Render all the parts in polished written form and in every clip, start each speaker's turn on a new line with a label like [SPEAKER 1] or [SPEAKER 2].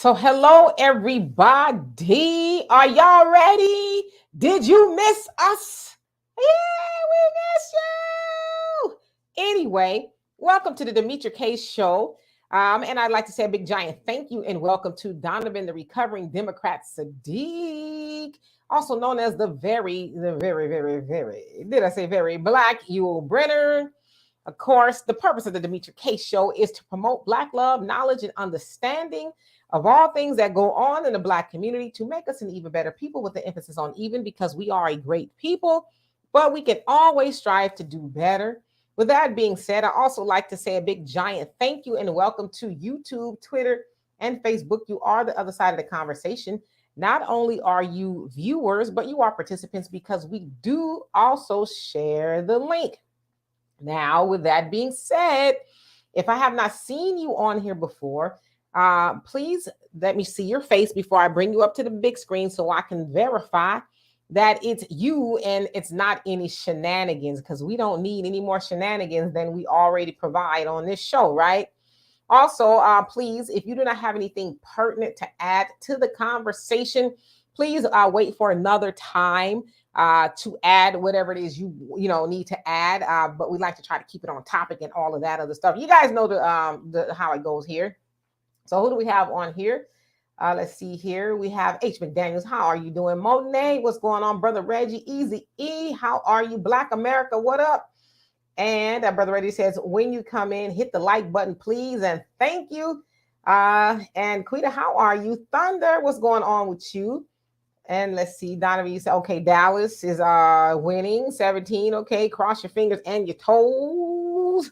[SPEAKER 1] So, hello, everybody. Are y'all ready? Did you miss us? Yeah, we missed you. Anyway, welcome to the Demetra Case Show. And I'd like to say a big giant thank you and welcome to Donovan, the recovering Democrat Sadiq, also known as the very, did I say very black Yul Brenner. Of course, the purpose of the Demetra Case Show is to promote Black love, knowledge, and understanding of all things that go on in the Black community to make us an even better people with the emphasis on even because we are a great people, but we can always strive to do better. With that being said, I also like to say a big giant thank you and welcome to YouTube, Twitter, and Facebook. You are the other side of the conversation. Not only are you viewers, but you are participants because we do also share the link. Now, with that being said, if I have not seen you on here before, please let me see your face before I bring you up to the big screen so I can verify that it's you and it's not any shenanigans, because we don't need any more shenanigans than we already provide on this show, right? Also, please, if you do not have anything pertinent to add to the conversation, please wait for another time to add whatever it is you need to add. But we like to try to keep it on topic and all of that other stuff. You guys know the how it goes here. So who do we have on here? Let's see here. We have H. McDaniels. How are you doing? Monet, what's going on? Brother Reggie, Easy E, how are you? Black America, what up? And Brother Reggie says, when you come in, hit the like button, please. And thank you. And Quita, how are you? Thunder, what's going on with you? And let's see, Donovan, you said, okay, Dallas is winning 17. Okay, cross your fingers and your toes.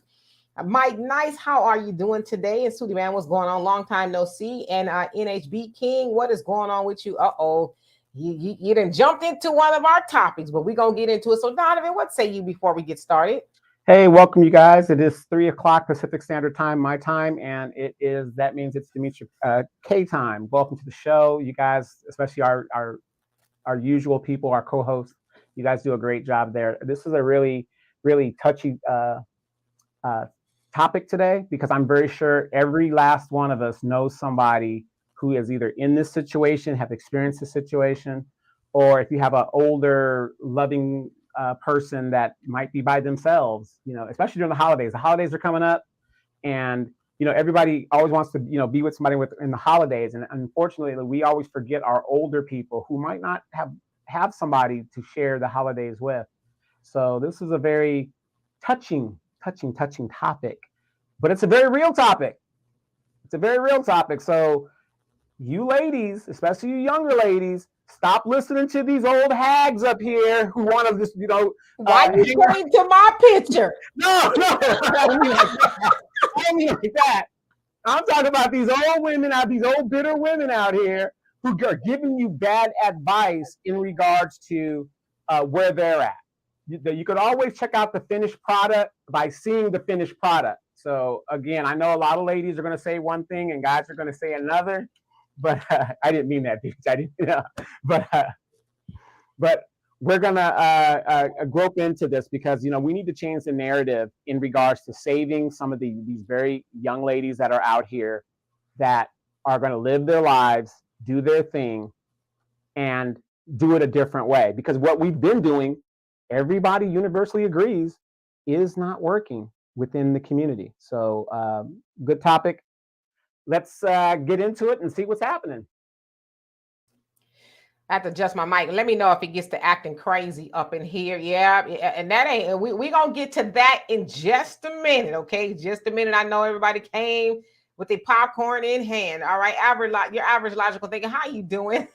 [SPEAKER 1] Mike Nice, how are you doing today? And Sooty Man, what's going on? Long time no see. And NHB King, what is going on with you? Uh-oh, you done jumped into one of our topics, but we're going to get into it. So Donovan, what say you before we get started?
[SPEAKER 2] Hey, welcome you guys. It is 3 o'clock Pacific Standard Time, my time, and that means it's Demetra K time. Welcome to the show, you guys, especially our usual people, our co-hosts. You guys do a great job there. This is a really, really touchy topic today because I'm very sure every last one of us knows somebody who is either in this situation, have experienced this situation, or if you have an older, loving person that might be by themselves, especially during the holidays. The holidays are coming up, and everybody always wants to be with somebody in the holidays, and unfortunately we always forget our older people who might not have somebody to share the holidays with. So this is a very touching topic, but it's a very real topic. So you ladies, especially you younger ladies, stop listening to these old hags up here who want to just,
[SPEAKER 1] Why you pointing to my picture?
[SPEAKER 2] No, I don't mean like that. I don't mean like that. I'm talking about these old women these old bitter women out here who are giving you bad advice in regards to where they're at. You could always check out the finished product by seeing the finished product. So again, I know a lot of ladies are going to say one thing and guys are going to say another. But I didn't mean that, bitch. I didn't. But we're gonna grope into this because we need to change the narrative in regards to saving some of these very young ladies that are out here that are going to live their lives, do their thing, and do it a different way. Because what we've been doing, everybody universally agrees, is not working within the community. So good topic. Let's get into it and see what's happening.
[SPEAKER 1] I have to adjust my mic. Let me know if it gets to acting crazy up in here. Yeah, and that ain't, we going to get to that in just a minute, okay? Just a minute. I know everybody came with their popcorn in hand. All right, your average logical thinking, how you doing?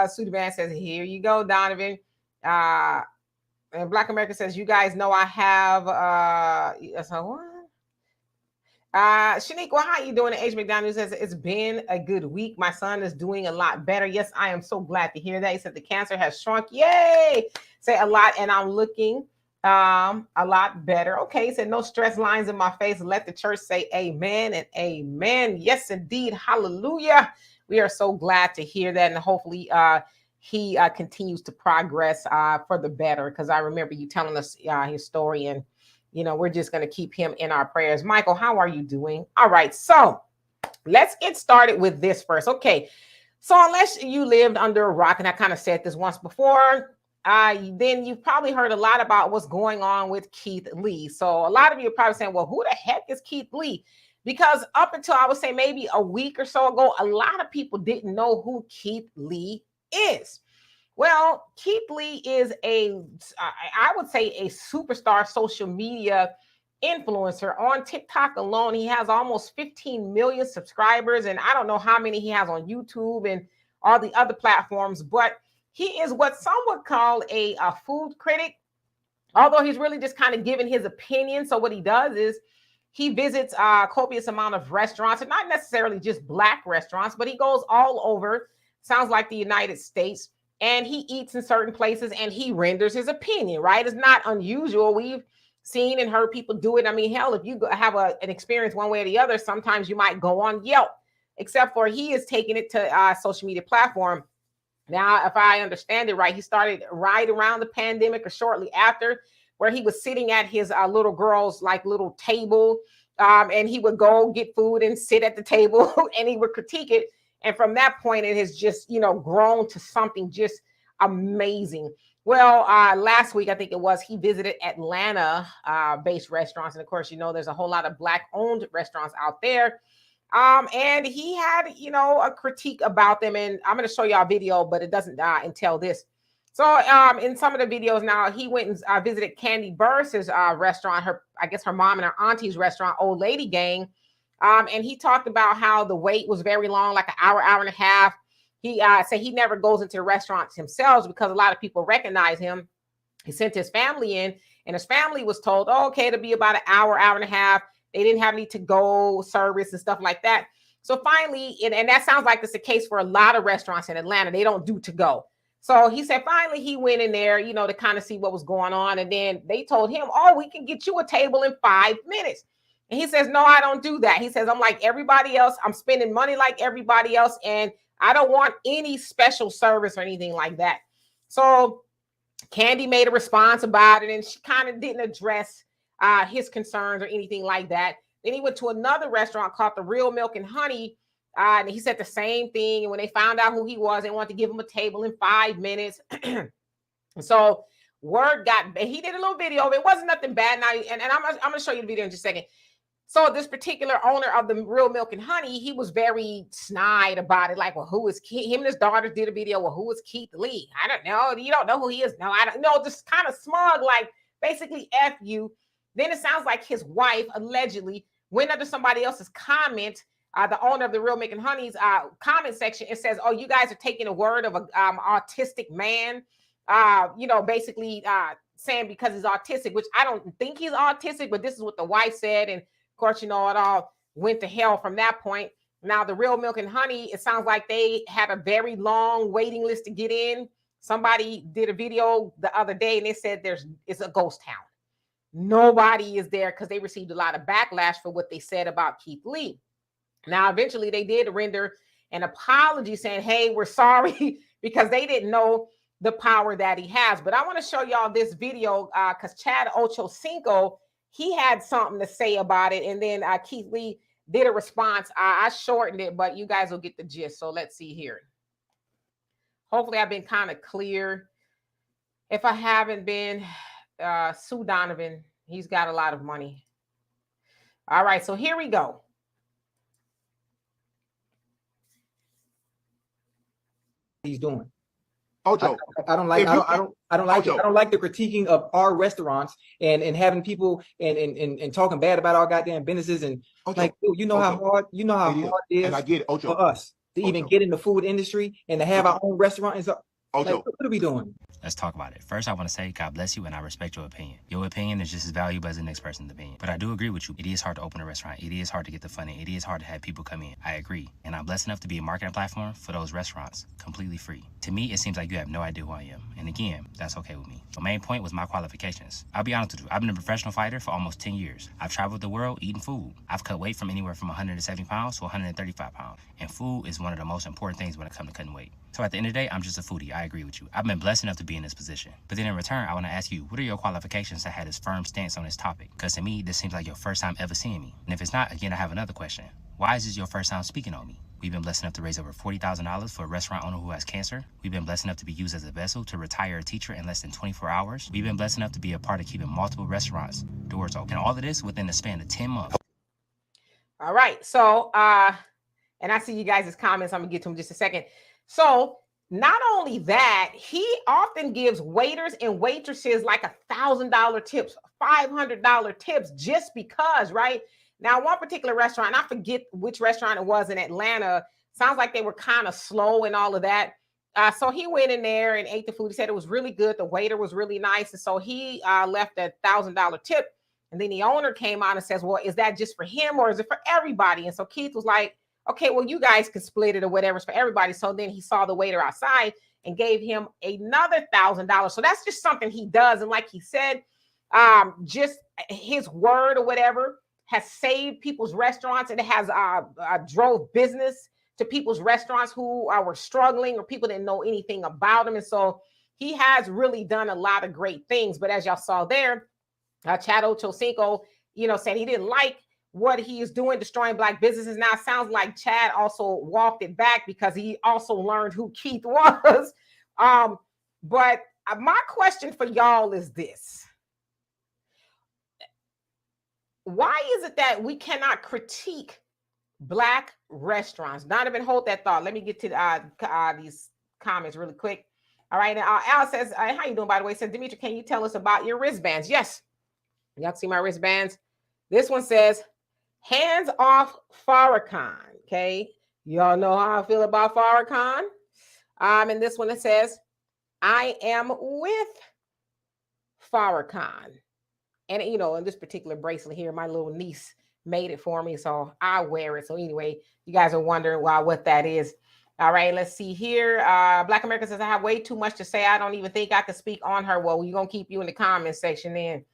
[SPEAKER 1] Sooty Man says, here you go, Donovan. And Black America says, you guys know I have, so what? Shaniqua, how you doing? H. McDonald says it's been a good week. My son is doing a lot better. Yes, I am so glad to hear that. He said the cancer has shrunk. Yay! Say a lot, and I'm looking a lot better. Okay, he said no stress lines in my face. Let the church say amen and amen. Yes, indeed. Hallelujah. We are so glad to hear that, and hopefully he continues to progress for the better, because I remember you telling us his story, and we're just going to keep him in our prayers. Michael, how are you doing? All right. So let's get started with this first. Okay. So unless you lived under a rock, and I kind of said this once before, then you've probably heard a lot about what's going on with Keith Lee. So a lot of you are probably saying, well, who the heck is Keith Lee? Because up until I would say maybe a week or so ago, a lot of people didn't know who Keith Lee is. Well, Keith Lee is I would say a superstar social media influencer. On TikTok alone, he has almost 15 million subscribers, and I don't know how many he has on YouTube and all the other platforms, but he is what some would call a food critic, although he's really just kind of giving his opinion. So what he does is he visits a copious amount of restaurants, and not necessarily just Black restaurants, but he goes all over, sounds like the United States, and he eats in certain places and he renders his opinion, right? It's not unusual. We've seen and heard people do it. I mean, hell, if you have an experience one way or the other, sometimes you might go on Yelp, except for he is taking it to social media platform. Now, if I understand it right, he started right around the pandemic or shortly after, where he was sitting at his little girl's like little table, and he would go get food and sit at the table and he would critique it. And from that point, it has just, grown to something just amazing. Well, last week, I think it was, he visited Atlanta-based restaurants. And of course, there's a whole lot of Black-owned restaurants out there. And he had, a critique about them. And I'm going to show y'all a video, but it doesn't entail this. So in some of the videos now, he went and visited Candy Burris's restaurant, her mom and her auntie's restaurant, Old Lady Gang. And he talked about how the wait was very long, like an hour and a half. He said he never goes into the restaurants himself because a lot of people recognize him. He sent his family in, and his family was told, okay, it'll be about an hour and a half. They didn't have any to-go service and stuff like that. So finally, and that sounds like it's the case for a lot of restaurants in Atlanta. They don't do to-go. So he said finally he went in there, to kind of see what was going on. And then they told him, oh, we can get you a table in 5 minutes. And he says, no, I don't do that. He says, I'm like everybody else. I'm spending money like everybody else. And I don't want any special service or anything like that. So Candy made a response about it, and she kind of didn't address his concerns or anything like that. Then he went to another restaurant called The Real Milk and Honey. And he said the same thing. And when they found out who he was, they wanted to give him a table in 5 minutes. So word got, he did a little video of it. It wasn't nothing bad. Now, and I'm going to show you the video in just a second. So this particular owner of The Real Milk and Honey, he was very snide about it. Like, well, who is Keith? Him and his daughter did a video. Well, who is Keith Lee? I don't know. You don't know who he is? No, I don't know. Just kind of smug, like basically F you. Then it sounds like his wife allegedly went under somebody else's comment, the owner of The Real Milk and Honey's comment section. It says, oh, you guys are taking a word of an autistic man, basically saying because he's autistic, which I don't think he's autistic, but this is what the wife said. And of course, it all went to hell from that point. Now, The Real Milk and Honey, it sounds like they had a very long waiting list to get in. Somebody did a video the other day and they said it's a ghost town. Nobody is there because they received a lot of backlash for what they said about Keith Lee. Now, eventually they did render an apology saying, hey, we're sorry, because they didn't know the power that he has. But I want to show y'all this video because Chad Ochocinco, he had something to say about it. And then Keith Lee did a response. I shortened it, but you guys will get the gist. So let's see here. Hopefully I've been kind of clear. If I haven't been, sue Donovan. He's got a lot of money. All right, so here we go.
[SPEAKER 3] He's doing.
[SPEAKER 4] Ocho,
[SPEAKER 3] I don't like the critiquing of our restaurants and having people and talking bad about our goddamn businesses and
[SPEAKER 4] Ocho,
[SPEAKER 3] like dude, how hard it is
[SPEAKER 4] and I get it, Ocho,
[SPEAKER 3] for us to even get in the food industry and to have our own restaurant and so
[SPEAKER 4] Ocho.
[SPEAKER 3] like, what are we doing?
[SPEAKER 5] Let's talk about it. First, I want to say God bless you and I respect your opinion. Your opinion is just as valuable as the next person's opinion. But I do agree with you. It is hard to open a restaurant. It is hard to get the funding. It is hard to have people come in. I agree. And I'm blessed enough to be a marketing platform for those restaurants completely free. To me, it seems like you have no idea who I am. And again, that's okay with me. The main point was my qualifications. I'll be honest with you. I've been a professional fighter for almost 10 years. I've traveled the world eating food. I've cut weight from anywhere from 170 pounds to 135 pounds. And food is one of the most important things when it comes to cutting weight. So at the end of the day, I'm just a foodie. I agree with you. I've been blessed enough to be in this position. But then in return, I want to ask you, what are your qualifications to have this firm stance on this topic? Because to me, this seems like your first time ever seeing me. And if it's not, again, I have another question. Why is this your first time speaking on me? We've been blessed enough to raise over $40,000 for a restaurant owner who has cancer. We've been blessed enough to be used as a vessel to retire a teacher in less than 24 hours. We've been blessed enough to be a part of keeping multiple restaurants doors open. And all of this within the span of 10 months.
[SPEAKER 1] All right. So, and I see you guys' comments. I'm gonna get to them in just a second. So, not only that, he often gives waiters and waitresses like $1,000 tips, $500 tips, just because, right? Now, one particular restaurant, I forget which restaurant it was in Atlanta. Sounds like they were kind of slow and all of that. So he went in there and ate the food. He said it was really good. The waiter was really nice. And so he left a $1,000 tip. And then the owner came out and says, well, is that just for him or is it for everybody? And so Keith was like, okay, well, you guys can split it or whatever's for everybody. So then he saw the waiter outside and gave him another $1,000. So that's just something he does. And like he said, just his word or whatever has saved people's restaurants, and it has drove business to people's restaurants who were struggling or people didn't know anything about him. And so he has really done a lot of great things. But as y'all saw there, Chad Ochocinco, said he didn't like what he is doing, destroying Black businesses. Now it sounds like Chad also walked it back because he also learned who Keith was. But my question for y'all is this. Why is it that we cannot critique Black restaurants? Donovan, hold that thought. Let me get to these comments really quick. All right. Now, Al says, how you doing, by the way? Says, Demetri, can you tell us about your wristbands? Yes. Y'all see my wristbands? This one says, hands off Farrakhan. Okay. Y'all know how I feel about Farrakhan. And this one, it says, I am with Farrakhan. And, in this particular bracelet here, my little niece made it for me, so I wear it. So anyway, you guys are wondering what that is. All right, let's see here. Black America says, I have way too much to say. I don't even think I can speak on her. Well, we're going to keep you in the comment section then.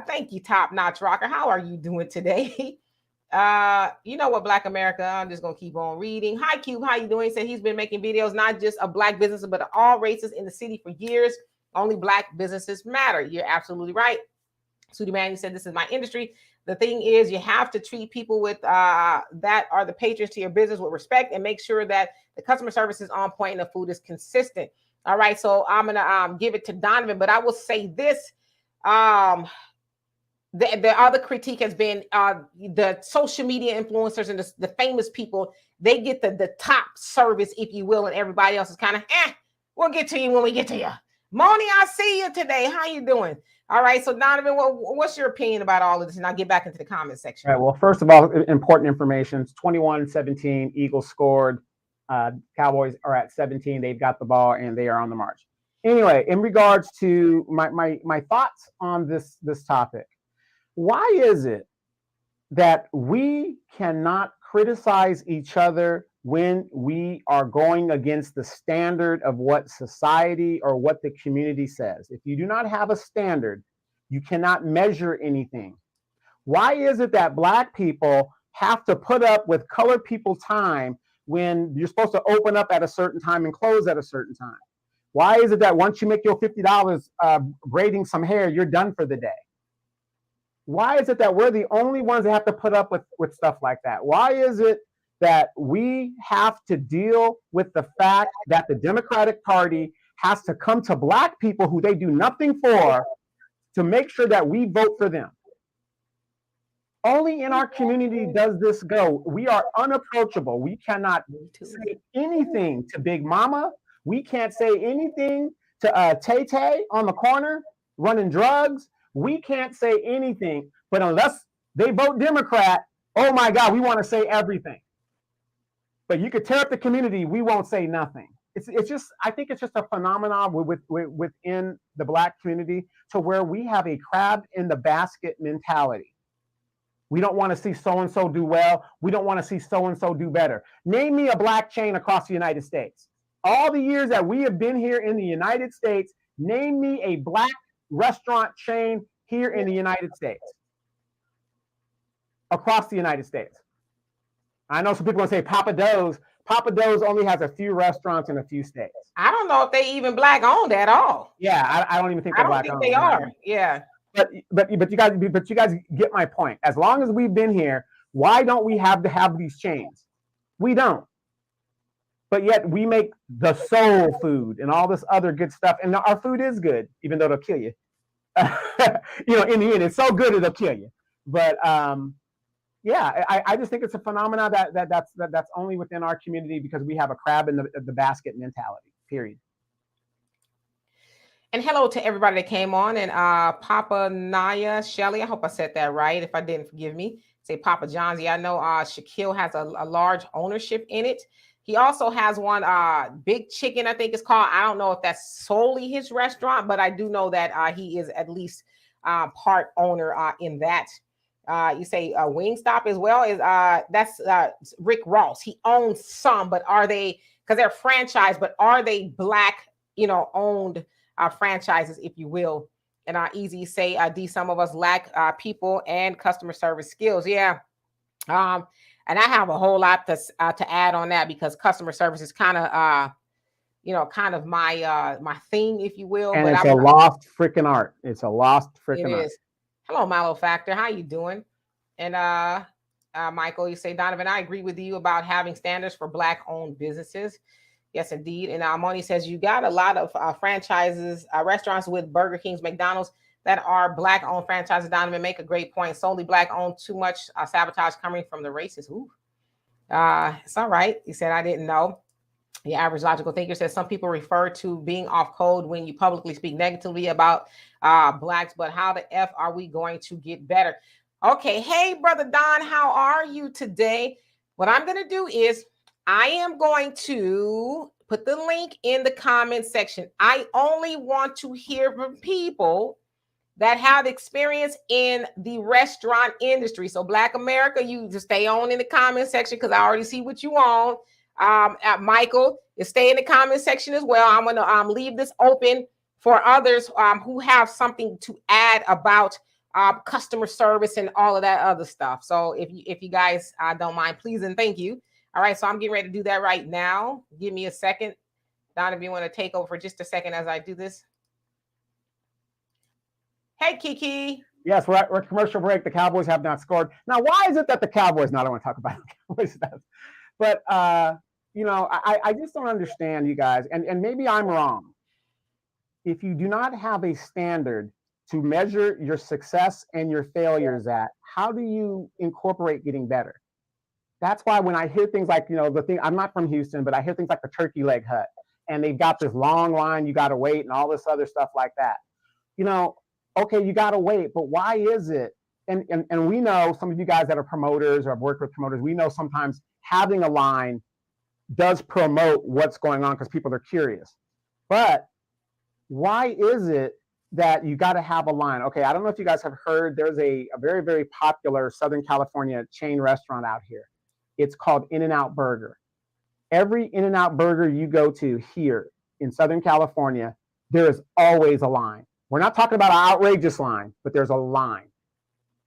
[SPEAKER 1] Thank you, Top Notch Rocker. How are you doing today? You know what, Black America, I'm just going to keep on reading. Hi, Cube. How you doing? He said he's been making videos, not just of Black businesses, but of all races in the city for years. Only Black businesses matter. You're absolutely right. Sudi Man, you said this is my industry. The thing is, you have to treat people with that are the patrons to your business with respect and make sure that the customer service is on point and the food is consistent. All right, so I'm gonna give it to Donovan, but I will say this: the other critique has been the social media influencers and the famous people. They get the top service, if you will, and everybody else is kind of we'll get to you when we get to you. Moni, I see you today. How you doing? All right. So Donovan, what's your opinion about all of this? And I'll get back into the comment section.
[SPEAKER 2] All right. Well, first of all, important information. It's 21-17. Eagles scored. Cowboys are at 17. They've got the ball and they are on the march. Anyway, in regards to my thoughts on this topic, why is it that we cannot criticize each other when we are going against the standard of what society or what the community says? If you do not have a standard, you cannot measure anything. Why is it that Black people have to put up with colored people time when you're supposed to open up at a certain time and close at a certain time? Why is it that once you make your $50 braiding some hair, you're done for the day? Why is it that we're the only ones that have to put up with stuff like that? Why is it that we have to deal with the fact that the Democratic Party has to come to Black people who they do nothing for to make sure that we vote for them? Only in our community does this go. We are unapproachable. We cannot say anything to Big Mama. We can't say anything to Tay Tay on the corner running drugs. We can't say anything, but unless they vote Democrat, oh my God, we want to say everything. But you could tear up the community, we won't say nothing. It's just, I think it's just a phenomenon within the Black community to where we have a crab in the basket mentality. We don't want to see so-and-so do well. We don't want to see so-and-so do better. Name me a Black chain across the United States. All the years that we have been here in the United States, name me a Black restaurant chain here in the United States. Across the United States. I know some people will say Papa Do's. Papa Do's only has a few restaurants in a few states.
[SPEAKER 1] I don't know if they even Black owned at all.
[SPEAKER 2] Yeah, I don't even think they're Black owned.
[SPEAKER 1] They are. Yeah.
[SPEAKER 2] But you guys get my point. As long as we've been here, Why don't we have to have these chains? We don't. But yet we make the soul food and all this other good stuff. And our food is good, even though it'll kill you. You know, in the end, it's so good it'll kill you. But yeah, I just think it's a phenomenon that's only within our community because we have a crab in the basket mentality, period.
[SPEAKER 1] And hello to everybody that came on. And Papa Naya Shelly, I hope I said that right. If I didn't, forgive me. Say Papa John's. Yeah, I know Shaquille has a large ownership in it. He also has one Big Chicken, I think it's called. I don't know if that's solely his restaurant, but I do know that he is at least part owner in that. You say Wingstop as well is that's Rick Ross. He owns some, but are they, because they're franchise, but are they Black, you know, owned franchises, if you will? And easy say, D, some of us lack people and customer service skills. Yeah. And I have a whole lot to add on that, because customer service is kind of, you know, kind of my my thing, if you will.
[SPEAKER 2] And
[SPEAKER 1] but
[SPEAKER 2] it's a lost freaking art. It's a lost freaking art.
[SPEAKER 1] Is. Hello, Milo Factor. How you doing? And Michael, you say, Donovan, I agree with you about having standards for Black-owned businesses. Yes, indeed. And Moni says you got a lot of franchises, restaurants with Burger Kings, McDonald's that are Black-owned franchises. Donovan, make a great point. Solely Black-owned, too much sabotage coming from the racists. Ooh. It's all right. He said, I didn't know. The average logical thinker says some people refer to being off code when you publicly speak negatively about Blacks, but how the F are we going to get better? Okay. Hey, Brother Don, how are you today? What I'm going to do is I am going to put the link in the comment section. I only want to hear from people that have experience in the restaurant industry. So Black America, you just stay on in the comment section, because I already see what you own. Michael, you stay in the comment section as well. I'm going to leave this open for others who have something to add about customer service and all of that other stuff. So if you guys don't mind, please and thank you. All right, so I'm getting ready to do that right now. Give me a second. Don, if you want to take over for just a second as I do this. Hey, Kiki.
[SPEAKER 2] Yes, we're at commercial break. The Cowboys have not scored. Now, why is it that the Cowboys, now I don't want to talk about the Cowboys stuff, but, you know, I just don't understand, you guys, and maybe I'm wrong. If you do not have a standard to measure your success and your failures at, how do you incorporate getting better? That's why when I hear things like, you know, the thing, I'm not from Houston, but I hear things like the turkey leg hut, and they've got this long line, you got to wait, and all this other stuff like that. You know, okay, you got to wait, but why is it? And we know, some of you guys that are promoters or have worked with promoters, we know sometimes having a line does promote what's going on because people are curious. But why is it that you got to have a line? Okay, I don't know if you guys have heard, there's a very, very popular Southern California chain restaurant out here. It's called In-N-Out Burger. Every In-N-Out Burger you go to here in Southern California, there is always a line. We're not talking about an outrageous line, but there's a line.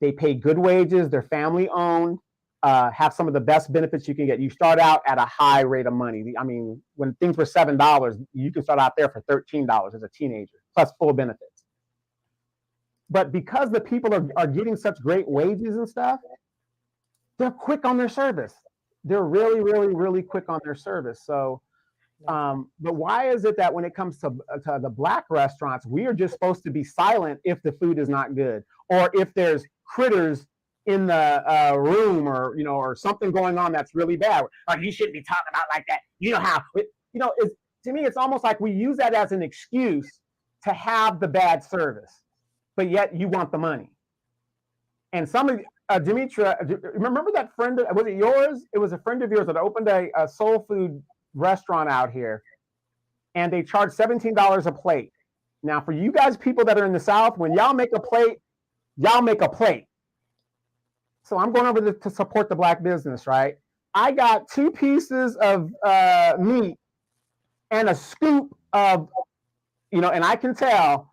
[SPEAKER 2] They pay good wages. They're family owned, have some of the best benefits you can get. You start out at a high rate of money. I mean, when things were $7, you can start out there for $13 as a teenager, plus full benefits. But because the people are getting such great wages and stuff, they're quick on their service. They're really, really, really quick on their service. So, but why is it that when it comes to the Black restaurants, we are just supposed to be silent if the food is not good, or if there's critters in the room, or, you know, or something going on that's really bad? Like, you shouldn't be talking about like that. You know how, you know, to me, it's almost like we use that as an excuse to have the bad service, but yet you want the money. And some of Demetra, remember that friend? Was it yours? It was a friend of yours that opened a soul food restaurant out here, and they charge $17 a plate. Now, for you guys, people that are in the South, when y'all make a plate, y'all make a plate. So I'm going over to support the Black business, right? I got 2 pieces of meat and a scoop of, you know, and I can tell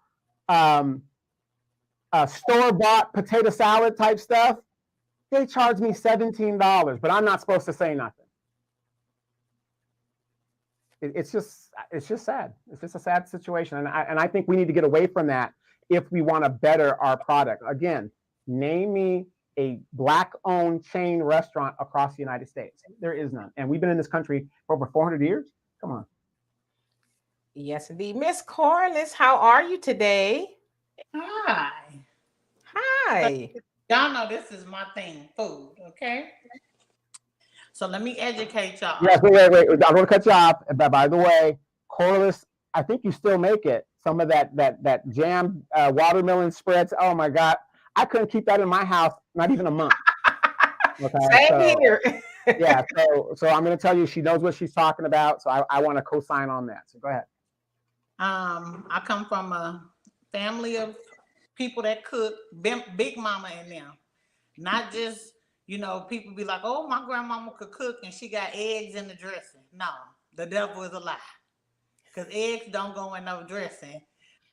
[SPEAKER 2] store-bought potato salad type stuff. They charge me $17, but I'm not supposed to say nothing. It's just sad. It's just a sad situation, and I think we need to get away from that if we want to better our product. Again, name me a Black-owned chain restaurant across the United States. There is none. And we've been in this country for over 400 years. Come on.
[SPEAKER 1] Yes, indeed. Miss Corliss, how are you today?
[SPEAKER 4] Hi.
[SPEAKER 1] Hi.
[SPEAKER 4] Y'all know this is my thing, food, okay? So let me educate y'all.
[SPEAKER 2] Yes, wait. I don't want to cut you off. But by the way, Corliss, I think you still make it. Some of that jam watermelon spreads. Oh my God. I couldn't keep that in my house, not even a month. Okay.
[SPEAKER 1] Same here.
[SPEAKER 2] Yeah, so I'm going to tell you, she knows what she's talking about. So I want to co-sign on that. So go ahead.
[SPEAKER 4] I come from a family of people that cook, big mama and them. Not just, people be like, oh, my grandmama could cook and she got eggs in the dressing. No, the devil is a lie. Because eggs don't go in no dressing.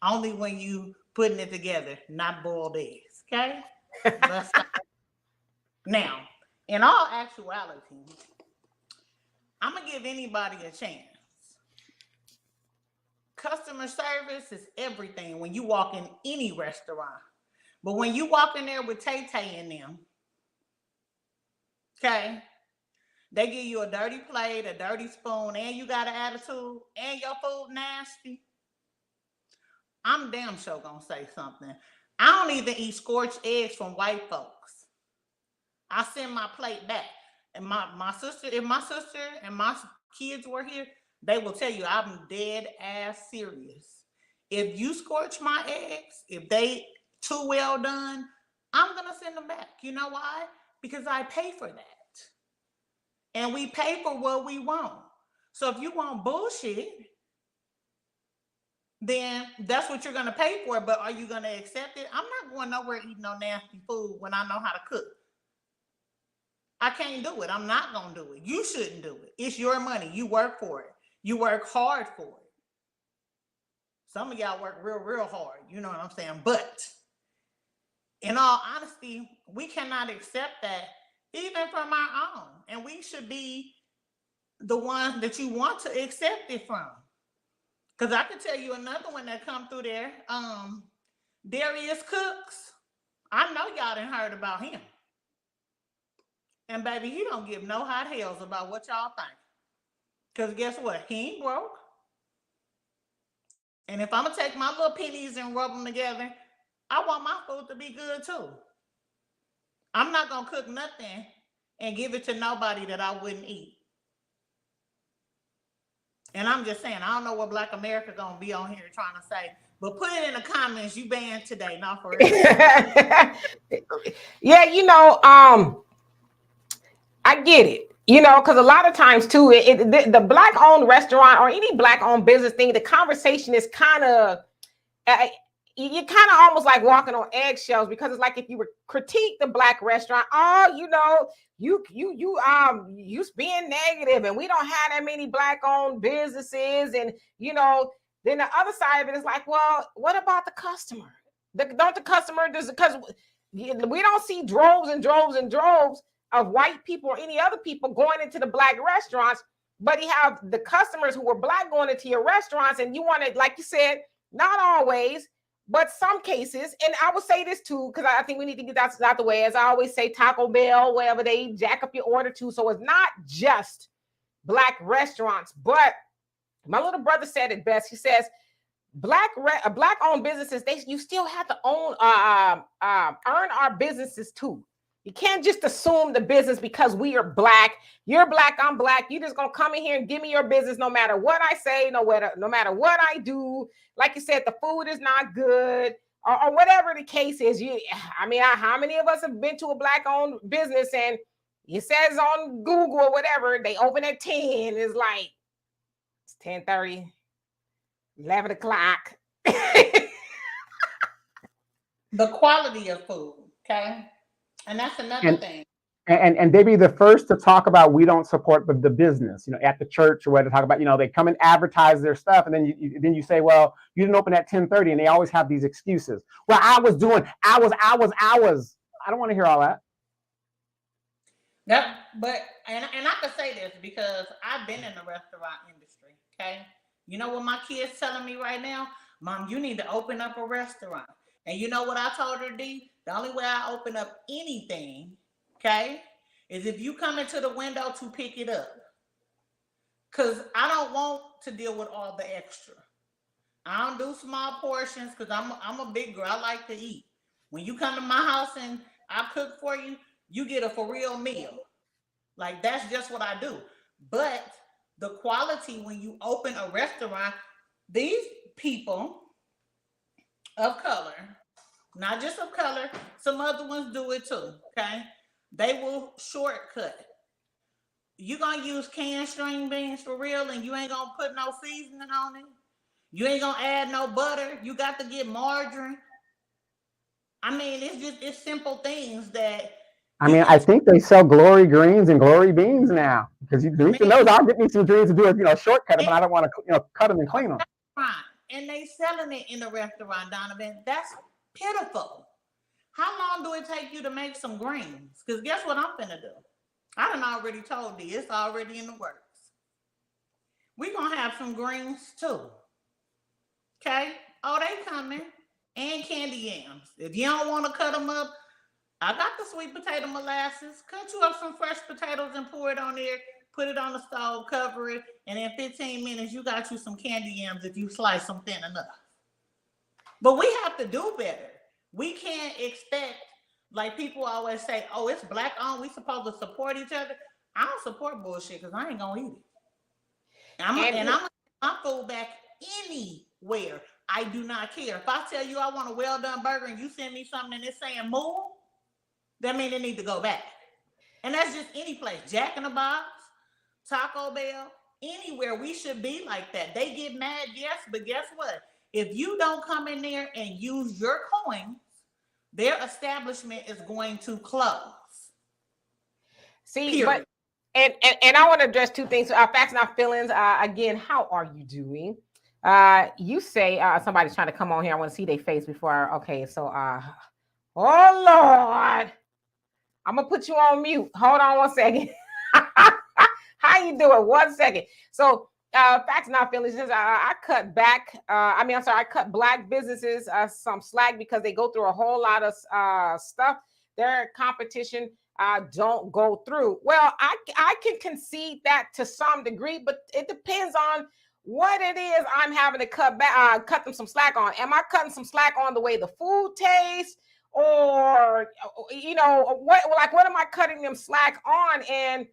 [SPEAKER 4] Only when you putting it together, not boiled eggs. Okay? Let's stop. Now, in all actuality, I'm going to give anybody a chance. Customer service is everything when you walk in any restaurant. But when you walk in there with Tay-Tay and them, okay, they give you a dirty plate, a dirty spoon, and you got an attitude, and your food nasty, I'm damn sure gonna say something. I don't even eat scorched eggs from white folks. I send my plate back. And my sister, if my sister and my kids were here, they will tell you I'm dead ass serious. If you scorch my eggs, if they too well done, I'm gonna send them back. You know why? Because I pay for that. And we pay for what we want. So if you want bullshit, then that's what you're gonna pay for. But are you gonna accept it? I'm not going nowhere eating no nasty food when I know how to cook. I can't do it. I'm not gonna do it. You shouldn't do it. It's your money. You work for it. You work hard for it. Some of y'all work real hard. You know what I'm saying? But in all honesty, we cannot accept that even from our own. And we should be the ones that you want to accept it from. Because I can tell you another one that come through there. Darius Cooks. I know y'all done heard about him. And baby, he don't give no hot hells about what y'all think. Because guess what? He ain't broke. And if I'm going to take my little pennies and rub them together, I want my food to be good too. I'm not going to cook nothing and give it to nobody that I wouldn't eat. And I'm just saying, I don't know what Black America going to be on here trying to say, but put it in the comments, you banned today, not for real.
[SPEAKER 1] Yeah, I get it. Because a lot of times too, the Black-owned restaurant or any Black-owned business thing, the conversation is kind of, you kind of almost like walking on eggshells, because it's like if you would critique the Black restaurant, you being negative, and we don't have that many Black-owned businesses, and then the other side of it is like, well, what about the customer? Don't the customer, because we don't see droves and droves and droves of white people or any other people going into the Black restaurants, but you have the customers who were Black going into your restaurants, and you want to, like you said, not always, but some cases. And I would say this too, because I think we need to get that out the way. As I always say, Taco Bell, wherever they jack up your order too. So it's not just Black restaurants, but my little brother said it best. He says, Black-owned businesses, you still have to earn our businesses too. You can't just assume the business because we are Black. You're Black, I'm Black. You're just gonna come in here and give me your business no matter what I say, no matter what I do. Like you said, the food is not good, or whatever the case is. How many of us have been to a Black-owned business and it says on Google or whatever, they open at 10. It's like, it's 10:30, 11 o'clock.
[SPEAKER 4] The quality of food, okay? And that's another thing.
[SPEAKER 2] And they be the first to talk about we don't support the business, at the church or where to talk about, they come and advertise their stuff, and then you say, well, you didn't open at 10:30, and they always have these excuses. Well, I was doing hours. I don't want to hear all that.
[SPEAKER 4] And I can say this because I've been in the restaurant industry. Okay, you know what my kid's telling me right now, Mom, you need to open up a restaurant. And you know what I told her, D? The only way I open up anything, okay, is if you come into the window to pick it up. Because I don't want to deal with all the extra. I don't do small portions because I'm a big girl. I like to eat. When you come to my house and I cook for you, you get a for real meal. Like, that's just what I do. But the quality when you open a restaurant, these people of color, not just of color, some other ones do it too, okay? They will shortcut. You gonna use canned string beans for real and you ain't gonna put no seasoning on it? You ain't gonna add no butter? You got to get margarine? I mean, it's simple things that.
[SPEAKER 2] I mean, I think they sell Glory greens and Glory beans now, because you need to know I'll get me some greens to do a shortcut, but I don't want to cut them and clean them.
[SPEAKER 4] Fine. And they selling it in the restaurant, Donovan. That's pitiful. How long do it take you to make some greens? Because guess what I'm finna do? I done already told you. It's already in the works. We gonna have some greens too. Okay? Oh, they coming. And candy yams. If you don't want to cut them up, I got the sweet potato molasses. Cut you up some fresh potatoes and pour it on there. Put it on the stove, cover it, and in 15 minutes, you got you some candy yams if you slice them thin enough. But we have to do better. We can't expect, like people always say, oh, it's black owned, we supposed to support each other. I don't support bullshit because I ain't gonna eat it. I'm gonna get my food back anywhere. I do not care. If I tell you I want a well-done burger and you send me something and it's saying move, that means it need to go back. And that's just any place. Jack in the Box, Taco Bell, anywhere we should be like that. They get mad, yes, but guess what? If you don't come in there and use your coins, their establishment is going to close.
[SPEAKER 1] See,
[SPEAKER 4] period.
[SPEAKER 1] but and I want to address two things. Facts, not feelings. Again, how are you doing? You say somebody's trying to come on here. I want to see their face before. Okay, so oh Lord, I'm gonna put you on mute. Hold on 1 second. How you doing? 1 second. So facts, not feelings. I cut back. I cut black businesses some slack because they go through a whole lot of stuff. Their competition don't go through. Well, I can concede that to some degree, but it depends on what it is I'm having to cut them some slack on. Am I cutting some slack on the way the food tastes, or what am I cutting them slack on? And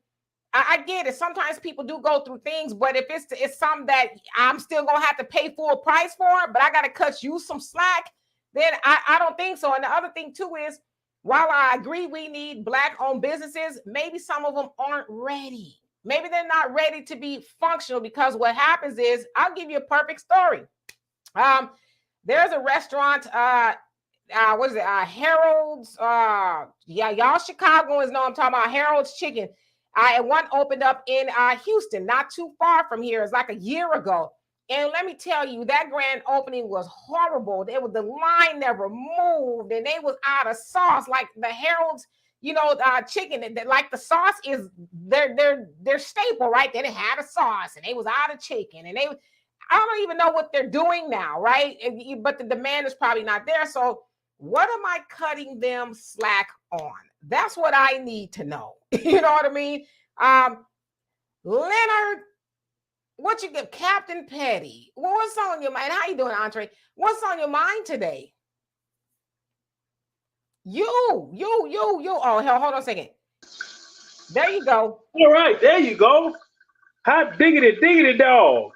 [SPEAKER 1] I get it. Sometimes people do go through things, but if it's something that I'm still gonna have to pay full price for, but I gotta cut you some slack, then I don't think so. And the other thing too is, while I agree we need black-owned businesses, maybe some of them aren't ready. Maybe they're not ready to be functional, because what happens is, I'll give you a perfect story. There's a restaurant, what is it? Harold's. Y'all Chicagoans know I'm talking about Harold's Chicken. And one opened up in Houston, not too far from here. It's like a year ago. And let me tell you, that grand opening was horrible. The line never moved, and they was out of sauce. Like the Harold's, chicken, like the sauce is their staple, right? They didn't have a sauce, and they was out of chicken, and I don't even know what they're doing now, right? But the demand is probably not there. So what am I cutting them slack on? That's what I need to know. You know what I mean? Leonard, what you get? Captain Petty. What's on your mind? How you doing, Andre? What's on your mind today? You. Oh, hell, hold on a second. There you go.
[SPEAKER 6] All right, there you go. Hot diggity dog.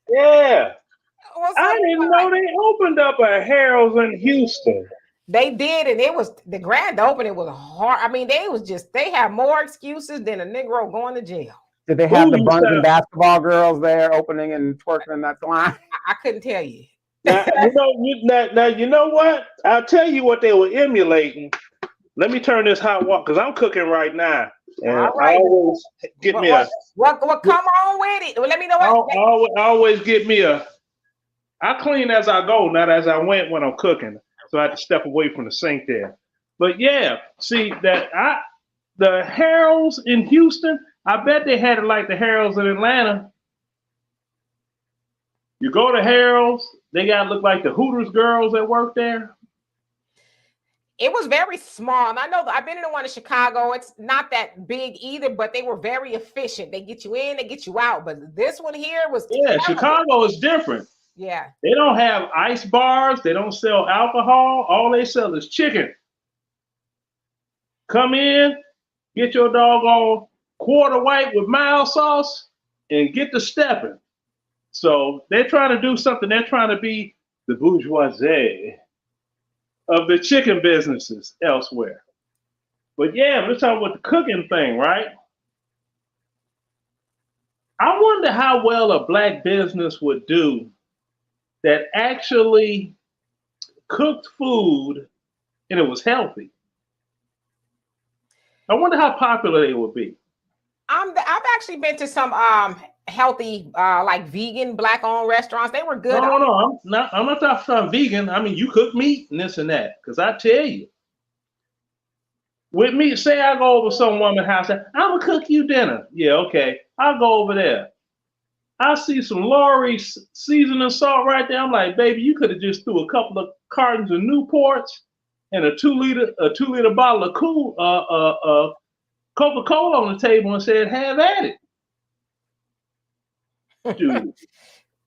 [SPEAKER 6] Yeah. I didn't know they opened up a Harold's in Houston.
[SPEAKER 1] They did, and it was the grand opening was hard. I mean, they have more excuses than a Negro going to jail.
[SPEAKER 2] Did they have the buns and basketball girls there opening and twerking in that line?
[SPEAKER 1] I couldn't tell you.
[SPEAKER 6] Now, you know what? I'll tell you what they were emulating. Let me turn this hot water, because I'm cooking right now. And
[SPEAKER 1] right.
[SPEAKER 6] I always get me a...
[SPEAKER 1] Well, come on with it. Let me know what...
[SPEAKER 6] I always get me a... I clean as I go, not as I went when I'm cooking. So I had to step away from the sink there. But yeah, see, the Harold's in Houston, I bet they had it like the Harold's in Atlanta. You go to Harold's, they got to look like the Hooters girls that work there.
[SPEAKER 1] It was very small. And I know that I've been in the one in Chicago. It's not that big either, but they were very efficient. They get you in, they get you out. But this one here was
[SPEAKER 6] Yeah,
[SPEAKER 1] terrible.
[SPEAKER 6] Chicago is different.
[SPEAKER 1] Yeah.
[SPEAKER 6] They don't have ice bars. They don't sell alcohol. All they sell is chicken. Come in, get your doggone quarter white with mild sauce, and get to stepping. So they're trying to do something. They're trying to be the bourgeoisie of the chicken businesses elsewhere. But yeah, let's talk about the cooking thing, right? I wonder how well a black business would do that actually cooked food and it was healthy. I wonder how popular they would be.
[SPEAKER 1] I've actually been to some healthy like vegan black owned restaurants. They were good.
[SPEAKER 6] No. I'm not talking about vegan. I mean, you cook meat and this and that. Because I tell you, with me, say I go over some woman's house, I'm gonna cook you dinner. Yeah, okay. I'll go over there. I see some Lori's seasoning salt right there. I'm like, baby, you could have just threw a couple of cartons of Newports and a 2 liter bottle of Coca-Cola on the table and said, have at it. Dude,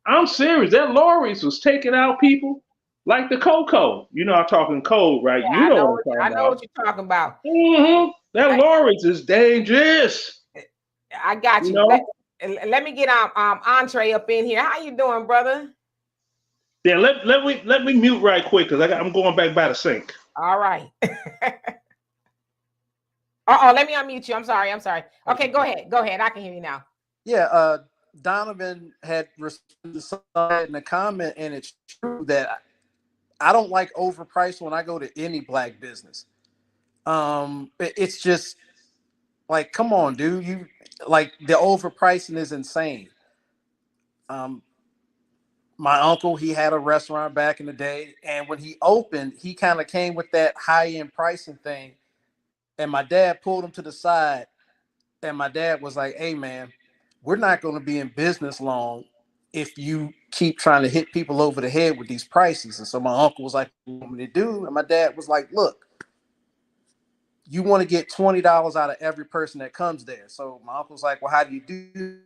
[SPEAKER 6] I'm serious. That Lori's was taking out people like the Coco. You know, I'm talking code, right?
[SPEAKER 1] Yeah,
[SPEAKER 6] You know what I'm talking about.
[SPEAKER 1] I know what you're talking about.
[SPEAKER 6] Mm-hmm. That Lori's is dangerous.
[SPEAKER 1] I got you.
[SPEAKER 6] You know?
[SPEAKER 1] Let me get Entree up in here. How you doing, brother?
[SPEAKER 6] Yeah, let me mute right quick because I'm going back by the sink.
[SPEAKER 1] All right. Let me unmute you. I'm sorry. Okay, go ahead. I can hear you now.
[SPEAKER 7] Yeah, Donovan had responded in a comment, and it's true that I don't like overpriced when I go to any black business. It's just like, come on, dude. You like the overpricing is insane. My uncle, he had a restaurant back in the day, and when he opened, he kind of came with that high-end pricing thing. And my dad pulled him to the side, and my dad was like, "Hey, man, we're not going to be in business long if you keep trying to hit people over the head with these prices." And so my uncle was like, "What do you want me to do?" And my dad was like, "Look, you want to get $20 out of every person that comes there." So my uncle's like, "Well, how do you do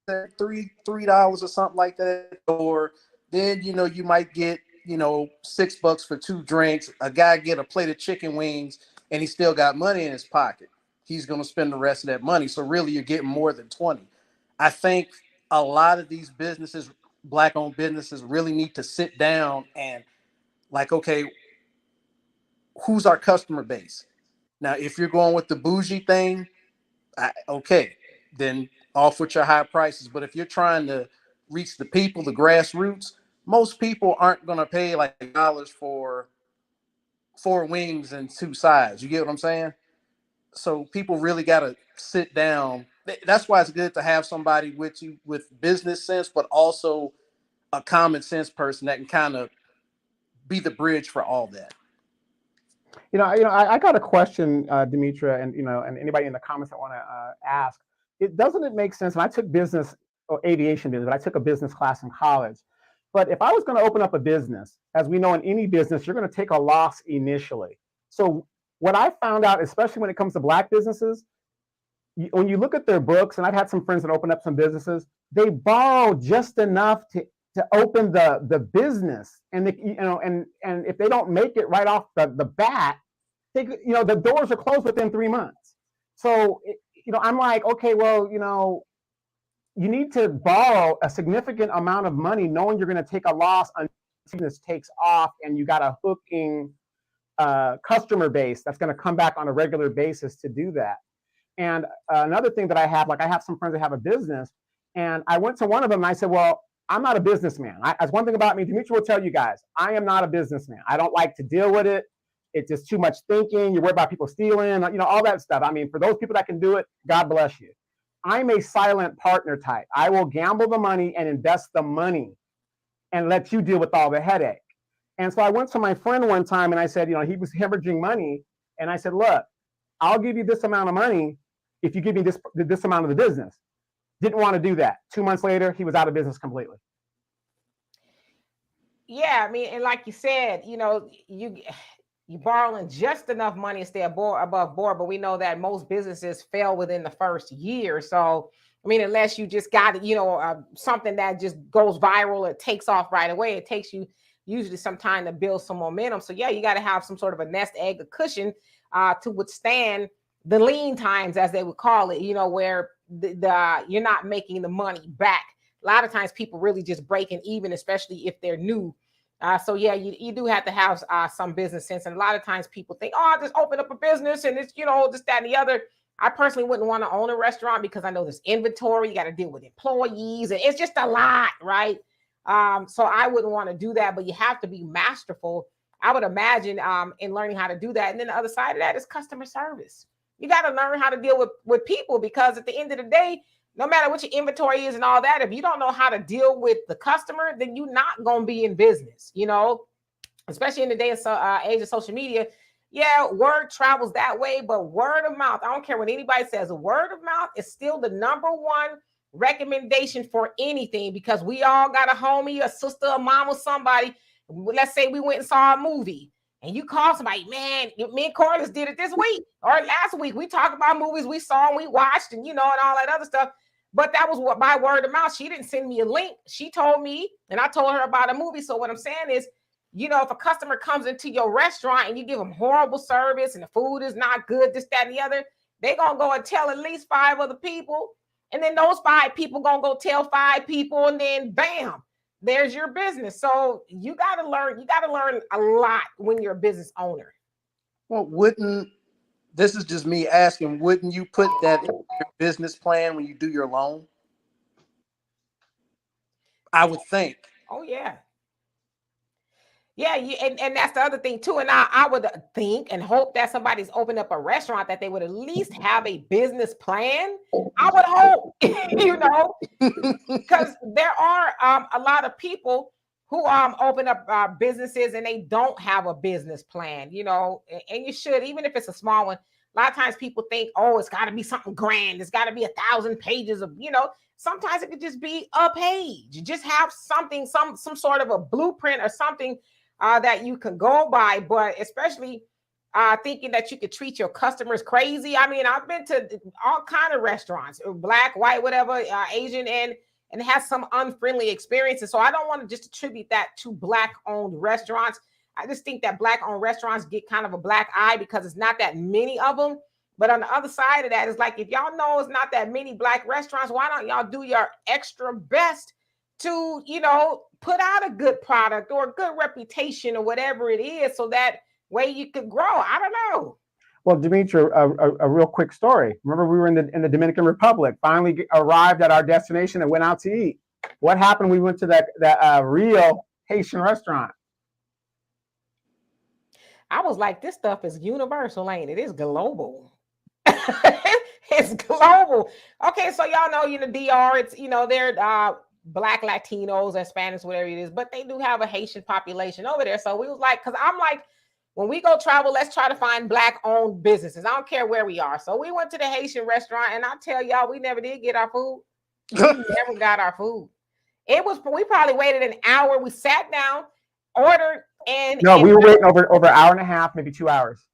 [SPEAKER 7] that? $3 or something like that? Or then, you might get, $6 for 2 drinks. A guy get a plate of chicken wings and he still got money in his pocket. He's going to spend the rest of that money. So really you're getting more than 20. I think a lot of these businesses, black owned businesses, really need to sit down and like, okay, who's our customer base? Now, if you're going with the bougie thing, okay, then off with your high prices. But if you're trying to reach the people, the grassroots, most people aren't going to pay like dollars for 4 wings and 2 sides. You get what I'm saying? So people really got to sit down. That's why it's good to have somebody with you with business sense, but also a common sense person that can kind of be the bridge for all that.
[SPEAKER 2] I got a question, Demetra, and anybody in the comments that want to ask. Doesn't it make sense? And I took business or aviation business, but I took a business class in college. But if I was going to open up a business, as we know in any business, you're going to take a loss initially. So what I found out, especially when it comes to black businesses, when you look at their books, and I've had some friends that open up some businesses, they borrow just enough to open the business, and and if they don't make it right off the bat, the doors are closed within 3 months. So I'm like, okay, well, you need to borrow a significant amount of money, knowing you're going to take a loss until business takes off, and you got a hooking customer base that's going to come back on a regular basis to do that. And another thing that I have some friends that have a business, and I went to one of them and I said, well, I'm not a businessman. That's one thing about me. Demetra will tell you guys, I am not a businessman. I don't like to deal with it. It's just too much thinking. You're worried about people stealing, all that stuff. I mean, for those people that can do it, God bless you. I'm a silent partner type. I will gamble the money and invest the money and let you deal with all the headache. And so I went to my friend one time and I said, he was hemorrhaging money. And I said, look, I'll give you this amount of money if you give me this amount of the business. Didn't want to do that. 2 months later, he was out of business completely.
[SPEAKER 1] Yeah, I mean, and like you said, you're borrowing just enough money to stay above board. But we know that most businesses fail within the first year. So, I mean, unless you just got, something that just goes viral, it takes off right away. It takes you usually some time to build some momentum. So yeah, you got to have some sort of a nest egg, a cushion to withstand the lean times, as they would call it, where the you're not making the money back. A lot of times people really just breaking even, especially if they're new. So yeah, you do have to have some business sense. And a lot of times people think, oh, I'll just open up a business and it's, this, that, and the other. I personally wouldn't want to own a restaurant because I know there's inventory. You got to deal with employees and it's just a lot, right? So I wouldn't want to do that, but you have to be masterful, I would imagine, in learning how to do that. And then the other side of that is customer service. You got to learn how to deal with people, because at the end of the day, no matter what your inventory is and all that, if you don't know how to deal with the customer, then you're not going to be in business, especially in the day of age of social media. Yeah, word travels that way, but word of mouth, I don't care what anybody says, word of mouth is still the number one recommendation for anything, because we all got a homie, a sister, a mom, or somebody. Let's say we went and saw a movie and you call somebody, man, me and Corliss did it this week or last week. We talked about movies we saw and we watched and, and all that other stuff. But that was what by word of mouth. She didn't send me a link. She told me and I told her about a movie. So what I'm saying is, if a customer comes into your restaurant and you give them horrible service and the food is not good, this, that, and the other, they're going to go and tell at least 5 other people. And then those 5 people going to go tell 5 people, and then bam, there's your business. So you got to learn a lot when you're a business owner.
[SPEAKER 7] Well, this is just me asking, wouldn't you put that in your business plan when you do your loan? I would think.
[SPEAKER 1] Oh, yeah. Yeah, and that's the other thing too. And I would think and hope that somebody's opened up a restaurant that they would at least have a business plan. I would hope, because there are a lot of people who open up businesses and they don't have a business plan, and you should, even if it's a small one. A lot of times people think, oh, it's got to be something grand. It's got to be 1,000 pages of, sometimes it could just be a page. Just have something, some sort of a blueprint or something that you can go by, but especially thinking that you could treat your customers crazy. I mean, I've been to all kind of restaurants, black, white, whatever, Asian, and has some unfriendly experiences. So I don't want to just attribute that to Black-owned restaurants. I just think that Black-owned restaurants get kind of a black eye because it's not that many of them. But on the other side of that is like, if y'all know it's not that many Black restaurants, why don't y'all do your extra best to, put out a good product or a good reputation or whatever it is, so that way you could grow. I don't know.
[SPEAKER 2] Well, Dimitri, a real quick story. Remember, we were in the Dominican Republic, finally arrived at our destination and went out to eat. What happened? We went to that real Haitian restaurant.
[SPEAKER 1] I was like, this stuff is universal, ain't it? It's global. It's global. Okay, so y'all know, DR, it's, they're Black Latinos or Spanish, whatever it is, but they do have a Haitian population over there. So we was like, because I'm like, when we go travel, let's try to find Black-owned businesses. I don't care where we are. So we went to the Haitian restaurant, and I tell y'all, we never did get our food. We never got our food. We probably waited an hour. We sat down, ordered, and
[SPEAKER 2] we were waiting over an hour and a half, maybe 2 hours.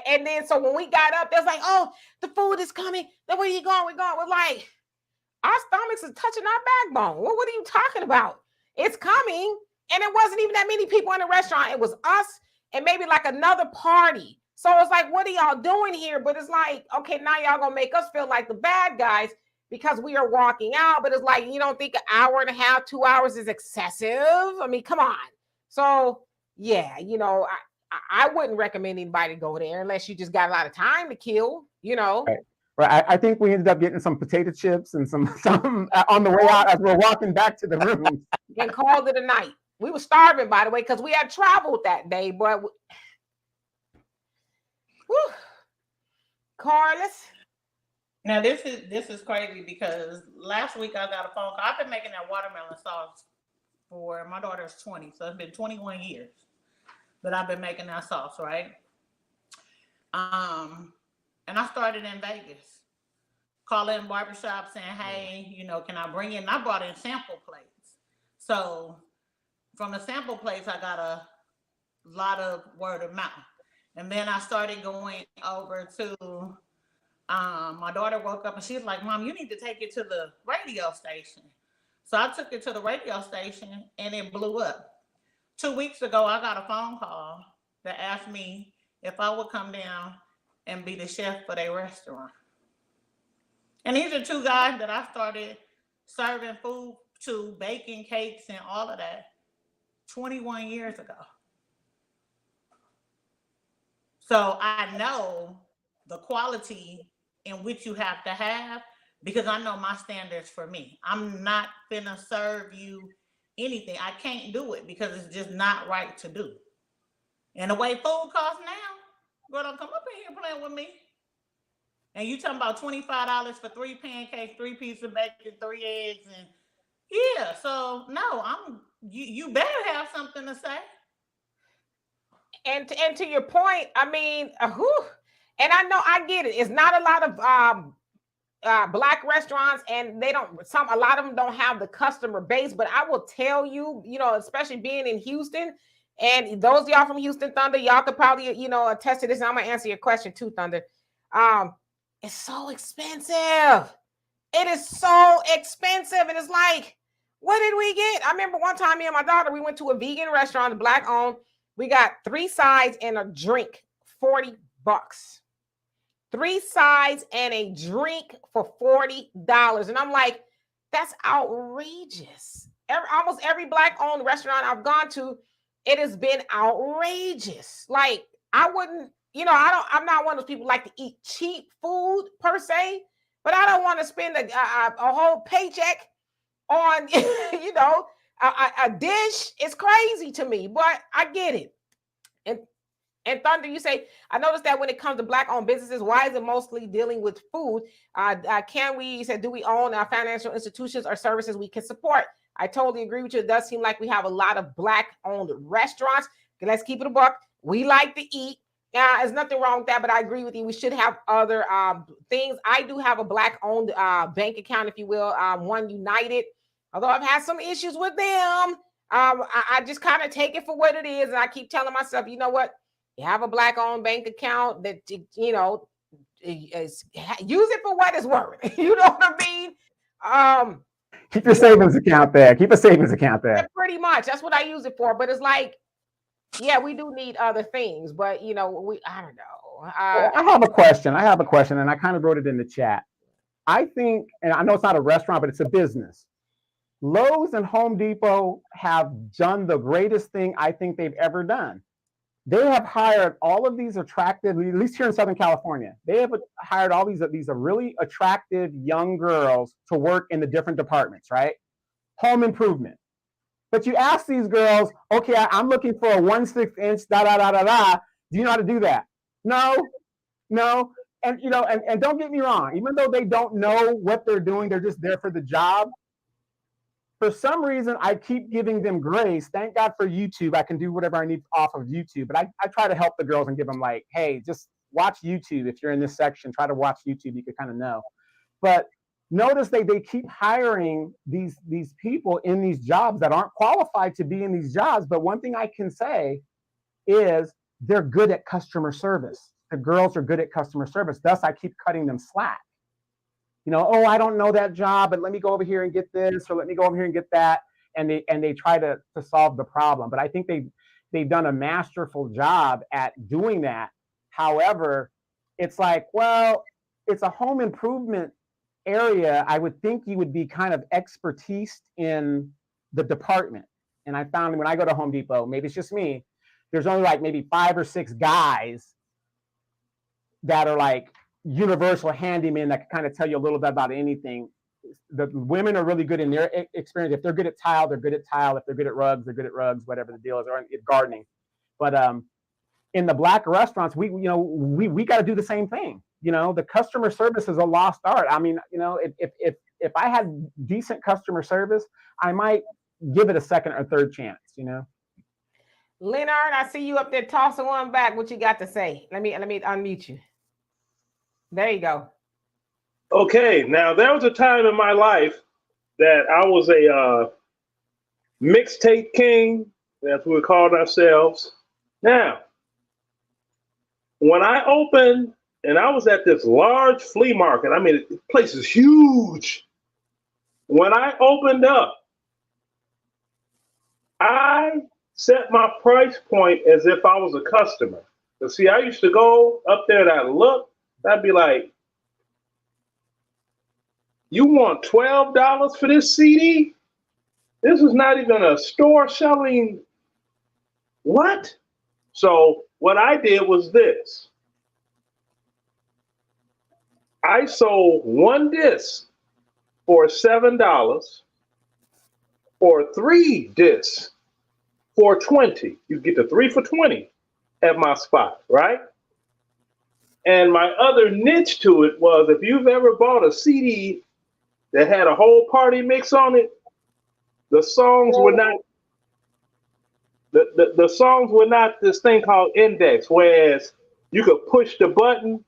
[SPEAKER 1] And then, so when we got up, there's like, oh, the food is coming. Then where you going? We're going. We're like, our stomachs are touching our backbone. What are you talking about? It's coming. And it wasn't even that many people in the restaurant. It was us and maybe like another party. So it's like, what are y'all doing here? But it's like, okay, now y'all gonna make us feel like the bad guys because we are walking out. But it's like, you don't think an hour and a half, 2 hours is excessive? I mean, come on. So yeah, I wouldn't recommend anybody to go there unless you just got a lot of time to kill,
[SPEAKER 2] Right. I think we ended up getting some potato chips and some on the way out as we're walking back to the room.
[SPEAKER 1] And called it a night. We were starving, by the way, because we had traveled that day. But Carlos.
[SPEAKER 4] Now this is crazy because last week I got a phone call. I've been making that watermelon sauce for my daughter's 20, so it's been 21 years that I've been making that sauce, right? And I started in Vegas, calling barbershops saying, hey, can I bring in? I brought in sample plates. So from the sample plates, I got a lot of word of mouth. And then I started going over to my daughter woke up and she was like, Mom, you need to take it to the radio station. So I took it to the radio station and it blew up. 2 weeks ago, I got a phone call that asked me if I would come down and be the chef for their restaurant. And these are two guys that I started serving food to, baking cakes and all of that 21 years ago. So I know the quality in which you have to have because I know my standards for me. I'm not finna serve you anything. I can't do it because it's just not right to do. And the way food costs now, girl, don't come up in here playing with me. And you talking about $25 for 3 pancakes, 3 pieces of bacon, 3 eggs, and yeah. So no, you better have something to say.
[SPEAKER 1] And to your point, I mean, and I know I get it. It's not a lot of black restaurants, and a lot of them don't have the customer base. But I will tell you, especially being in Houston, and those of y'all from Houston Thunder, y'all could probably attest to this. And I'm gonna answer your question too, Thunder. It's so expensive. It is so expensive, and it's like, what did we get? I remember one time, me and my daughter, we went to a vegan restaurant, black owned. We got 3 sides and a drink, $40. 3 sides and a drink for $40. And I'm like, that's outrageous. Almost every black owned restaurant I've gone to, it has been outrageous. Like, I wouldn't, I'm not one of those people like to eat cheap food per se, but I don't want to spend a whole paycheck on, a dish. It's crazy to me, but I get it. And Thunder, you say, I noticed that when it comes to black-owned businesses, why is it mostly dealing with food? You said, do we own our financial institutions or services we can support? I totally agree with you. It does seem like we have a lot of black-owned restaurants. Let's keep it a buck. We like to eat. There's nothing wrong with that, but I agree with you. We should have other things. I do have a black-owned bank account, if you will, One United. Although I've had some issues with them, I just kind of take it for what it is. And I keep telling myself, you know what? You have a black-owned bank account that, use it for what it's worth. You know what I mean?
[SPEAKER 2] Keep your savings account there. Keep a savings account there.
[SPEAKER 1] Pretty much. That's what I use it for. But it's like, yeah, we do need other things. But, I don't know.
[SPEAKER 2] I have a question, and I kind of wrote it in the chat. I think, and I know it's not a restaurant, but it's a business. Lowe's and Home Depot have done the greatest thing I think they've ever done. They have hired all of these attractive, at least here in Southern California, they have hired all these really attractive young girls to work in the different departments, right? Home improvement. But you ask these girls, okay, I'm looking for a 1/6 inch, Do you know how to do that? No. And, and don't get me wrong, even though they don't know what they're doing, they're just there for the job. For some reason, I keep giving them grace. Thank God for YouTube. I can do whatever I need off of YouTube. But I try to help the girls and give them like, hey, just watch YouTube. If you're in this section, try to watch YouTube. You can kind of know. But notice they keep hiring these people in these jobs that aren't qualified to be in these jobs. But one thing I can say is they're good at customer service. The girls are good at customer service. Thus, I keep cutting them slack. I don't know that job, but let me go over here and get this, or let me go over here and get that. And they try to solve the problem. But I think they've done a masterful job at doing that. However, it's like, well, it's a home improvement area. I would think you would be kind of expertise in the department. And I found when I go to Home Depot, maybe it's just me, there's only like maybe 5 or 6 guys that are like universal handyman that can kind of tell you a little bit about anything. The women are really good in their experience. If they're good at tile, they're good at tile. If they're good at rugs, they're good at rugs, whatever the deal is, or in gardening. But in the black restaurants, we got to do the same thing. The customer service is a lost art. I mean, if I had decent customer service, I might give it a second or third chance,
[SPEAKER 1] Leonard, I see you up there tossing one back. What you got to say? Let me unmute you. There you go.
[SPEAKER 6] Okay, now there was a time in my life that I was a mixtape king, as we called ourselves. Now, when I opened, and I was at this large flea market, I mean, the place is huge. When I opened up, I set my price point as if I was a customer. But see, I used to go up there and I'd look, I'd be like, you want $12 for this CD? This is not even a store selling what? So what I did was this. I sold one disc for $7 or 3 discs for 20. You get the 3 for 20 at my spot, right? And my other niche to it was if you've ever bought a CD that had a whole party mix on it, the songs were not the songs were not this thing called index, whereas you could push the button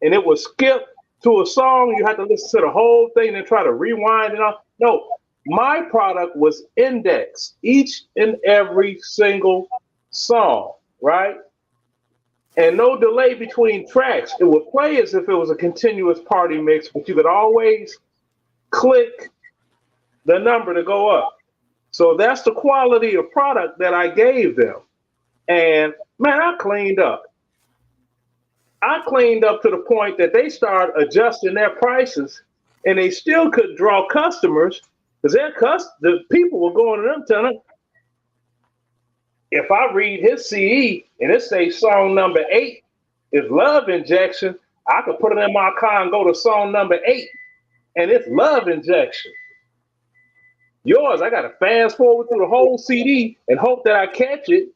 [SPEAKER 6] and it would skip to a song. You had to listen to the whole thing and try to rewind and all. No, my product was indexed, each and every single song, right? And no delay between tracks. It would play as if it was a continuous party mix, but you could always click the number to go up. So that's the quality of product that I gave them. And man, I cleaned up. I cleaned up to the point that they started adjusting their prices and they still could draw customers because the people were going to them telling them, if I read his CE and it says song number 8 is Love Injection, I could put it in my car and go to song number 8 and it's Love Injection. Yours, I got to fast forward through the whole CD and hope that I catch it.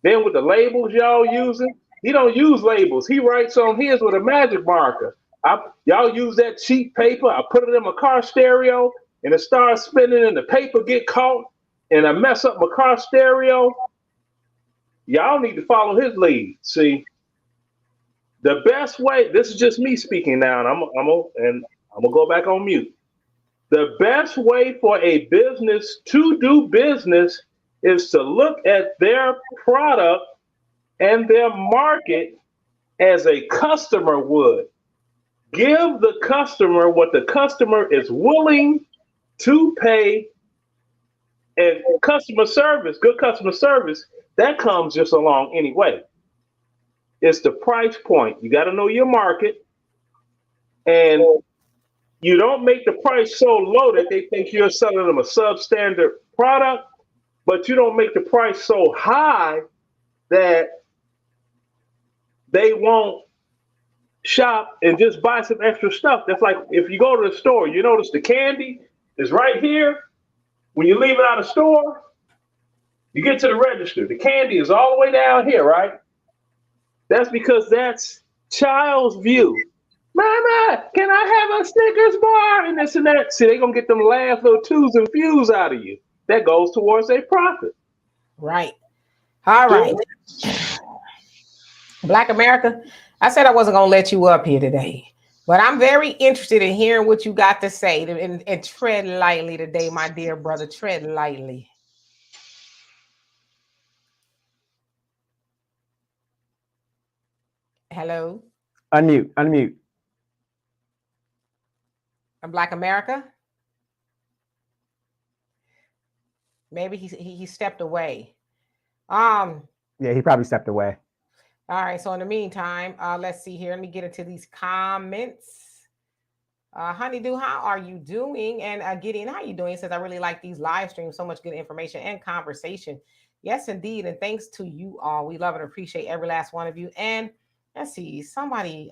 [SPEAKER 6] Then with the labels y'all using, he don't use labels. He writes on his with a magic marker. Y'all use that cheap paper. I put it in my car stereo and it starts spinning and the paper get caught and I mess up my car stereo. Y'all need to follow his lead. See, the best way, this is just me speaking now, and I'm gonna go back on mute. The best way for a business to do business is to look at their product and their market as a customer would. Give the customer what the customer is willing to pay. And customer service, good customer service, that comes just along anyway. It's the price point. You got to know your market. And you don't make the price so low that they think you're selling them a substandard product, but you don't make the price so high that they won't shop and just buy some extra stuff. That's like if you go to the store, you notice the candy is right here. When you leave it out of the store, you get to the register. The candy is all the way down here, right? That's because that's child's view. Mama, can I have a Snickers bar? And this and that. See, they're going to get them last little twos and fews out of you. That goes towards their profit.
[SPEAKER 1] Right. All right. Black America, I said I wasn't going to let you up here today, but I'm very interested in hearing what you got to say and tread lightly today, my dear brother. Tread lightly. Hello?
[SPEAKER 2] Unmute.
[SPEAKER 1] Black America? Maybe he stepped away.
[SPEAKER 2] Yeah, he probably stepped away.
[SPEAKER 1] All right, so in the meantime, let's see here. Let me get into these comments. Honeydew, how are you doing? And Gideon, how are you doing? He says, I really like these live streams. So much good information and conversation. Yes, indeed. And thanks to you all. We love and appreciate every last one of you. And let's see, somebody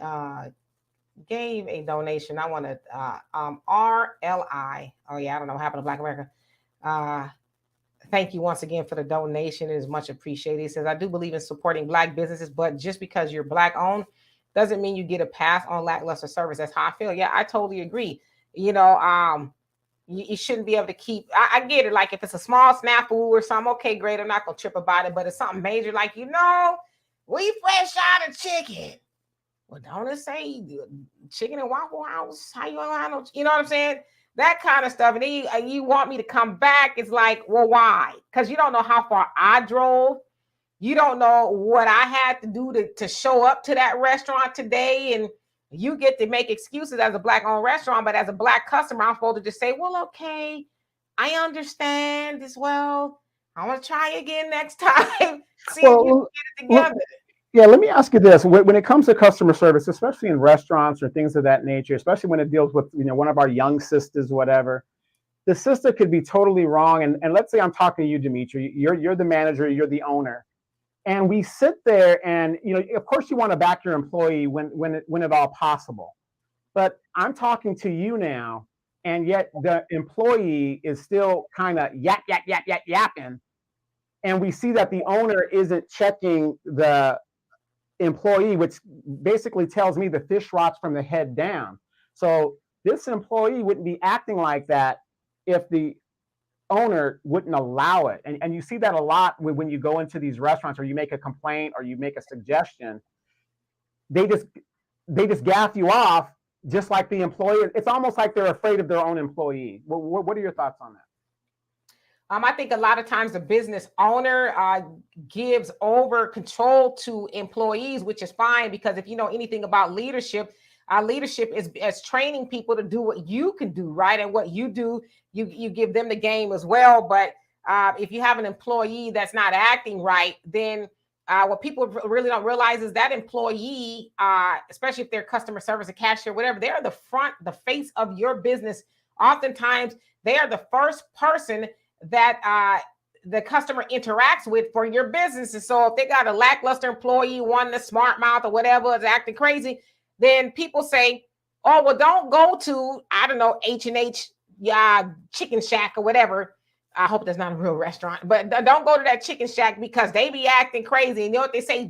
[SPEAKER 1] gave a donation. I want to RLI. Oh, yeah, I don't know what happened to Black America. Thank you once again for the donation. It is much appreciated. He says, I do believe in supporting Black businesses, but just because you're Black owned doesn't mean you get a pass on lackluster service. That's how I feel. Yeah, I totally agree. You know, you shouldn't be able to keep, I get it. Like if it's a small snafu or something, okay, great. I'm not going to trip about it, but it's something major. Like, we fresh out of chicken. Well, don't it say chicken and Waffle House? How you know? You know what I'm saying? That kind of stuff. And then you want me to come back. It's like, well, why? Because you don't know how far I drove. You don't know what I had to do to show up to that restaurant today. And you get to make excuses as a Black-owned restaurant, but as a Black customer, I'm supposed to just say, well, okay, I understand as well. I want to try again next time. See if you can get it together.
[SPEAKER 2] Yeah, let me ask you this. When it comes to customer service, especially in restaurants or things of that nature, especially when it deals with, one of our young sisters, whatever, the sister could be totally wrong. And let's say I'm talking to you, Dimitri, you're the manager, you're the owner. And we sit there and, of course you want to back your employee when at all possible. But I'm talking to you now, and yet the employee is still kind of yapping. And we see that the owner isn't checking the employee, which basically tells me the fish rots from the head down. So this employee wouldn't be acting like that if the owner wouldn't allow it. And you see that a lot when you go into these restaurants or you make a complaint or you make a suggestion. They just gaff you off, just like the employer. It's almost like they're afraid of their own employee. What are your thoughts on that?
[SPEAKER 1] I think a lot of times the business owner gives over control to employees, which is fine, because if you know anything about leadership, leadership is training people to do what you can do, right? And what you do, you give them the game as well. But if you have an employee that's not acting right, then what people really don't realize is that employee, especially if they're customer service, a cashier, whatever, they're the face of your business. Oftentimes, they are the first person that the customer interacts with for your business. And so if they got a lackluster employee, one that's smart mouth or whatever is acting crazy, then people say, oh, well, don't go to, I don't know, H&H Chicken Shack or whatever. I hope that's not a real restaurant, but don't go to that Chicken Shack because they be acting crazy. And you know what they say?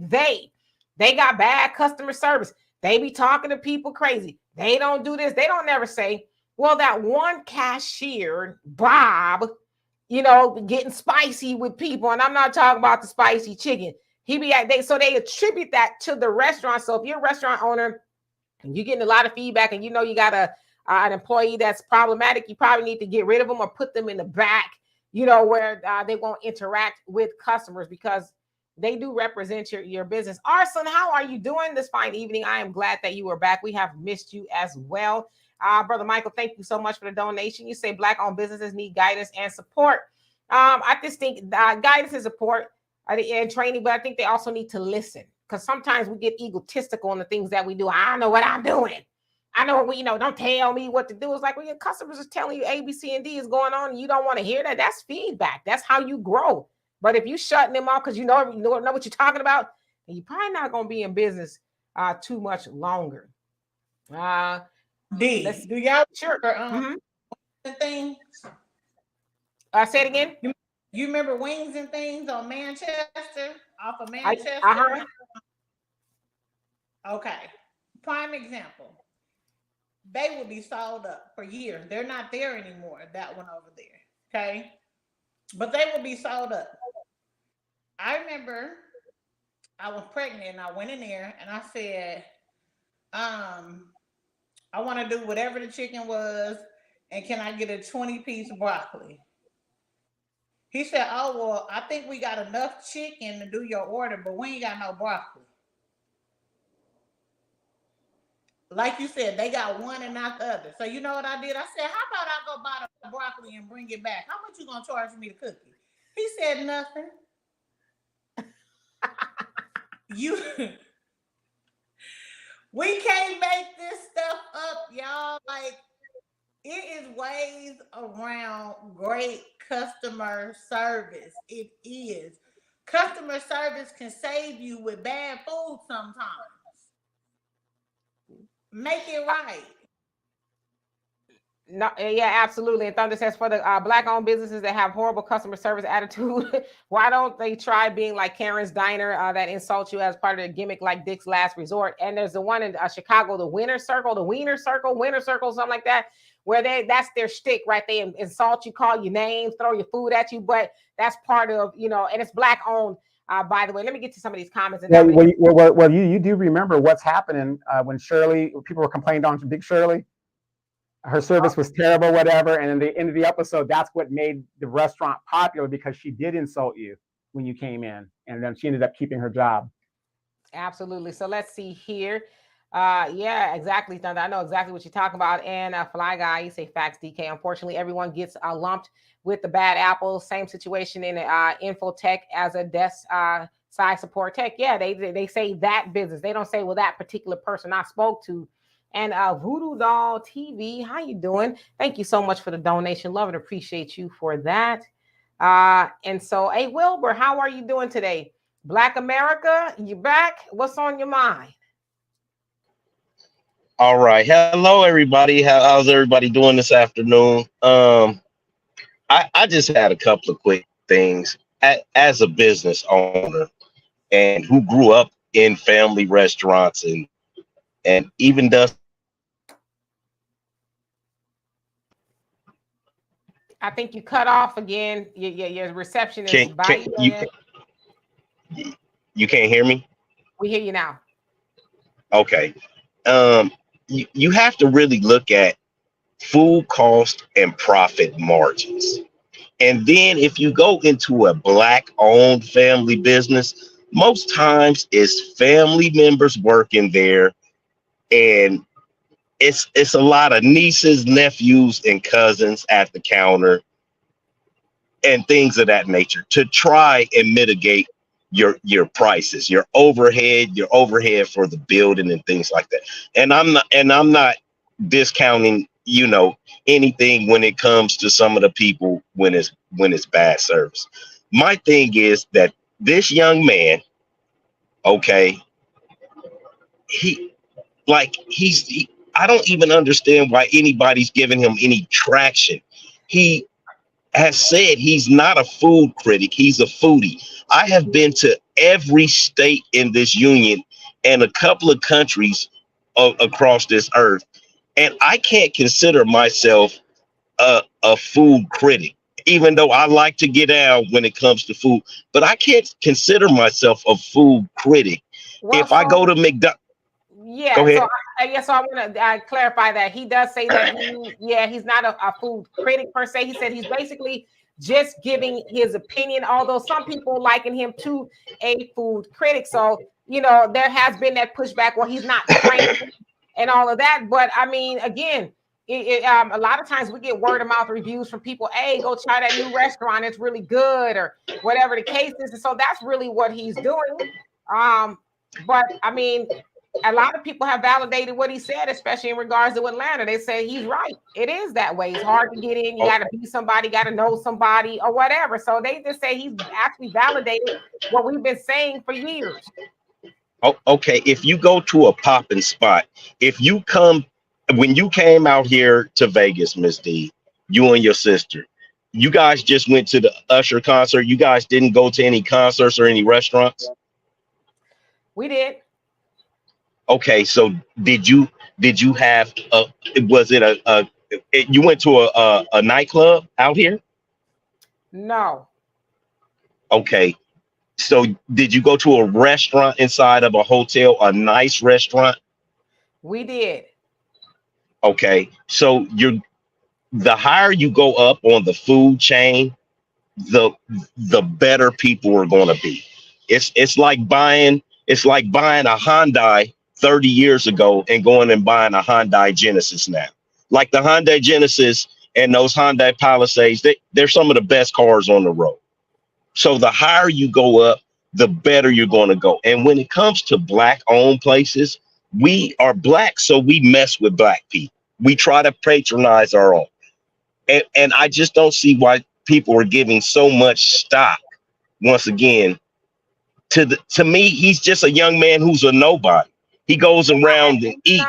[SPEAKER 1] They got bad customer service. They be talking to people crazy. They don't do this. They don't never say, well, that one cashier, Bob, getting spicy with people. And I'm not talking about the spicy chicken. So they attribute that to the restaurant. So if you're a restaurant owner and you're getting a lot of feedback and you got an employee that's problematic, you probably need to get rid of them or put them in the back, where they won't interact with customers, because they do represent your business. Arson, how are you doing this fine evening? I am glad that you are back. We have missed you as well. Brother Michael, thank you so much for the donation. You say Black-owned businesses need guidance and support. I just think guidance and support and training, but I think they also need to listen, because sometimes we get egotistical in the things that we do. I know what I'm doing. I know what, don't tell me what to do. It's like when your customers are telling you A, B, C, and D is going on and you don't want to hear that. That's feedback. That's how you grow. But if you shutting them off because you know what you're talking about, then you're probably not going to be in business too much longer.
[SPEAKER 4] D, do y'all
[SPEAKER 1] sure
[SPEAKER 4] things?
[SPEAKER 1] Say it again.
[SPEAKER 4] You remember Wings and Things on Manchester, off of Manchester? Okay, prime example. They will be sold up for years. They're not there anymore, that one over there, okay? But they will be sold up. I remember I was pregnant and I went in there and I said, I want to do whatever the chicken was, and can I get a 20-piece broccoli? He said, oh, well, I think we got enough chicken to do your order, but we ain't got no broccoli. Like you said, they got one and not the other. So you know what I did? I said, how about I go buy the broccoli and bring it back? How much you going to charge me to cook it? He said, nothing. We can't make this stuff up, y'all. Like, it is ways around great customer service. It is. Customer service can save you with bad food sometimes. Make it right.
[SPEAKER 1] No, yeah, absolutely. And Thunder says, for the Black-owned businesses that have horrible customer service attitude, why don't they try being like Karen's Diner that insults you as part of the gimmick, like Dick's Last Resort? And there's the one in Chicago, the Wiener Circle, something like that, where that's their shtick, right? They insult you, call you names, throw your food at you, but that's part of, and it's Black-owned. By the way, let me get to some of these comments.
[SPEAKER 2] Well, you do remember what's happening when people were complaining on Big Shirley. Her service was terrible, whatever. And in the end of the episode, that's what made the restaurant popular, because she did insult you. when you came in, and then she ended up keeping her job.
[SPEAKER 1] Absolutely. So let's see here. Yeah, exactly, Thunder. I know exactly what you're talking about. And Fly Guy, you say facts, DK. Unfortunately, everyone gets lumped with the bad apple. Same situation in infotech as a desk side support tech. Yeah, they say that business. They don't say, well, that particular person I spoke to. And Voodoo Doll TV, how you doing? Thank you so much for the donation. Love and appreciate you for that. And so, hey, Wilbur, how are you doing today? Black America, you back? What's on your mind?
[SPEAKER 8] All right. Hello, everybody. How's everybody doing this afternoon? I just had a couple of quick things. As a business owner and who grew up in family restaurants and even does.
[SPEAKER 1] I think you cut off again. Your reception is
[SPEAKER 8] Can you can't hear me?
[SPEAKER 1] We hear you now.
[SPEAKER 8] Okay. You have to really look at food cost and profit margins. And then if you go into a black owned family business, most times it's family members working there, and it's a lot of nieces, nephews, and cousins at the counter and things of that nature to try and mitigate your prices, your overhead for the building and things like that. And I'm not discounting, anything when it comes to some of the people when it's bad service. My thing is that this young man, okay, I don't even understand why anybody's giving him any traction. He has said he's not a food critic, he's a foodie. I have been to every state in this union and a couple of countries across this earth, and I can't consider myself a food critic, even though I like to get out when it comes to food. But I can't consider myself a food critic.
[SPEAKER 1] Well,
[SPEAKER 8] if I go to McDonald's,
[SPEAKER 1] yeah,
[SPEAKER 8] go ahead.
[SPEAKER 1] So I want to clarify that he does say that he's not a food critic per se. He said he's basically just giving his opinion, although some people liken him to a food critic. So there has been that pushback. Well, he's not trained and all of that. But I mean, again, a lot of times we get word of mouth reviews from people. Hey, go try that new restaurant; it's really good, or whatever the case is. And so that's really what he's doing. But I mean, a lot of people have validated what he said, especially in regards to Atlanta. They say he's right. It is that way. It's hard to get in. You got to be somebody, got to know somebody or whatever. So they just say he's actually validated what we've been saying for years.
[SPEAKER 8] Oh, okay. If you go to a popping spot, when you came out here to Vegas, Miss D, you and your sister, you guys just went to the Usher concert. You guys didn't go to any concerts or any restaurants?
[SPEAKER 1] We did.
[SPEAKER 8] Okay, so did you have you went to a nightclub out here?
[SPEAKER 1] No.
[SPEAKER 8] Okay, so did you go to a restaurant inside of a hotel, a nice restaurant?
[SPEAKER 1] We did.
[SPEAKER 8] Okay, so the higher you go up on the food chain, the better people are going to be. It's like buying a Hyundai 30 years ago and going and buying a Hyundai Genesis now. Like the Hyundai Genesis and those Hyundai Palisades, they're some of the best cars on the road. So the higher you go up, the better you're going to go. And when it comes to black owned places, we are black, so we mess with black people. We try to patronize our own. And I just don't see why people are giving so much stock, once again, to me. He's just a young man who's a nobody. He goes around and eat.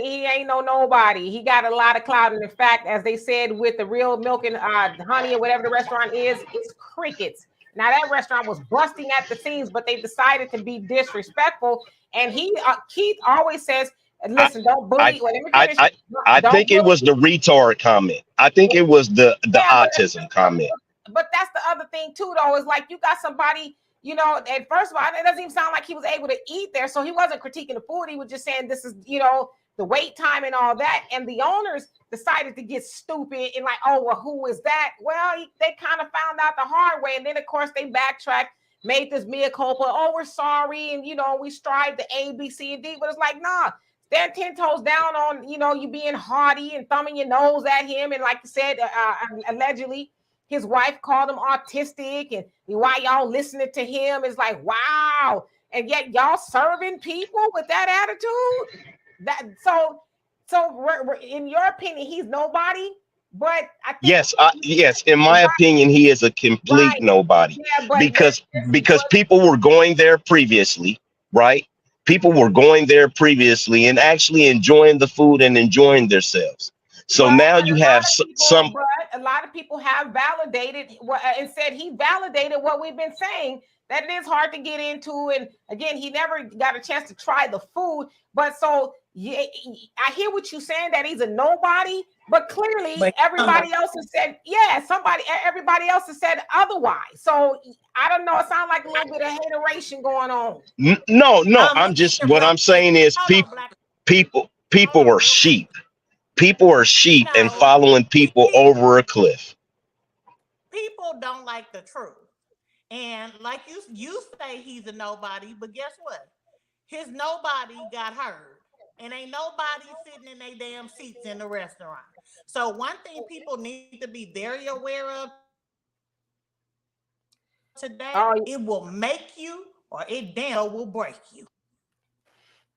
[SPEAKER 1] He ain't nobody. He got a lot of clout. And in fact, as they said, with the Real Milk and Honey or whatever the restaurant is, it's crickets. Now that restaurant was busting at the seams, but they decided to be disrespectful. And Keith always says, "Listen, don't bully."
[SPEAKER 8] I think it was the retard comment. I think it was the autism comment.
[SPEAKER 1] But that's the other thing too, though. Is like you got somebody. And first of all, it doesn't even sound like he was able to eat there. So he wasn't critiquing the food. He was just saying this is, the wait time and all that. And the owners decided to get stupid and like, oh, well, who is that? Well, they kind of found out the hard way. And then, of course, they backtracked made this mea culpa. Oh, we're sorry, and we strive to A, B, C, and D. But it's like, nah, stand 10 toes down on you being haughty and thumbing your nose at him, and like you said, allegedly his wife called him autistic, and why y'all listening to him is like, wow, and yet y'all serving people with that attitude. So in your opinion, he's nobody. But I think
[SPEAKER 8] yes, in my opinion, he is a complete
[SPEAKER 1] right,
[SPEAKER 8] nobody
[SPEAKER 1] yeah, but
[SPEAKER 8] because people were going there previously, right? People were going there previously and actually enjoying the food and enjoying themselves. So now you have some.
[SPEAKER 1] But a lot of people have validated and said he validated what we've been saying, that it is hard to get into. And again, he never got a chance to try the food. But so yeah, I hear what you're saying, that he's a nobody, but clearly everybody else has said, everybody else has said otherwise. So I don't know. It sounds like a little bit of hateration going on.
[SPEAKER 8] No, what I'm saying is people are sheep. People are sheep and following people over a cliff.
[SPEAKER 4] People don't like the truth. And like you say he's a nobody, but guess what? His nobody got heard. And ain't nobody sitting in their damn seats in the restaurant. So one thing people need to be very aware of today, it will make you or it damn will break you.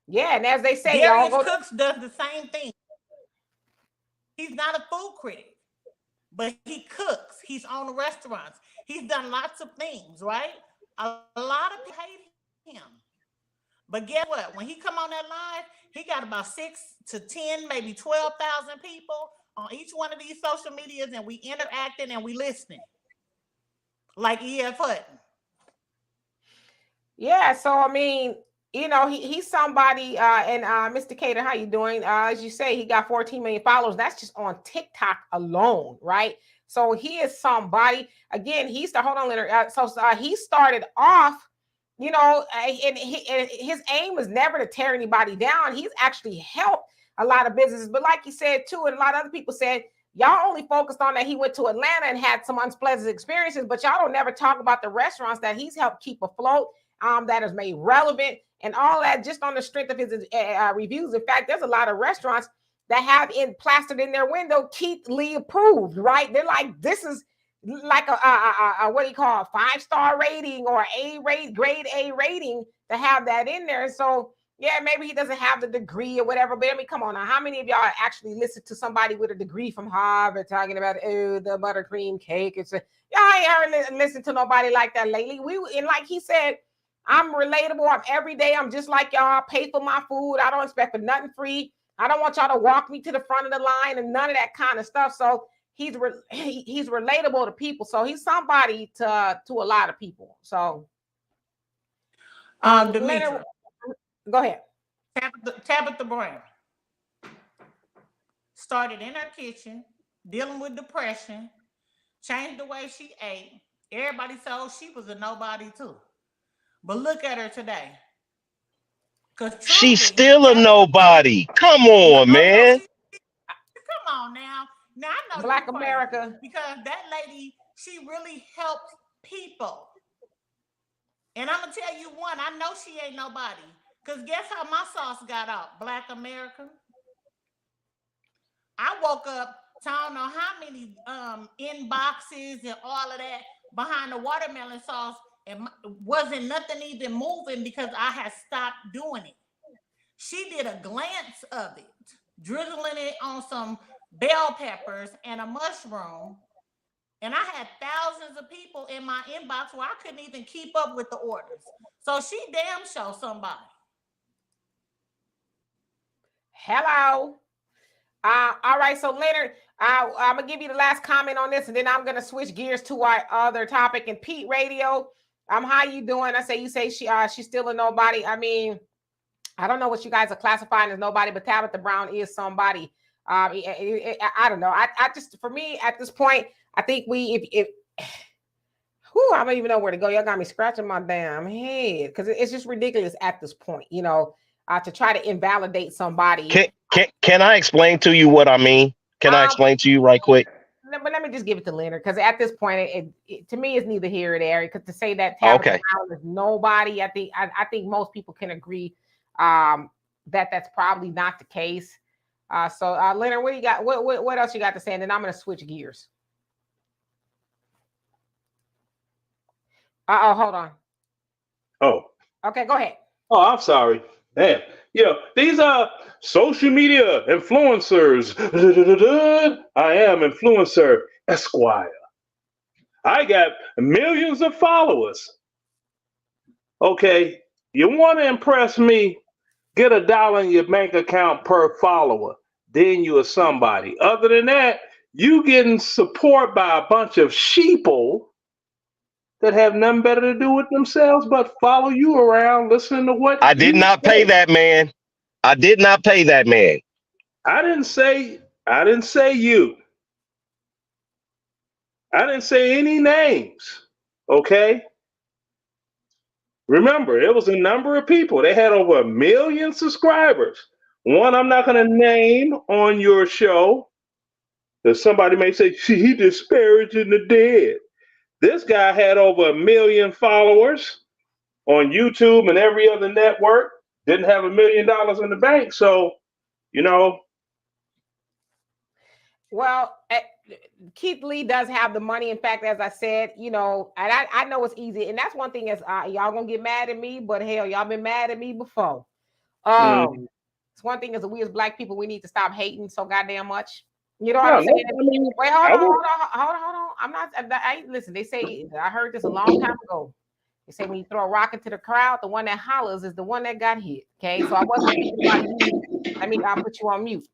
[SPEAKER 1] Yeah, and as they say,
[SPEAKER 4] Darius Cooks does the same thing. He's not a food critic, but he cooks. He's on restaurants. He's done lots of things, right? A lot of people hate him. But guess what? When he come on that live, he got about 6 to 10, maybe 12,000 people on each one of these social medias, and we interacting and we listening. Like E.F. Hutton.
[SPEAKER 1] Yeah, so I mean, he's somebody, and Mr. Cater, how you doing? As you say, he got 14 million followers. That's just on TikTok alone, right? So he is somebody. Again, he started off, and his aim was never to tear anybody down. He's actually helped a lot of businesses. But like you said too, and a lot of other people said, y'all only focused on that he went to Atlanta and had some unpleasant experiences, but y'all don't never talk about the restaurants that he's helped keep afloat, that is made relevant, and all that just on the strength of his reviews. In fact, there's a lot of restaurants that have plastered in their window, Keith Lee approved, right? They're like, this is like a what do you call, a 5-star rating or grade A rating to have that in there. So yeah, maybe he doesn't have the degree or whatever, but I mean, come on now, how many of y'all actually listen to somebody with a degree from Harvard talking about the buttercream cake? Y'all ain't heard listen to nobody like that lately. And like he said, I'm relatable. I'm everyday. I'm just like y'all. I pay for my food. I don't expect for nothing free. I don't want y'all to walk me to the front of the line and none of that kind of stuff. So he's relatable to people. So he's somebody to a lot of people. So
[SPEAKER 4] Leonard,
[SPEAKER 1] go ahead.
[SPEAKER 4] Tabitha Brown started in her kitchen, dealing with depression, changed the way she ate. Everybody thought she was a nobody too. But look at her today.
[SPEAKER 8] She's still a nobody. Come on, man.
[SPEAKER 4] Come on now. Now I know
[SPEAKER 1] Black America.
[SPEAKER 4] Because that lady, she really helps people. And I'm gonna tell you one, I know she ain't nobody. Because guess how my sauce got out? Black America. I woke up, I don't know how many inboxes and all of that behind the watermelon sauce, and wasn't nothing even moving because I had stopped doing it. She did a glance of it, drizzling it on some bell peppers and a mushroom. And I had thousands of people in my inbox where I couldn't even keep up with the orders. So she damn sure somebody.
[SPEAKER 1] Hello. All right, so Leonard, I'm gonna give you the last comment on this, and then I'm gonna switch gears to our other topic. And Pete Radio, how you doing? You say she's still a nobody. I mean, I don't know what you guys are classifying as nobody, but Tabitha Brown is somebody. I don't know. I just, for me at this point, I think I don't even know where to go. Y'all got me scratching my damn head because it's just ridiculous at this point, to try to invalidate somebody.
[SPEAKER 8] Can I explain to you what I mean? Can I explain to you right quick?
[SPEAKER 1] but let me just give it to Leonard, because at this point, to me, it's neither here or there. Because to say that Tabitha Brown is nobody, I think most people can agree that that's probably not the case. So Leonard, what do you got? What else you got to say? And then I'm going to switch gears. Hold on.
[SPEAKER 6] Oh.
[SPEAKER 1] Okay, go ahead.
[SPEAKER 6] Oh, I'm sorry. Damn. These are social media influencers. I am influencer Esquire. I got millions of followers. Okay, you want to impress me? Get $1 in your bank account per follower. Then you are somebody. Other than that, you getting support by a bunch of sheeple that have nothing better to do with themselves but follow you around, listening to what
[SPEAKER 8] I did not pay that man. I did not pay that man.
[SPEAKER 6] I didn't say you. I didn't say any names. Okay. Remember, it was a number of people. They had over 1 million subscribers. One I'm not going to name on your show, because somebody may say, he disparaging the dead. This guy had over 1 million followers on YouTube and every other network. Didn't have $1 million in the bank. So,
[SPEAKER 1] Well, Keith Lee does have the money. In fact, as I said, and I know it's easy. And that's one thing is y'all going to get mad at me, but hell, y'all been mad at me before. It's one thing is that we as Black people, we need to stop hating so goddamn much. You know what I'm saying? Wait, hold on. I'm not, listen, they say, I heard this a long time ago. They say when you throw a rock into the crowd, the one that hollers is the one that got hit. Okay, so I wasn't speaking about you. I'll put you on mute.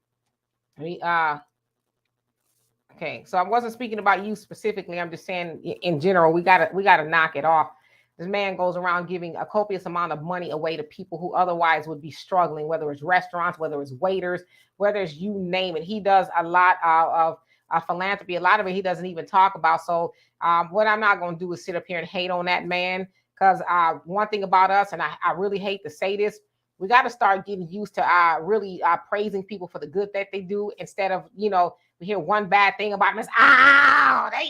[SPEAKER 1] Okay, so I wasn't speaking about you specifically. I'm just saying in general, we gotta knock it off. This man goes around giving a copious amount of money away to people who otherwise would be struggling, whether it's restaurants, whether it's waiters, whether it's you name it. He does a lot of philanthropy. A lot of it he doesn't even talk about. So what I'm not going to do is sit up here and hate on that man, because one thing about us, and I really hate to say this, we got to start getting used to really praising people for the good that they do, instead of, we hear one bad thing about them. It's, they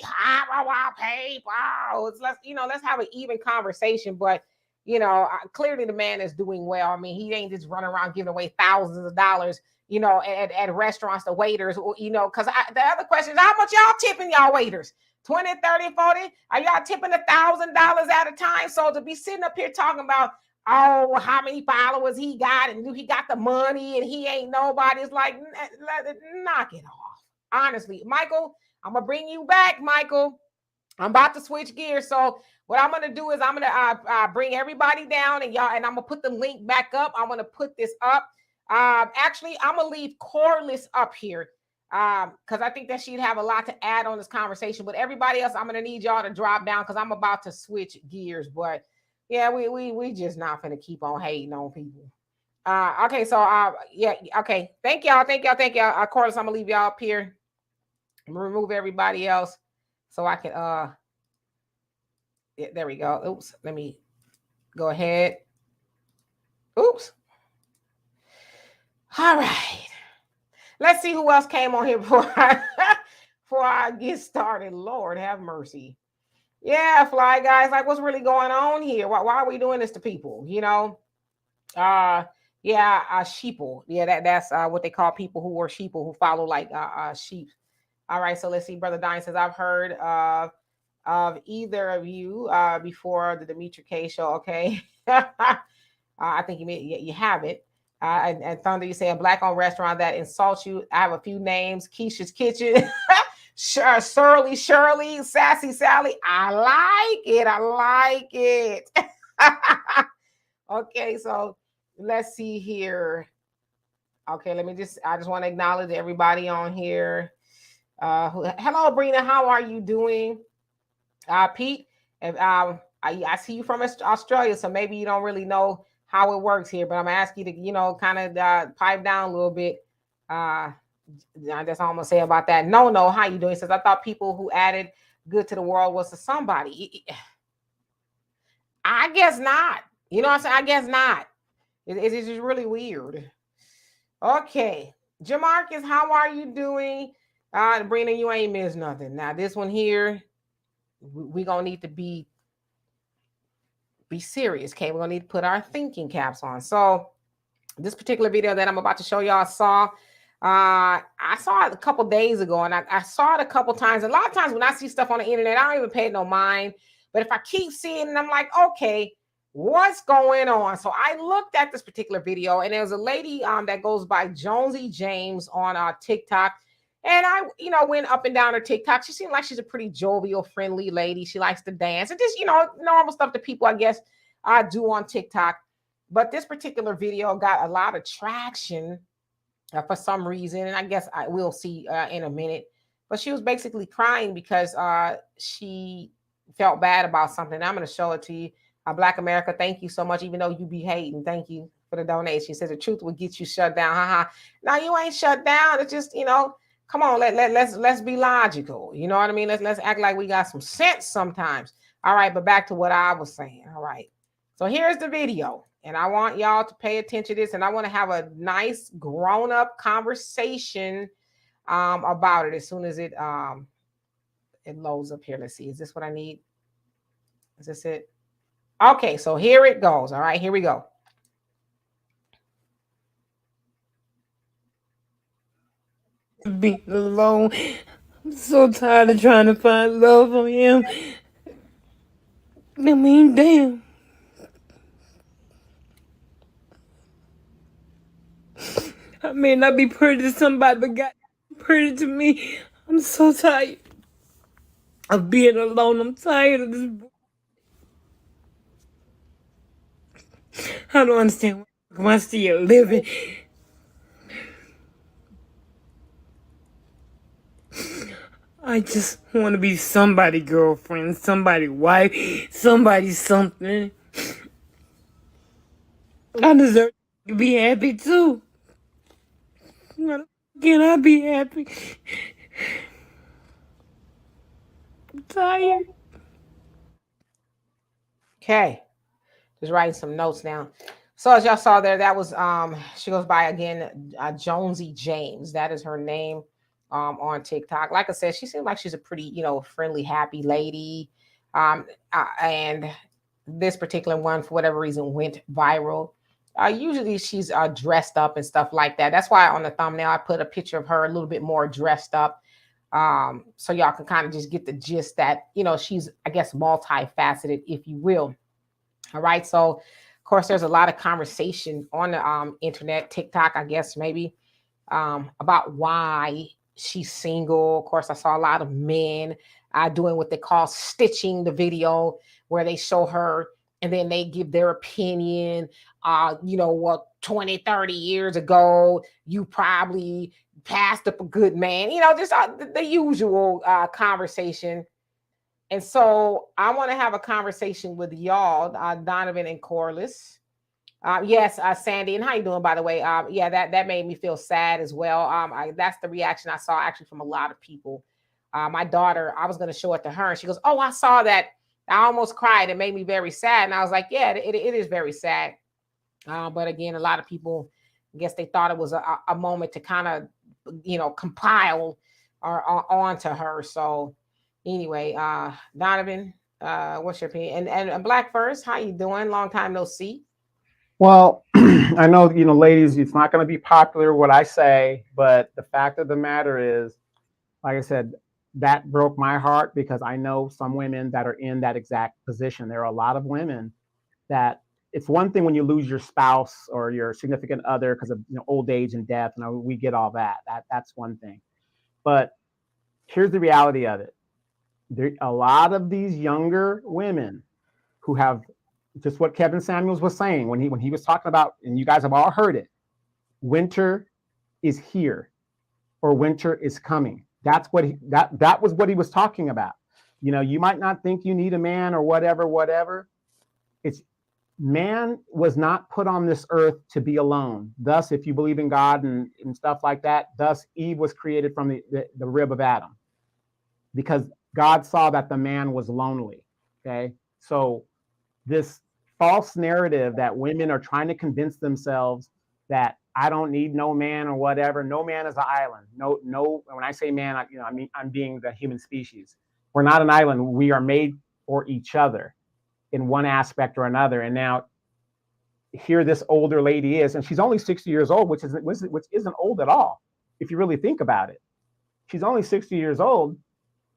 [SPEAKER 1] hire people. Let's have an even conversation. But, clearly the man is doing well. I mean, he ain't just running around giving away thousands of dollars, at restaurants to waiters, because the other question is, how much y'all tipping y'all waiters? 20, 30, 40? Are y'all tipping $1,000 at a time? So to be sitting up here talking about, how many followers he got, and he got the money, and he ain't nobody. It's like, knock it off. Honestly, Michael, I'm gonna bring you back, Michael. I'm about to switch gears. So what I'm gonna do is I'm gonna bring everybody down, and I'm gonna put the link back up. I'm gonna put this up. Actually, I'm gonna leave Corliss up here because I think that she'd have a lot to add on this conversation. But everybody else, I'm gonna need y'all to drop down because I'm about to switch gears. But yeah, we just not gonna keep on hating on people. Okay, so okay. Thank y'all. Corliss, I'm gonna leave y'all up here. I'm gonna remove everybody else so I can there we go. Oops, let me go ahead. Oops. All right. Let's see who else came on here before I get started. Lord have mercy. Yeah, Fly Guys, like what's really going on here? Why are we doing this to people? Sheeple. Yeah, that's what they call people who are sheeple, who follow like sheep. All right, so let's see. Brother Diane says, I've heard of either of you before the Demetri K show. Okay. I think you have it. And Thunder, you say a Black-owned restaurant that insults you. I have a few names: Keisha's Kitchen, Surly Shirley, Sassy Sally. I like it. Okay, so let's see here. Okay, I just want to acknowledge everybody on here. Hello, Brina. How are you doing? Pete, I see you from Australia, so maybe you don't really know how it works here, but I'm gonna ask you to, kind of pipe down a little bit. That's all I'm gonna say about that. No, how you doing? He says, I thought people who added good to the world was to somebody. I guess not. You know what I'm saying? I guess not. It's just really weird. Okay. Jamarcus, how are you doing? Brina, you ain't missed nothing. Now this one here, we gonna need to be serious. Okay, we're gonna need to put our thinking caps on. So this particular video that I'm about to show y'all I saw it a couple days ago, and I saw it a couple times. A lot of times when I see stuff on the internet, I don't even pay no mind. But if I keep seeing it, I'm like, okay, what's going on? So I looked at this particular video, and there was a lady that goes by Jonesy James on TikTok. And I, went up and down her TikTok. She seemed like she's a pretty jovial, friendly lady. She likes to dance and just, normal stuff that people, I guess, do on TikTok. But this particular video got a lot of traction for some reason. And I guess I will see in a minute. But she was basically crying because she felt bad about something. I'm going to show it to you. Black America, thank you so much. Even though you be hating, thank you for the donation. She says the truth will get you shut down. Haha. Now you ain't shut down. It's just, come on, let's be logical. You know what I mean? Let's act like we got some sense sometimes. All right, but back to what I was saying. All right. So here's the video. And I want y'all to pay attention to this. And I want to have a nice grown-up conversation about it as soon as it loads up here. Let's see. Is this what I need? Is this it? Okay, so here it goes. All right, here we go.
[SPEAKER 9] Being alone. I'm so tired of trying to find love on him. I mean, damn. I may not be pretty to somebody, but God pretty to me. I'm so tired of being alone. I'm tired of this. I don't understand why I'm still living. I just want to be somebody girlfriend, somebody wife, somebody something. I deserve to be happy too. Can I be happy? I'm tired.
[SPEAKER 1] Okay. Just writing some notes down. So as y'all saw there, that was she goes by again Jonesy James. That is her name on TikTok. Like I said, she seems like she's a pretty, friendly, happy lady. And this particular one, for whatever reason, went viral. Usually she's dressed up and stuff like that. That's why on the thumbnail I put a picture of her a little bit more dressed up. So y'all can kind of just get the gist that, she's, I guess, multifaceted, if you will. All right. So, of course, there's a lot of conversation on the internet, TikTok, I guess, maybe, about why she's single. Of course, I saw a lot of men doing what they call stitching the video, where they show her and then they give their opinion. What 20, 30 years ago, you probably passed up a good man, just the usual conversation. And so I want to have a conversation with y'all, Donovan and Corliss. Yes, Sandy, and how you doing, by the way? Yeah, that made me feel sad as well. That's the reaction I saw actually from a lot of people. My daughter, I was going to show it to her, and she goes, "Oh, I saw that. I almost cried. It made me very sad." And I was like, "Yeah, it is very sad." But again, a lot of people, I guess they thought it was a moment to kind of, compile or onto her. So anyway, Donovan, what's your opinion? And Black First, how you doing? Long time no see.
[SPEAKER 2] Well, I know, ladies, it's not going to be popular what I say, but the fact of the matter is, like I said, that broke my heart because I know some women that are in that exact position. There are a lot of women that it's one thing when you lose your spouse or your significant other because of old age and death. And we get all that. That's one thing. But here's the reality of it. There a lot of these younger women who have just what Kevin Samuels was saying when he was talking about, and you guys have all heard it, winter is here or winter is coming. That's what that was what he was talking about. You might not think you need a man or whatever. It's man was not put on this earth to be alone. Thus, if you believe in God and stuff like that, thus Eve was created from the rib of Adam because God saw that the man was lonely. Okay. So this false narrative that women are trying to convince themselves that I don't need no man or whatever. No man is an island. No. When I say man, I mean, I'm being the human species. We're not an island. We are made for each other in one aspect or another. And now here this older lady is, and she's only 60 years old, which isn't old at all. If you really think about it, she's only 60 years old,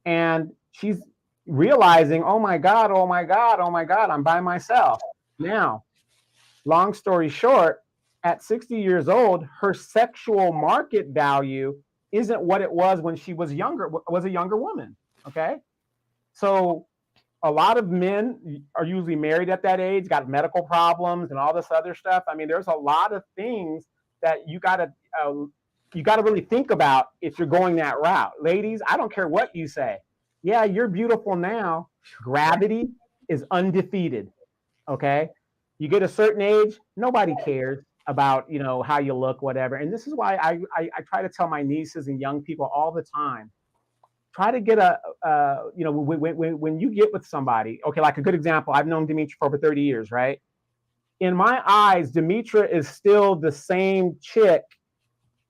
[SPEAKER 2] and she's realizing, oh my God, I'm by myself. Now, long story short, at 60 years old, her sexual market value isn't what it was when she was a younger woman. Okay. So a lot of men are usually married at that age, got medical problems and all this other stuff. I mean, there's a lot of things that you gotta really think about if you're going that route. Ladies, I don't care what you say. Yeah, you're beautiful now. Gravity is undefeated. Okay. You get a certain age, nobody cares about, how you look, whatever. And this is why I try to tell my nieces and young people all the time, try to get when you get with somebody, okay, like a good example, I've known Demetra for over 30 years, right? In my eyes, Demetra is still the same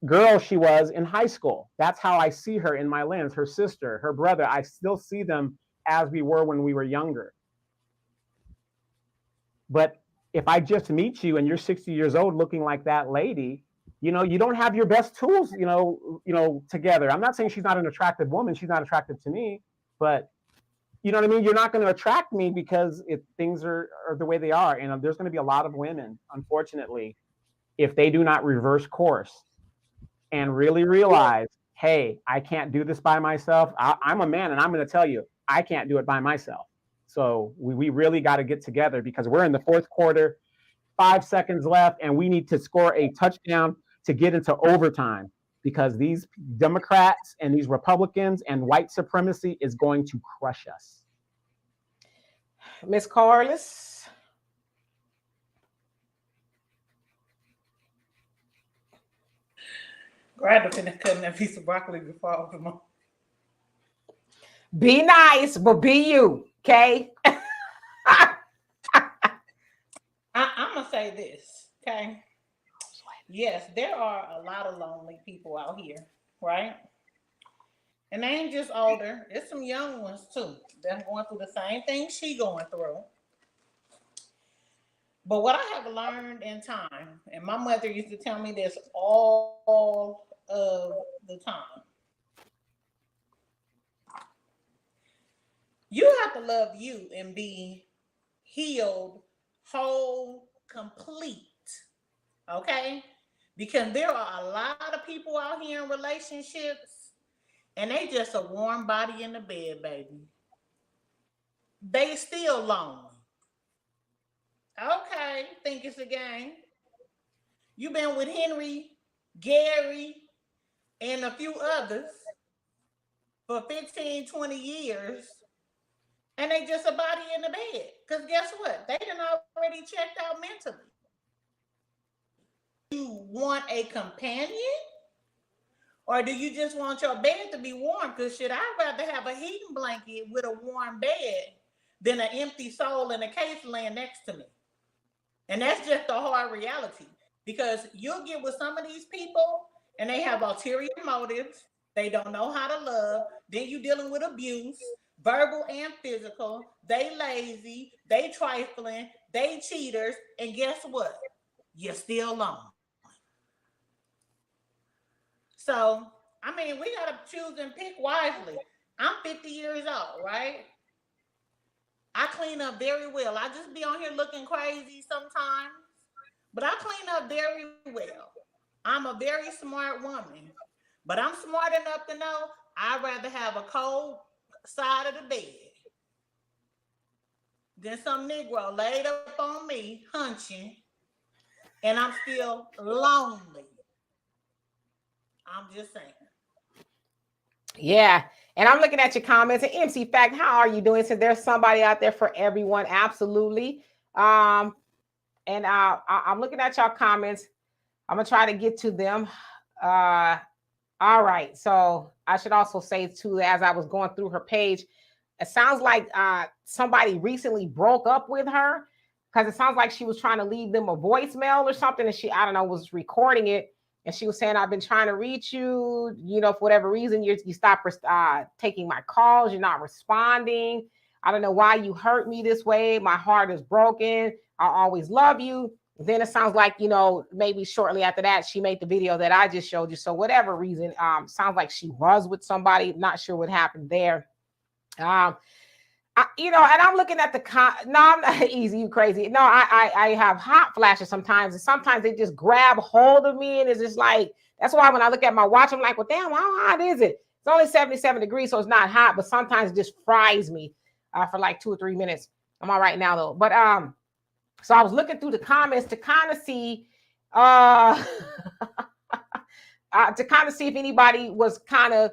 [SPEAKER 2] girl she was in high school. That's how I see her in my lens. Her sister, her brother, I still see them as we were when we were younger. But if I just meet you and you're 60 years old looking like that lady, you don't have your best tools, together. I'm not saying she's not an attractive woman. She's not attractive to me, but you know what I mean? You're not going to attract me because things are the way they are. And there's going to be a lot of women, unfortunately, if they do not reverse course and really realize, hey, I can't do this by myself. I'm a man, and I'm going to tell you, I can't do it by myself. So we really got to get together because we're in the fourth quarter, 5 seconds left, and we need to score a touchdown to get into overtime because these Democrats and these Republicans and white supremacy is going to crush us.
[SPEAKER 1] Miss Carlos.
[SPEAKER 4] Glad to finish cutting that piece of broccoli before I open my.
[SPEAKER 1] Be nice, but be you, okay?
[SPEAKER 4] I'm gonna say this, okay? Yes, there are a lot of lonely people out here, right? And they ain't just older; there's some young ones too. They're going through the same thing she going through. But what I have learned in time, and my mother used to tell me this all of the time. You have to love you and be healed, whole, complete. Okay? Because there are a lot of people out here in relationships, and they just a warm body in the bed, baby. They still lonely. Okay, think it's a game. You've been with Henry, Gary, and a few others for 15, 20 years, and they just a body in the bed. Because guess what? They done already checked out mentally. You want a companion? Or do you just want your bed to be warm? Because shit, I'd rather have a heating blanket with a warm bed than an empty soul in a case laying next to me. And that's just the hard reality. Because you'll get with some of these people and they have ulterior motives. They don't know how to love. Then you're dealing with abuse, verbal and physical. They lazy, they trifling, they cheaters. And guess what? You're still alone. So, I mean, we got to choose and pick wisely. I'm 50 years old, right? I clean up very well. I just be on here looking crazy sometimes, but I clean up very well. I'm a very smart woman, but I'm smart enough to know I'd rather have a cold side of the bed than some Negro laid up on me, hunching, and I'm still lonely. I'm just saying.
[SPEAKER 1] Yeah. And I'm looking at your comments. And MC Fact, how are you doing? So there's somebody out there for everyone. Absolutely. And I'm looking at y'all comments. I'm going to try to get to them. All right. So I should also say, too, as I was going through her page, it sounds like somebody recently broke up with her. because it sounds like she was trying to leave them a voicemail or something, and she, I don't know, was recording it, and she was saying, "I've been trying to reach you, you know, for whatever reason, you stopped taking my calls, you're not responding. I don't know why you hurt me this way. My heart is broken. I'll always love you." Then it sounds like, you know, maybe shortly after that, she made the video that I just showed you. So whatever reason, sounds like she was with somebody. Not sure what happened there. You know, and I'm looking at no, I'm not easy, you crazy. No, I have hot flashes sometimes, and sometimes they just grab hold of me, and it's just like, that's why when I look at my watch, I'm like, well, damn, how hot is it? It's only 77 degrees, so it's not hot, but sometimes it just fries me for like 2 or 3 minutes. I'm all right now though. But so I was looking through the comments to kind of see to kind of see if anybody was kind of,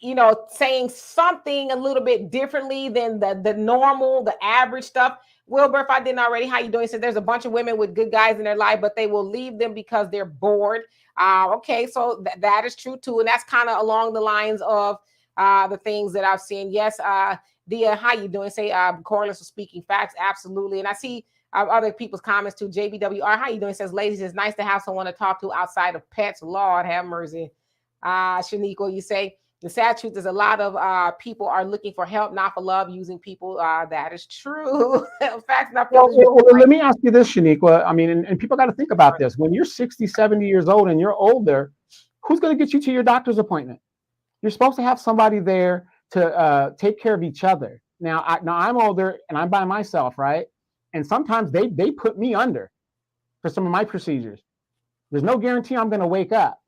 [SPEAKER 1] you know, saying something a little bit differently than the normal, the average stuff. Wilbur, if I didn't already, how you doing? He said there's a bunch of women with good guys in their life, but they will leave them because they're bored. Okay, so that is true too, and that's kind of along the lines of the things that I've seen. Yes, Dia, how you doing? Say Corliss was speaking facts, absolutely. And I see other people's comments too. JBWR, how you doing? Says, ladies, it's nice to have someone to talk to outside of pets. Lord have mercy. Shaniqua, you say, the sad truth is a lot of people are looking for help, not for love, using people. That is true. Facts, not
[SPEAKER 2] well, let me ask you this, Shaniqua. I mean, and people got to think about this. When you're 60, 70 years old and you're older, who's going to get you to your doctor's appointment? You're supposed to have somebody there to take care of each other. Now I'm older and I'm by myself, right? And sometimes they put me under for some of my procedures. There's no guarantee I'm going to wake up.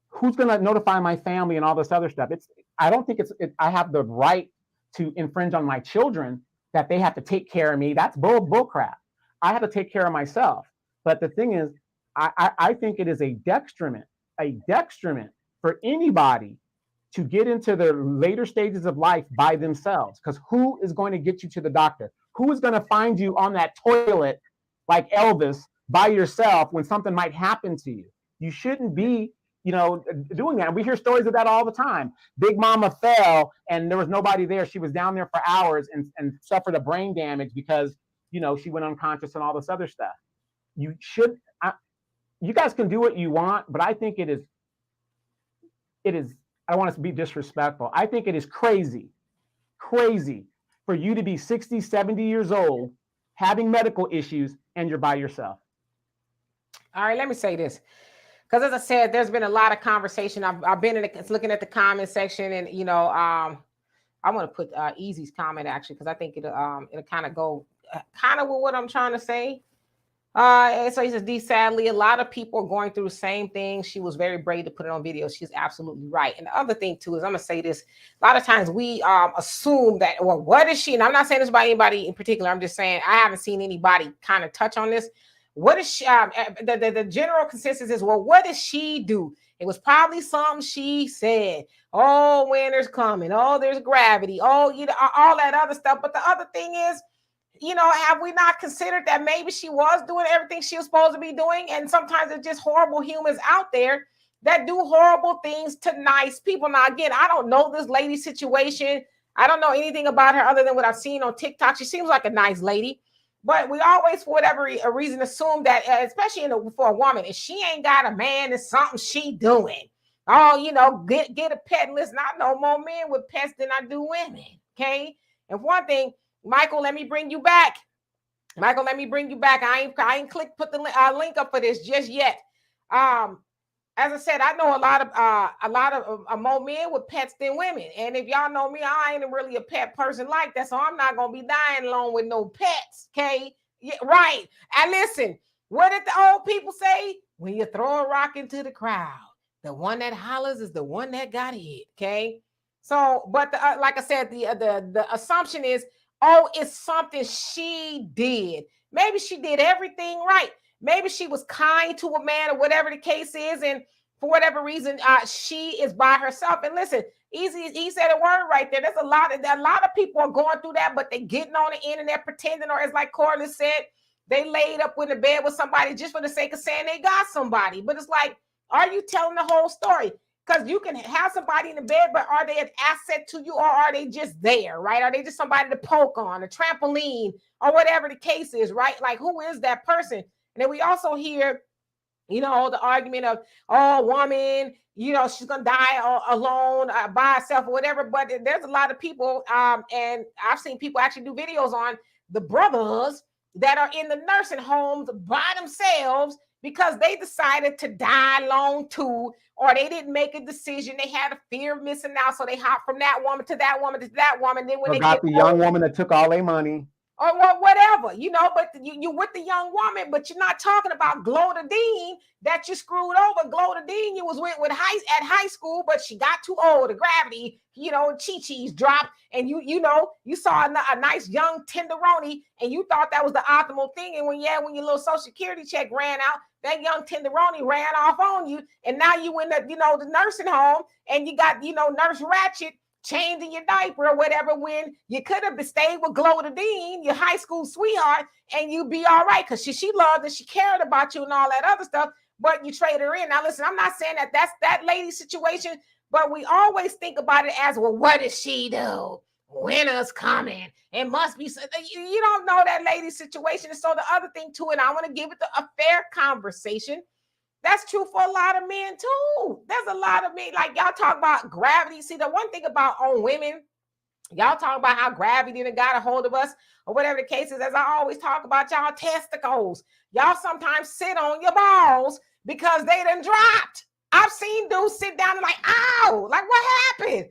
[SPEAKER 2] Who's going to notify my family and all this other stuff? I don't think I have the right to infringe on my children that they have to take care of me. That's bull crap. I have to take care of myself. But the thing is, I think it is a detriment for anybody to get into the later stages of life by themselves. Because who is going to get you to the doctor? Who is going to find you on that toilet like Elvis by yourself when something might happen to you? You shouldn't be, you know, doing that. We hear stories of that all the time. Big Mama fell and there was nobody there. She was down there for hours and suffered a brain damage because, you know, she went unconscious and all this other stuff. You guys can do what you want, but I think it is, I don't want to be disrespectful. I think it is crazy for you to be 60, 70 years old, having medical issues, and you're by yourself.
[SPEAKER 1] All right, let me say this. Because as I said, there's been a lot of conversation. I've been looking at the comment section, and you know, I'm going to put Easy's comment actually, because I think it'll kind of go kind of with what I'm trying to say. And so he says, D, sadly, a lot of people are going through the same thing. She was very brave to put it on video. She's absolutely right. And the other thing too is, I'm going to say this. A lot of times we assume that, well, what is she? And I'm not saying this about anybody in particular. I'm just saying I haven't seen anybody kind of touch on this. What is she? The general consensus is, well, what does she do? It was probably something she said. Oh, winter's coming. Oh, there's gravity. Oh, you know, all that other stuff. But the other thing is, you know, have we not considered that maybe she was doing everything she was supposed to be doing? And sometimes it's just horrible humans out there that do horrible things to nice people. Now, again, I don't know this lady's situation. I don't know anything about her other than what I've seen on TikTok. She seems like a nice lady. But we always, for whatever reason, assume that, especially for a woman, if she ain't got a man, it's something she doing. Oh, you know, get a pet. Listen, I know more men with pets than I do women. Okay. And one thing, Michael, let me bring you back. Michael, let me bring you back. I ain't put the link up for this just yet. As I said, I know a lot of more men with pets than women. And if y'all know me, I ain't really a pet person like that. So I'm not gonna be dying alone with no pets. Okay. Yeah, right. And listen, what did the old people say? When you throw a rock into the crowd, the one that hollers is the one that got hit. Okay. So, but like I said, the assumption is, oh, it's something she did. Maybe she did everything right. Maybe she was kind to a man or whatever the case is. And for whatever reason, she is by herself. And listen, he said a word right there. There's a lot of people are going through that, but they getting on the internet pretending, or as like Corliss said, they laid up in the bed with somebody just for the sake of saying they got somebody. But it's like, are you telling the whole story? Because you can have somebody in the bed, but are they an asset to you, or are they just there, right? Are they just somebody to poke on, a trampoline, or whatever the case is, right? Like, who is that person? And then we also hear, you know, the argument of, oh, woman, you know, she's gonna die alone by herself or whatever. But there's a lot of people, and I've seen people actually do videos on the brothers that are in the nursing homes by themselves because they decided to die alone too, or they didn't make a decision. They had a fear of missing out, so they hopped from that woman to that woman to that woman. Then when they
[SPEAKER 2] Forgot
[SPEAKER 1] get
[SPEAKER 2] the young woman that took all their money.
[SPEAKER 1] or whatever, you know, but you with the young woman, but you're not talking about Glodadine that you screwed over. Glodadine you was with at high school, but she got too old. The gravity, you know, chi-chi's dropped, and you know, you saw a nice young tenderoni, and you thought that was the optimal thing. And when your little social security check ran out, that young tenderoni ran off on you, and now you in the, you know, the nursing home, and you got, you know, Nurse Ratchet changing your diaper or whatever, when you could have stayed with Glodadine, your high school sweetheart, and you'd be all right because she loved and she cared about you and all that other stuff, but you trade her in. Now, listen, I'm not saying that that's that lady's situation, but we always think about it as, well, what does she do? Winter's coming. It must be. You don't know that lady's situation. And so the other thing to it, I want to give it a fair conversation. That's true for a lot of men too. There's a lot of men, like y'all talk about gravity. See, the one thing about on women, y'all talk about how gravity done got a hold of us or whatever the case is. As I always talk about y'all testicles, y'all sometimes sit on your balls because they done dropped. I've seen dudes sit down and like, ow, like what happened?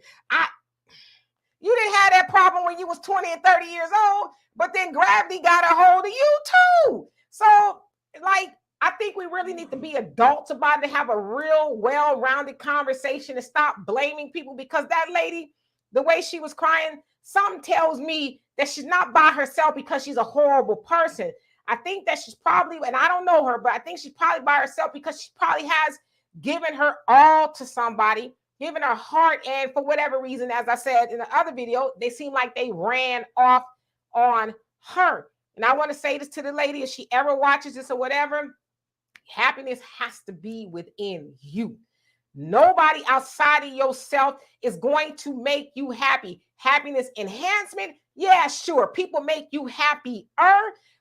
[SPEAKER 1] You didn't have that problem when you was 20 and 30 years old, but then gravity got a hold of you too. So like, I think we really need to be adults about it, to have a real well-rounded conversation and stop blaming people, because that lady, the way she was crying, something tells me that she's not by herself because she's a horrible person. I think that she's probably, and I don't know her, but I think she's probably by herself because she probably has given her all to somebody, given her heart, and for whatever reason, as I said in the other video, they seem like they ran off on her. And I want to say this to the lady, if she ever watches this or whatever, happiness has to be within you. Nobody outside of yourself is going to make you happy. Happiness enhancement, yeah, sure. People make you happier,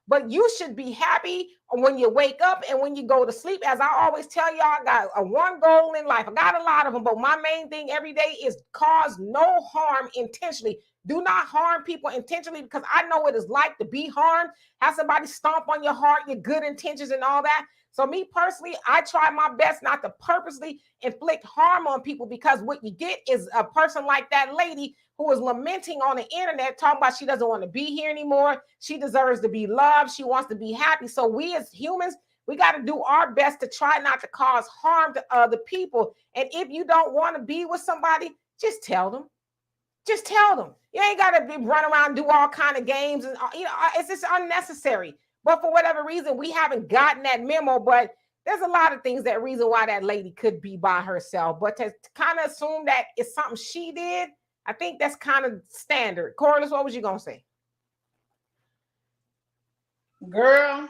[SPEAKER 1] but you should be happy when you wake up and when you go to sleep. As I always tell y'all, I got a one goal in life. I got a lot of them, but my main thing every day is cause no harm intentionally. Do not harm people intentionally, because I know what it's like to be harmed. Have somebody stomp on your heart, your good intentions and all that. So me personally, I try my best not to purposely inflict harm on people, because what you get is a person like that lady who is lamenting on the internet, talking about she doesn't want to be here anymore. She deserves to be loved. She wants to be happy. So we as humans, we got to do our best to try not to cause harm to other people. And if you don't want to be with somebody, just tell them. Just tell them. You ain't got to run around and do all kind of games. And you know, it's just unnecessary. But for whatever reason, we haven't gotten that memo. But there's a lot of things that reason why that lady could be by herself. But to kind of assume that it's something she did, I think that's kind of standard. Corliss, what was you going to say?
[SPEAKER 4] Girl,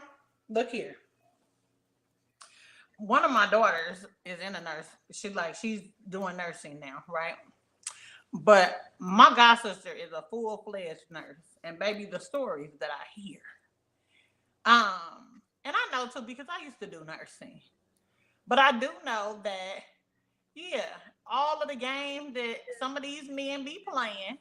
[SPEAKER 4] look here. One of my daughters is in a nurse. She's doing nursing now, right? But my god sister is a full-fledged nurse. And baby, the stories that I hear. And I know too, because I used to do nursing. But I do know that, yeah, all of the games that some of these men be playing,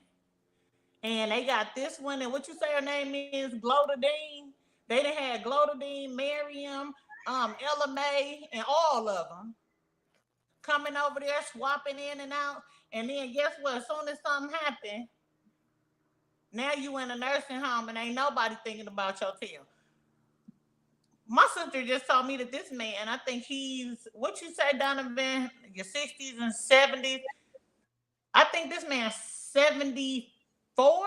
[SPEAKER 4] and they got this one, and what you say her name is, Glodadine. They done had Glodadine, Miriam, Ella May, and all of them coming over there, swapping in and out. And then guess what? As soon as something happened, now you in a nursing home and ain't nobody thinking about your tail. My sister just told me that this man, I think he's, what you say, Donovan, your 60s and 70s. I think this man's 74.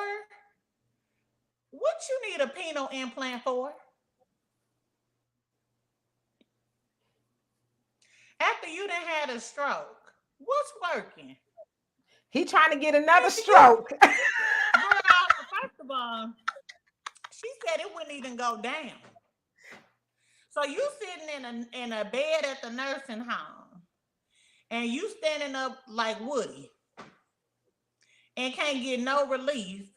[SPEAKER 4] What you need a penile implant for? After you done had a stroke, what's working?
[SPEAKER 1] He trying to get another stroke.
[SPEAKER 4] Girl, first of all, she said it wouldn't even go down. So you sitting in a bed at the nursing home, and you standing up like Woody and can't get no relief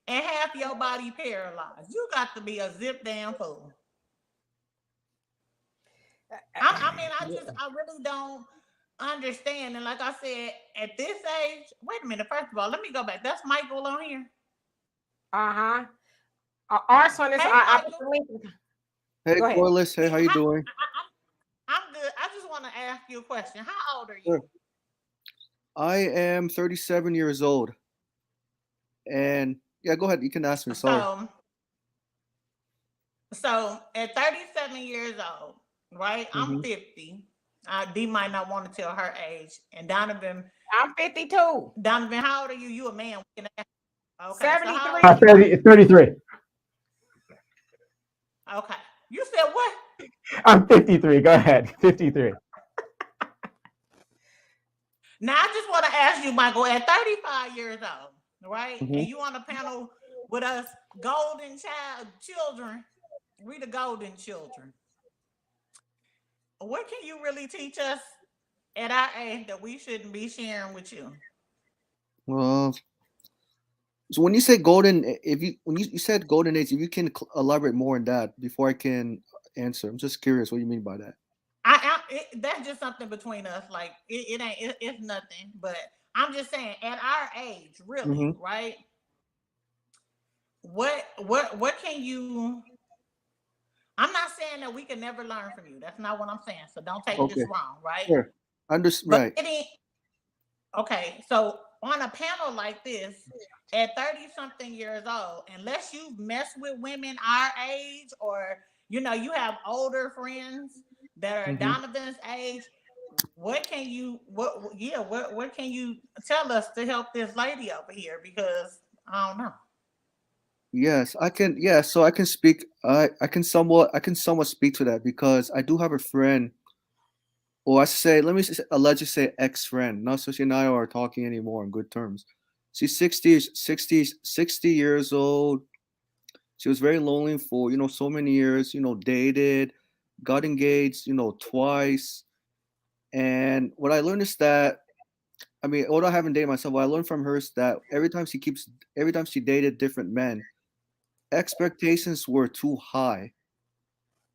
[SPEAKER 4] and half your body paralyzed. You got to be a zip damn fool. I really don't understand. And like I said, at this age, wait a minute. First of all, let me go back. That's Michael on here.
[SPEAKER 1] Uh-huh. Our son is.
[SPEAKER 4] Hey,
[SPEAKER 1] I
[SPEAKER 4] Michael.
[SPEAKER 1] put the link.
[SPEAKER 10] Hey,
[SPEAKER 1] Go ahead.
[SPEAKER 10] Corliss. Hey, how you doing?
[SPEAKER 4] I'm good. I just want to ask you a question. How old are you?
[SPEAKER 10] Sure. I am 37 years old. And yeah, go ahead. You can ask me. Sorry.
[SPEAKER 4] So at 37 years old, right? I'm 50. D might not want to tell her age. And Donovan,
[SPEAKER 1] I'm 52.
[SPEAKER 4] Donovan, how old are you? You a man. Okay,
[SPEAKER 1] 73.
[SPEAKER 4] So
[SPEAKER 2] 33.
[SPEAKER 4] Okay. You said what?
[SPEAKER 2] I'm 53. Go ahead. 53.
[SPEAKER 4] Now I just want to ask you, Michael, at 35 years old, right? And you on a panel with us golden children, we the golden children. What can you really teach us at our age that we shouldn't be sharing with you?
[SPEAKER 10] Well, so when you say golden, when you said golden age, if you can elaborate more on that before I can answer. I'm just curious what you mean by that.
[SPEAKER 4] That's just something between us. Like it's nothing. But I'm just saying, at our age, really, right? What can you? I'm not saying that we can never learn from you. That's not what I'm saying. So don't take this wrong, right?
[SPEAKER 10] Sure. Right.
[SPEAKER 4] Okay, so on a panel like this, at 30-something years old, unless you mess with women our age, or you have older friends that are Donovan's age, what can you tell us to help this lady over here? Because I don't know.
[SPEAKER 10] Yes, I can. Yeah, so I can speak. I can somewhat speak to that because I do have a friend, or I say, let me allegedly say ex-friend. Not so she and I are talking anymore on good terms. She's 60 years old. She was very lonely for so many years. Dated, got engaged, twice. And what I learned is that, I mean, although I haven't dated myself, what I learned from her is that every time she dated different men, expectations were too high,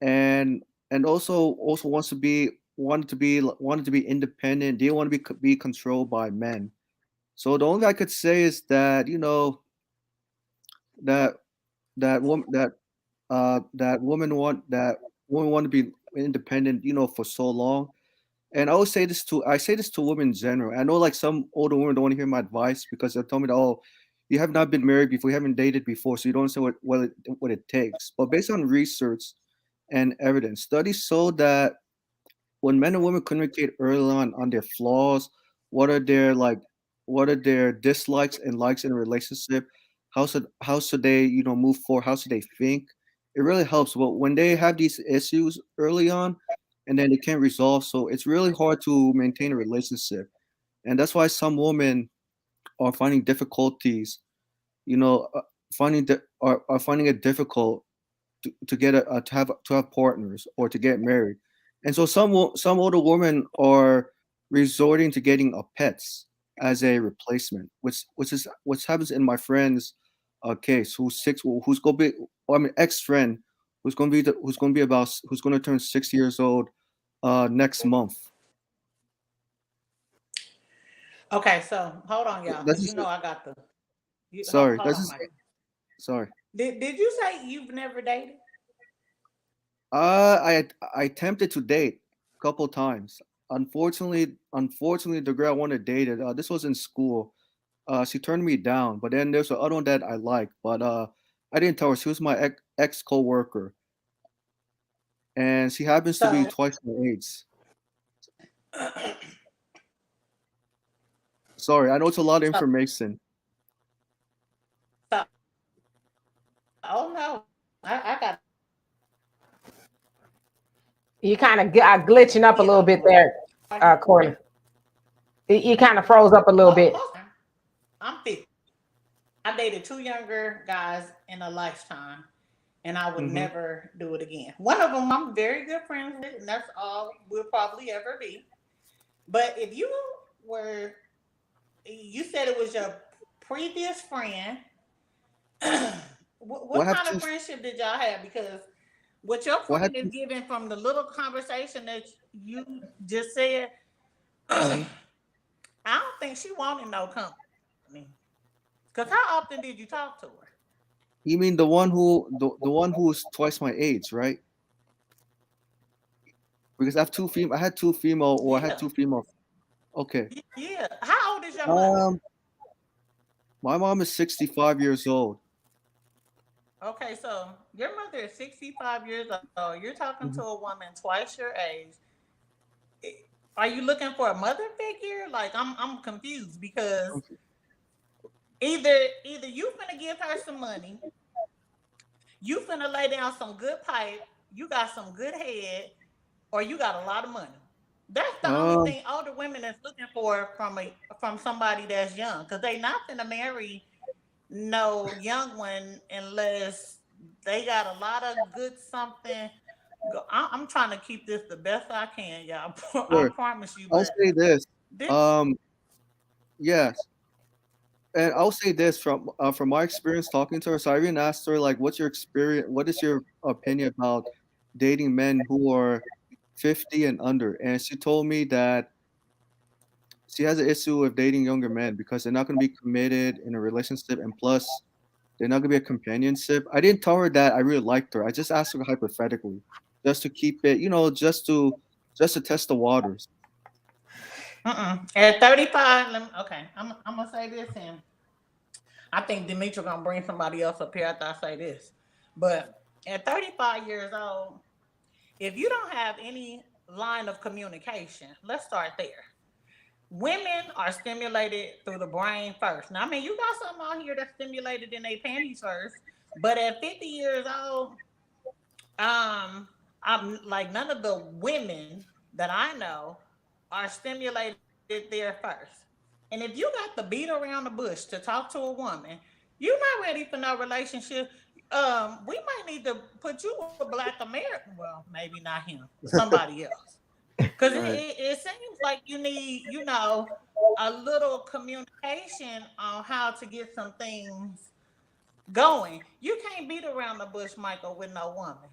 [SPEAKER 10] and also wanted to be independent. Didn't want to be controlled by men. So the only thing I could say is that that women want to be independent, for so long. And I say this to women in general. I know like some older women don't want to hear my advice because they tell me that, oh, you have not been married before, you haven't dated before, so you don't know what it takes. But based on research and evidence, studies show that when men and women communicate early on their flaws, what are their dislikes and likes in a relationship, how should they move forward, how should they think, it really helps. But when they have these issues early on and then they can't resolve, so it's really hard to maintain a relationship. And that's why some women are finding difficulties, are finding it difficult to get to have partners or to get married. And so some older women are resorting to getting a pets as a replacement, which happens in my friend's case, who's gonna be, I mean, ex-friend, who's gonna be turn 6 years old next month.
[SPEAKER 4] Okay, so hold on, y'all,
[SPEAKER 10] That's
[SPEAKER 4] because I got the.
[SPEAKER 10] sorry.
[SPEAKER 4] Hold on, Mike.
[SPEAKER 10] Sorry.
[SPEAKER 4] Did you say you've never dated?
[SPEAKER 10] I attempted to date a couple times. Unfortunately, the girl I wanted dated, this was in school. She turned me down. But then there's the other one that I liked, but I didn't tell her. She was my ex co-worker, and she happens to be twice my age. Sorry, I know it's a lot of information.
[SPEAKER 4] Oh no, I got.
[SPEAKER 1] You kind of glitching up a little bit there, Courtney. You kind of froze up a little bit.
[SPEAKER 4] I'm 50. I dated 2 younger guys in a lifetime, and I would never do it again. One of them I'm very good friends with, and that's all we'll probably ever be. But if you were, you said it was your previous friend.
[SPEAKER 10] Well,
[SPEAKER 4] What
[SPEAKER 10] I have
[SPEAKER 4] kind of
[SPEAKER 10] two.
[SPEAKER 4] friendship did y'all have? Because what your
[SPEAKER 10] Well, I have
[SPEAKER 4] friend is
[SPEAKER 10] two.
[SPEAKER 4] giving from the little conversation that you just said,
[SPEAKER 10] Mhm.
[SPEAKER 4] I don't think she wanted no company. Because how often did you talk to her?
[SPEAKER 10] You mean the one who's twice my age, right? Because I had two female, or I had
[SPEAKER 4] Yeah.
[SPEAKER 10] two female. Okay.
[SPEAKER 4] Yeah. How old is your mother?
[SPEAKER 10] Um, my mom is 65 years old.
[SPEAKER 4] Okay, so your mother is 65 years old. You're talking to
[SPEAKER 10] Mhm.
[SPEAKER 4] a woman twice your age. Are you looking for a mother figure? Like I'm confused because
[SPEAKER 10] Okay.
[SPEAKER 4] either you finna give her some money, you finna lay down some good pipe, you got some good head, or you got a lot of money. That's the only
[SPEAKER 10] Um,
[SPEAKER 4] thing older women is looking for from somebody that's young, because they not gonna marry no young one unless they got a lot of good something. I'm trying to keep this the best I can, y'all. I
[SPEAKER 10] sure.
[SPEAKER 4] promise you,
[SPEAKER 10] I'll
[SPEAKER 4] but
[SPEAKER 10] say this.
[SPEAKER 4] this.
[SPEAKER 10] Um, yes, and I'll say this from my experience talking to her. So I even asked her like, "What's your experience? What is your opinion about dating men who are 50 and under?" And she told me that she has an issue with dating younger men because they're not going to be committed in a relationship, and plus, they're not going to be a companionship. I didn't tell her that I really liked her. I just asked her hypothetically, just to keep it, just to test the waters.
[SPEAKER 4] At 35, okay, I'm gonna say this, and I think Demetri gonna bring somebody else up here after I say this. But at 35 years old, if you don't have any line of communication, let's start there. Women are stimulated through the brain first. Now, I mean, you got something out here that's stimulated in their panties first, but at 50 years old, I'm like none of the women that I know are stimulated there first. And if you got to beat around the bush to talk to a woman, you're not ready for no relationship. We might need to put you a black American. Well, maybe not him, somebody else. Because
[SPEAKER 10] Right.
[SPEAKER 4] it seems like you need, a little communication on how to get some things going. You can't beat around the bush, Michael, with no woman.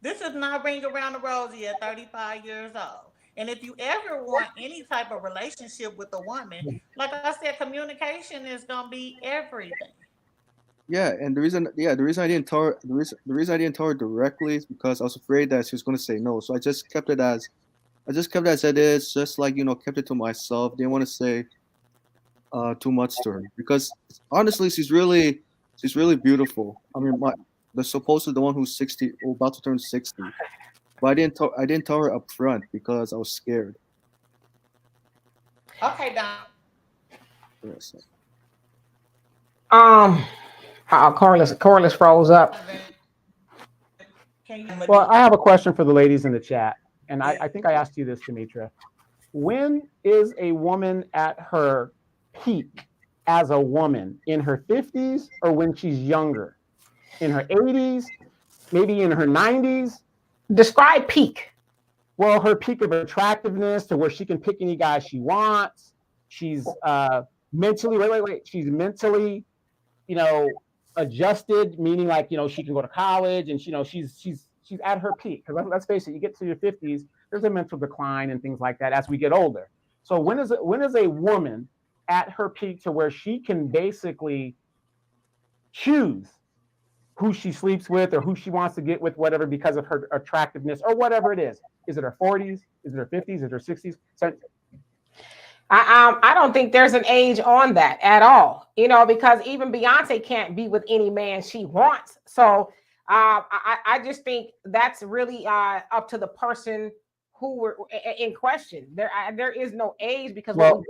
[SPEAKER 4] This is not ring around the rosy at 35 years old. And if you ever want any type of relationship with a woman, like I said, communication is gonna be everything.
[SPEAKER 10] Yeah, and the reason I didn't tell her, the reason I didn't tell her directly is because I was afraid that she was going to say no. So I just kept it as it is, just like kept it to myself. Didn't want to say too much to her because honestly, she's really beautiful. I mean, the supposedly the one who's 60, or about to turn 60, but I didn't tell her up front because I was scared.
[SPEAKER 4] Okay, Don.
[SPEAKER 10] Yes.
[SPEAKER 1] Um, Corliss froze up.
[SPEAKER 4] Can you
[SPEAKER 2] Well, I have a question for the ladies in the chat, and I think I asked you this, Demetra. When is a woman at her peak as a woman? In her 50s or when she's younger? In her 80s? Maybe in her 90s?
[SPEAKER 1] Describe peak.
[SPEAKER 2] Well, her peak of attractiveness to where she can pick any guy she wants. She's mentally, she's mentally, you know, adjusted, meaning like, she can go to college and, she's at her peak. Because let's face it, you get to your 50s, there's a mental decline and things like that as we get older. So when is a woman at her peak to where she can basically choose who she sleeps with or who she wants to get with, whatever, because of her attractiveness or whatever it is? Is it her 40s? Is it her 50s? Is it her 60s? So,
[SPEAKER 1] I don't think there's an age on that at all, because even Beyonce can't be with any man she wants. So I just think that's really up to the person who were in question. There is no age, because
[SPEAKER 2] well,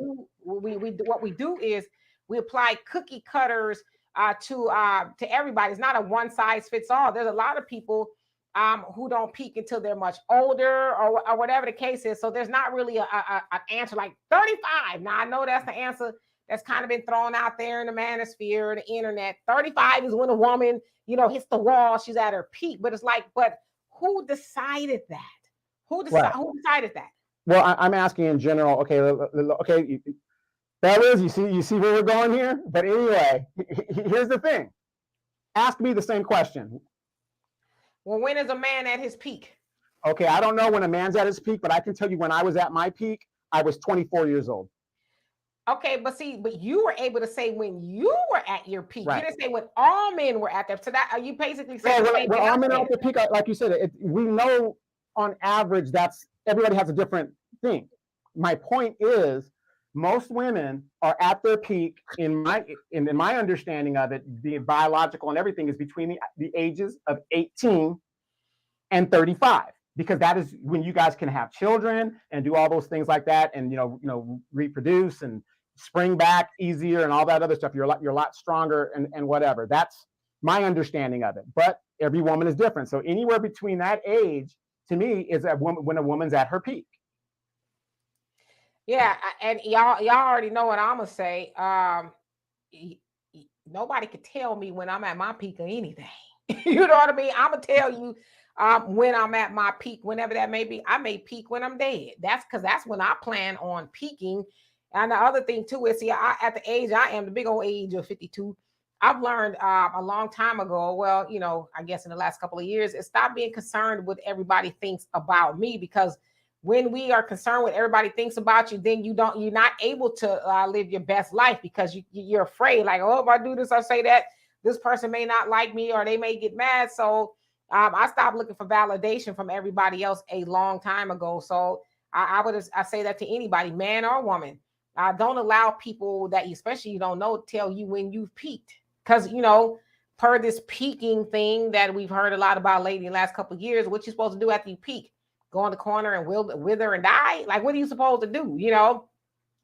[SPEAKER 1] what we do is we apply cookie cutters to everybody. It's not a one size fits all. There's a lot of people who don't peak until they're much older, or whatever the case is. So there's not really an answer like 35. Now I know that's the answer that's kind of been thrown out there in the manosphere, the internet. 35 is when a woman, hits the wall, she's at her peak. But it's like, but who decided that?
[SPEAKER 2] right.
[SPEAKER 1] Who decided that?
[SPEAKER 2] Well, I'm asking in general. Okay, okay, fellas, you see where we're going here. But anyway, here's the thing. Ask me the same question.
[SPEAKER 1] Well, when is a man at his peak?
[SPEAKER 2] Okay, I don't know when a man's at his peak, but I can tell you when I was at my peak, I was 24 years old.
[SPEAKER 1] Okay, but you were able to say when you were at your peak.
[SPEAKER 2] Right.
[SPEAKER 1] You didn't say when all men were at their. So that are you basically saying?
[SPEAKER 2] Yeah, when all men are at their peak, like you said, we know on average that's everybody has a different thing. My point is, most women are at their peak in my understanding of it, the biological and everything is between the ages of 18 and 35. Because that is when you guys can have children and do all those things like that, and reproduce and spring back easier and all that other stuff. You're a lot stronger and whatever. That's my understanding of it. But every woman is different. So anywhere between that age, to me, is when a woman's at her peak.
[SPEAKER 1] Yeah, and y'all already know what I'm gonna say. Nobody could tell me when I'm at my peak or anything. You know what I mean? I'm gonna tell you. When I'm at my peak, whenever that may be, I may peak when I'm dead. That's because that's when I plan on peaking. And the other thing too is, see, at the age I am, the big old age of 52, I've learned a long time ago. Well, I guess in the last couple of years, is stop being concerned with everybody thinks about me, because when we are concerned with everybody thinks about you, then you're not able to live your best life, because you're afraid, like, oh, if I do this or say that, this person may not like me or they may get mad. So I stopped looking for validation from everybody else a long time ago. So I say that to anybody, man or woman. Don't allow people that especially you don't know tell you when you've peaked. Because, per this peaking thing that we've heard a lot about lately in the last couple of years, what you're supposed to do after you peak? Go in the corner and wither and die? Like, what are you supposed to do?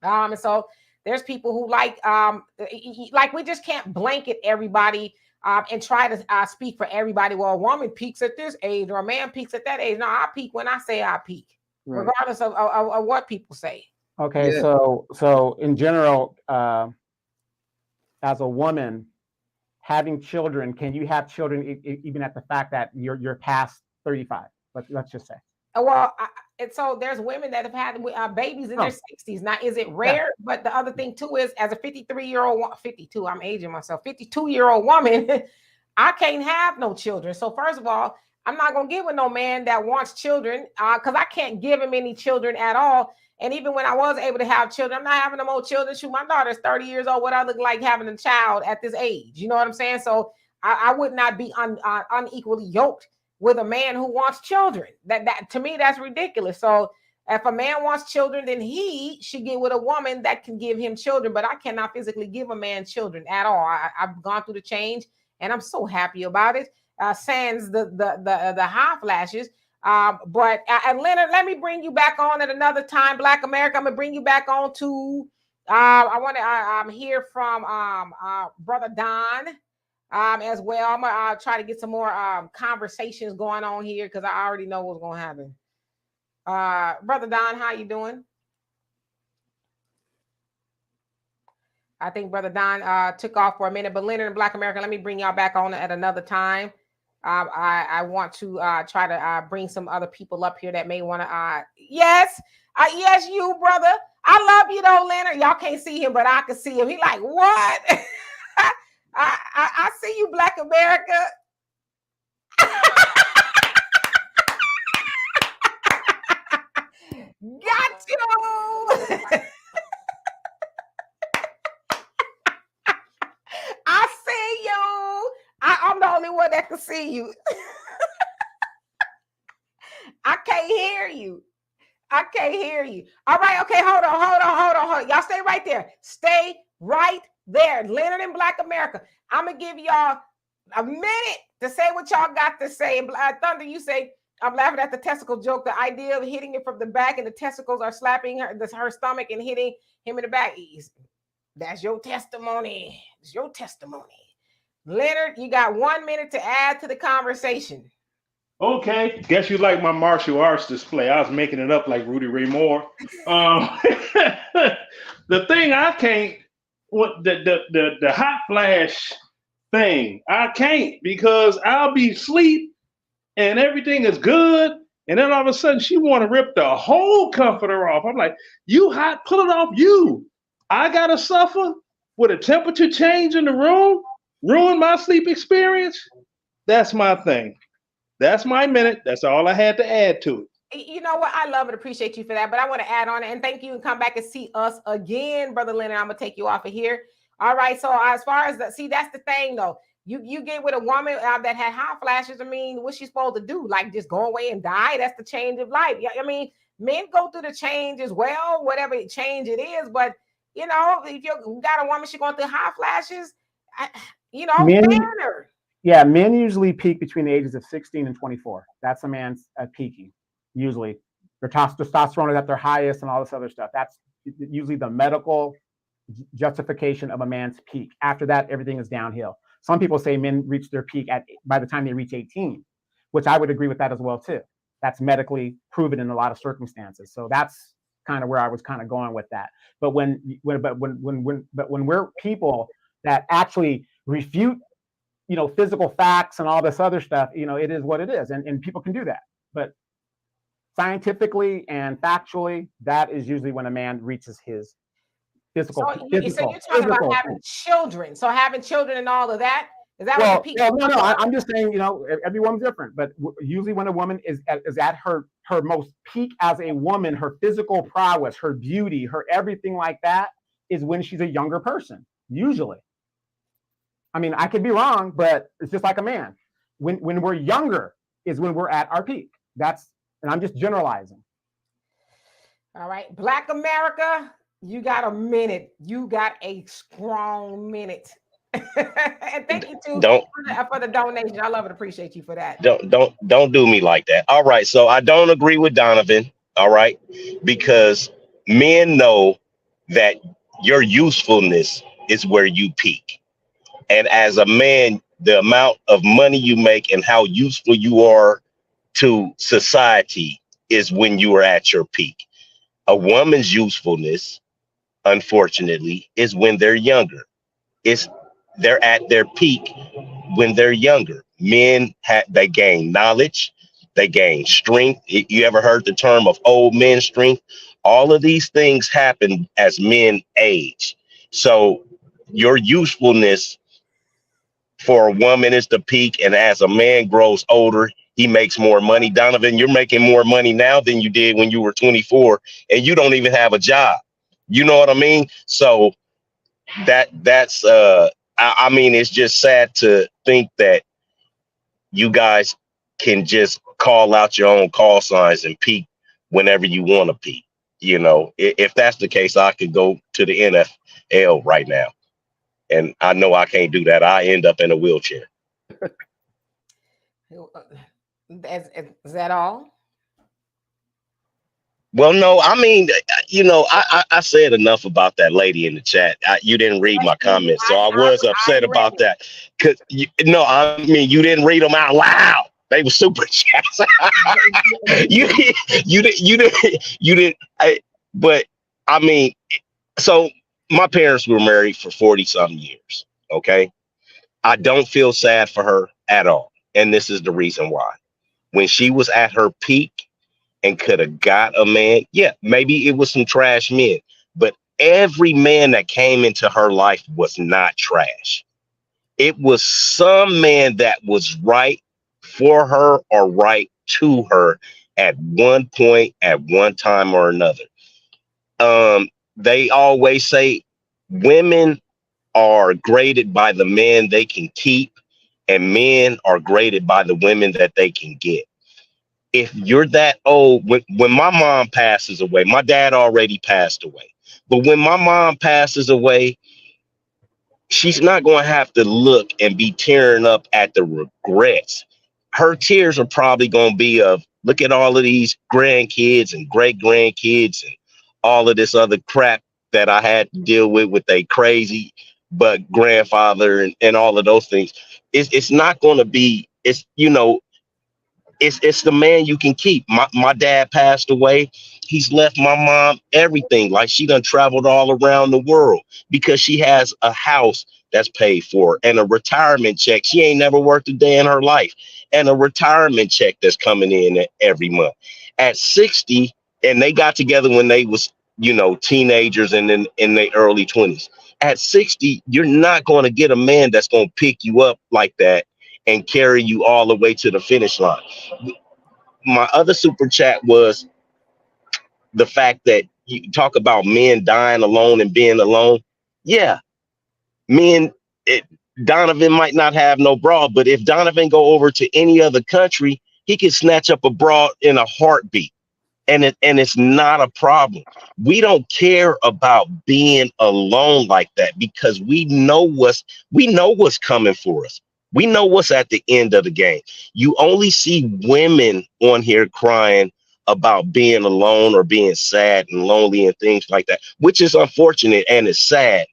[SPEAKER 1] And so there's people who like we just can't blanket everybody and try to speak for everybody. Well, a woman peaks at this age or a man peaks at that age. No, I peak when I say I peak, right, regardless of what people say.
[SPEAKER 2] Okay, yeah. So in general, as a woman, having children, can you have children even at the fact that you're past 35? Let's just say.
[SPEAKER 1] Well, and so there's women that have had babies in their 60s. Now, is it rare? Yeah. But the other thing too is, as a 52, I'm aging myself, 52-year-old woman, I can't have no children. So first of all, I'm not going to get with no man that wants children because I can't give him any children at all. And even when I was able to have children, I'm not having no more children. Shoot, my daughter's 30 years old. What I look like having a child at this age? You know what I'm saying? So I would not be unequally yoked with a man who wants children. That to me, that's ridiculous. So if a man wants children, then he should get with a woman that can give him children. But I cannot physically give a man children at all. I've gone through the change, and I'm so happy about it. Sans the high flashes. But Leonard, let me bring you back on at another time. Black America, I'm gonna bring you back on to. I'm here from Brother Don. As well. I'm gonna try to get some more conversations going on here because I already know what's gonna happen. Brother Don, how you doing? I think Brother Don took off for a minute, but Leonard and Black America, let me bring y'all back on at another time. I want to try to bring some other people up here that may want to. Yes, you, brother. I love you though, Leonard. Y'all can't see him, but I can see him. He like, what? I see you, Black America. Got you. I see you. I'm the only one that can see you. I can't hear you. All right, okay, hold on. Y'all stay right there. Stay right there. Leonard and Black America. I'm going to give y'all a minute to say what y'all got to say. And Thunder, you say, I'm laughing at the testicle joke. The idea of hitting it from the back and the testicles are slapping her stomach and hitting him in the back. That's your testimony. It's your testimony. Leonard, you got 1 minute to add to the conversation.
[SPEAKER 6] Okay, guess you like my martial arts display. I was making it up like Rudy Ray Moore. The thing I can't, the hot flash thing, I can't, because I'll be asleep and everything is good, And then all of a sudden she want to rip the whole comforter off. I'm like, you hot, pull it off you. I gotta suffer with a temperature change in the room, ruin my sleep experience. That's my thing. That's my minute. That's all I had to add to it.
[SPEAKER 1] You know what? I love and appreciate you for that, but I want to add on it and thank you and come back and see us again, Brother Leonard. I'm gonna take you off of here. All right. So as far as see, that's the thing though. You get with a woman that had hot flashes. I mean, what's she supposed to do? Like just go away and die? That's the change of life. Yeah, I mean, men go through the change as well, whatever change it is. But you know, if you got a woman, she going through hot flashes, you know,
[SPEAKER 2] men,
[SPEAKER 1] ban her.
[SPEAKER 2] Yeah, men usually peak between the ages of 16 and 24. That's a man's peaking. Usually, their testosterone is at their highest and all this other stuff. That's usually the medical justification of a man's peak. After that, everything is downhill. Some people say men reach their peak by the time they reach 18, which I would agree with that as well too. That's medically proven in a lot of circumstances. So that's kind of where I was kind of going with that. But when we're people that actually refute, you know, physical facts and all this other stuff, you know, it is what it is, and people can do that. But scientifically and factually, that is usually when a man reaches his physical.
[SPEAKER 1] So you're talking about having children. So having children and all of that, is that what the peak?
[SPEAKER 2] No. I'm just saying, you know, everyone's different, but usually when a woman is at her most peak as a woman, her physical prowess, her beauty, her everything like that is when she's a younger person. Usually, I mean, I could be wrong, but it's just like a man. When we're younger is when we're at our peak. And I'm just generalizing.
[SPEAKER 1] All right, Black America, you got a minute. You got a strong minute. And thank you too for the donation. I love and appreciate you for that.
[SPEAKER 8] Don't do me like that. All right, so I don't agree with Donovan. All right, because men know that your usefulness is where you peak, and as a man, the amount of money you make and how useful you are to society is when you are at your peak. A woman's usefulness, unfortunately, is when they're younger. They're at their peak when they're younger. Men they gain knowledge, they gain strength. You ever heard the term of old men strength? All of these things happen as men age. So your usefulness for a woman is the peak, and as a man grows older, he makes more money. Donovan, you're making more money now than you did when you were 24, and you don't even have a job. You know what I mean? So that's I mean, it's just sad to think that you guys can just call out your own call signs and peak whenever you want to peak. You know, if that's the case, I could go to the NFL right now. And I know I can't do that. I end up in a wheelchair.
[SPEAKER 1] Is that all?
[SPEAKER 8] Well, no, I mean, you know, I said enough about that lady in the chat. You didn't read my comments, so I was upset about that. Cause I mean, you didn't read them out loud. They were super chats. you didn't. But I mean, so my parents were married for 40-something years. Okay, I don't feel sad for her at all, and this is the reason why. When she was at her peak and could have got a man, yeah, maybe it was some trash men, but every man that came into her life was not trash. It was some man that was right for her or right to her at one point, at one time or another. They always say women are graded by the men they can keep, and men are graded by the women that they can get. If you're that old, when my mom passes away, my dad already passed away, but when my mom passes away, she's not going to have to look and be tearing up at the regrets. Her tears are probably going to be of, look at all of these grandkids and great grandkids and all of this other crap that I had to deal with a crazy but grandfather and all of those things. It's not going to be, it's the man you can keep. My dad passed away. He's left my mom everything. Like, she done traveled all around the world because she has a house that's paid for and a retirement check. She ain't never worked a day in her life. and a retirement check that's coming in every month. At 60, and they got together when they was, teenagers and then in their early 20s. At 60, you're not going to get a man that's going to pick you up like that and carry you all the way to the finish line. My other super chat was the fact that you talk about men dying alone and being alone. Yeah, Donovan might not have no bra, but if Donovan go over to any other country, he can snatch up a bra in a heartbeat. And it's not a problem. We don't care about being alone like that because we know what's coming for us. We know what's at the end of the game. You only see women on here crying about being alone or being sad and lonely and things like that, which is unfortunate and it's sad.